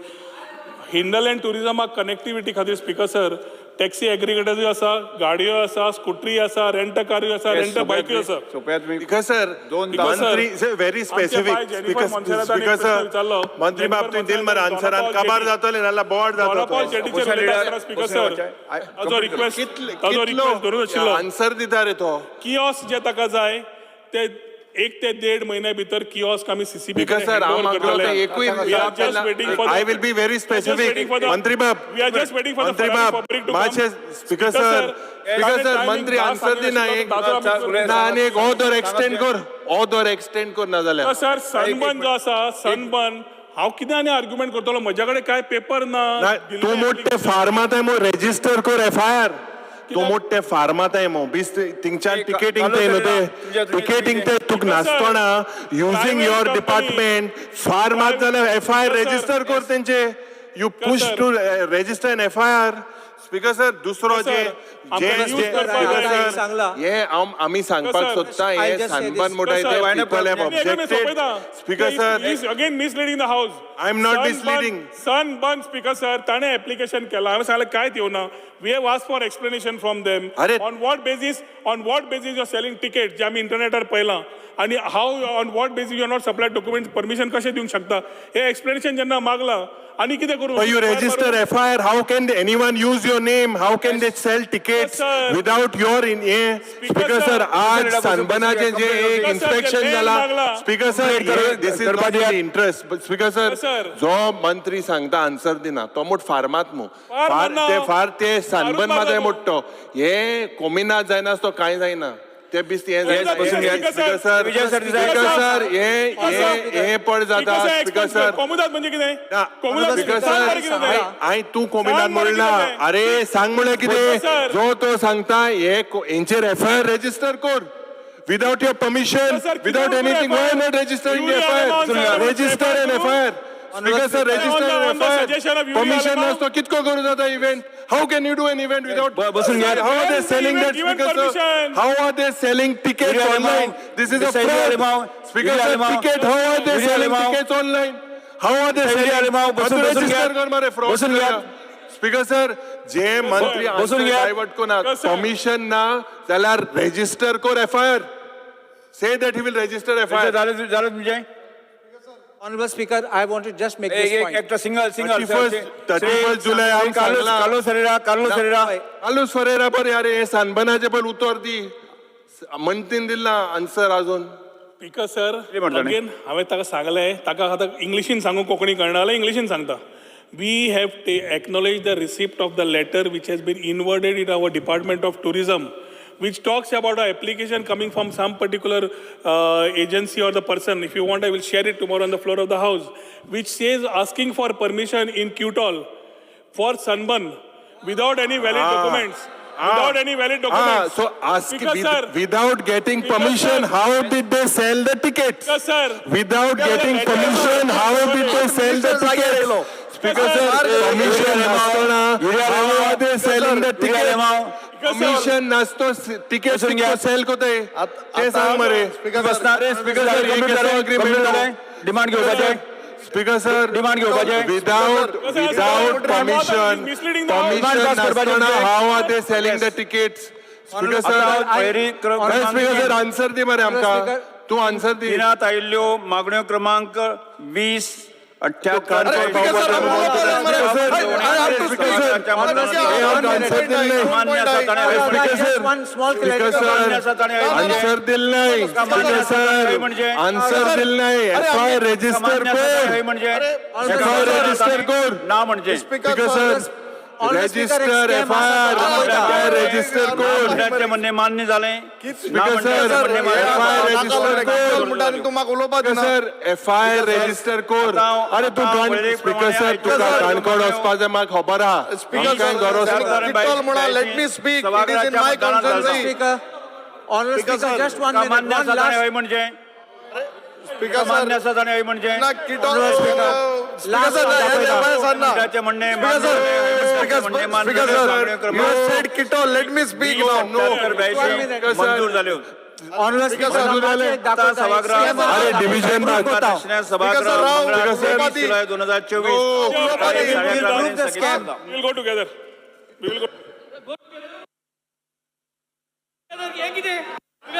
hinterland ट्युरिझमाक कनेक्टिविटी खातीर स्पीकर सर टॅक्सी एग्रिगेटर्सूय आसा गाडयो आसा स्कुटरी आसा रेंट कारूय आसा रेंट बायक्यूय आसा Because sir, मंत्री very specific. Because sir, मंत्री बाब तुम्ही दिल मर आन्सर आन कबार जातले नाला बोर्ड जातो. स्पीकर सर ताजो रिक्वेस्ट धरून आशिल्लो आन्सर दिता रे तो. किओस जे ताका जाय ते 1 ते 1.5 महिन्या भितर किओस्क आमी CCB Because sir, I will be very specific. मंत्री बाब, मंत्री बाब, माझे स्पीकर सर, मंत्री आन्सर दिना एक ना आणि एक ऑदर एक्सटेंड कर ना जाल्यार. सर सनबर्न जो आसा सनबर्न हांव कितें आनी आर्ग्युमेंट करतलो म्हज्या कडेन काय पेपर ना तू मोठे फार्मात आहे मग रजिस्टर कर एफआयआर तू मोठे फार्मात आहे मग बीस तिंगच्या टिकेटिंग ते न्हू टिकेटिंग ते तुक नासतना युजिंग युअर डिपार्टमेंट फार्मात जाल्यार एफआयआर रजिस्टर कर तेंचे you push to register an FIR speaker sir दुसरो जे हे आम्ही सांगपाक सोदता हे सनबर्न मोठा people have objected speaker sir again misleading the house I am not misleading Sunburn speaker sir ताणे एप्लिकेशन केला हांवें सांगलें कांयच येवना we have asked for explanation from them on what basis you are selling ticket जे आमी इंटरनेटार पळयलां आणि how on what basis you are not सप्लायड document permission कशें दिवंक शकता हे एक्सप्लेनेशन जेन्ना मागला आणि कितें करूं you register FIR how can anyone use your name how can they sell tickets without your in speaker sir आज सनबर्नाचे जे एक इन्स्पेक्शन झाला speaker sir this is not in interest speaker sir जो मंत्री सांगता आन्सर दिना तो मोठ फार्मात मु फार ते सनबर्न मध्ये मोठो हे कोमिनात जायना तो काय जायना ते बिस्ती स्पीकर सर हे पड जाता स्पीकर सर कोमुदात म्हणजे कितें स्पीकर सर हाय तू कोमिनात म्हणला अरे सांग म्हळ्यार कितें जो तो सांगता हे हेंचेर एफआयआर रजिस्टर कर without your permission without anything why not registering FIR register an FIR speaker sir register an FIR permission नसतो कितको करू जाता event how can you do an event without how are they selling that speaker sir how are they selling tickets online this is a fraud speaker sir ticket how are they selling tickets online how are they selling register कर मारे fraud speaker sir जे मंत्री divert कोना permission ना जाल्यार register कर FIR say that he will register FIR झालं तुमचे Honorable Speaker, I want to just make this point. एक single 31 जुलै हम Carlos Ferreira पर यार हे सनबर्नाचे पण उत्तर दी म्हणतीन दिला आन्सर अजून स्पीकर सर अगेन हांवें ताका सांगलें ताका आतां इंग्लिशीन सांगू कोंकणी कळना जाल्यार इंग्लिशीन सांगता we have acknowledged the receipt of the letter which has been inwarded in our Department of Tourism which talks about an application coming from some particular agency or the person. If you want, I will share it tomorrow on the floor of the House, which says asking for permission in Qtol for sunburn without any valid documents. Without any valid documents. So ask Because, sir, without getting permission, sir, how did they sell the tickets? Because, sir, Without getting permission, how did they sell the tickets? Speaker sir, permission नसताना how are they selling the tickets? Permission नसतो tickets sell कोते ते सांग मरे. Speaker sir, demand घेवपाचे. Speaker sir, demand घेवपाचे. without permission नसताना how are they selling the tickets? Speaker sir, Speaker sir, answer दे मरे आमका. तू answer दे. दिनात आयिल्ल्यो मागण्यो क्रमांक 20, 78 One small clarification. आन्सर दिल नाही. आन्सर दिल नाही. FIR रजिस्टर कोड. FIR रजिस्टर कोड. ना म्हणजे speaker sir register FIR register कोड. मंत्र्याचे म्हणणे मान्य झाले. स्पीकर सर FIR रजिस्टर कोड. तुम्हाला उलोवपाक स्पीकर सर FIR रजिस्टर कोड. अरे तू स्पीकर सर तुका काणकोण वचपाक जाय म्हाका खबर आहा. Speaker sir, let me speak. It is in my concern. Speaker, Honorable Speaker, just 1 minute. मान्य One असा last. जाणे म्हणजे Speaker मान्य sir, असा जाणे म्हणजे ना किटॉल Speaker sir, मंत्र्याचे म्हणणे Speaker sir, you said Kitol. Let me speak now. मंजूर झाले. Honorable Speaker, आता सभागृहात अरे डिव्हिजन सभागृह मंगळवार 23 जुलै 2024 सकाळी 11:30 वाजता स्थगित झाला. We will go together. We will go.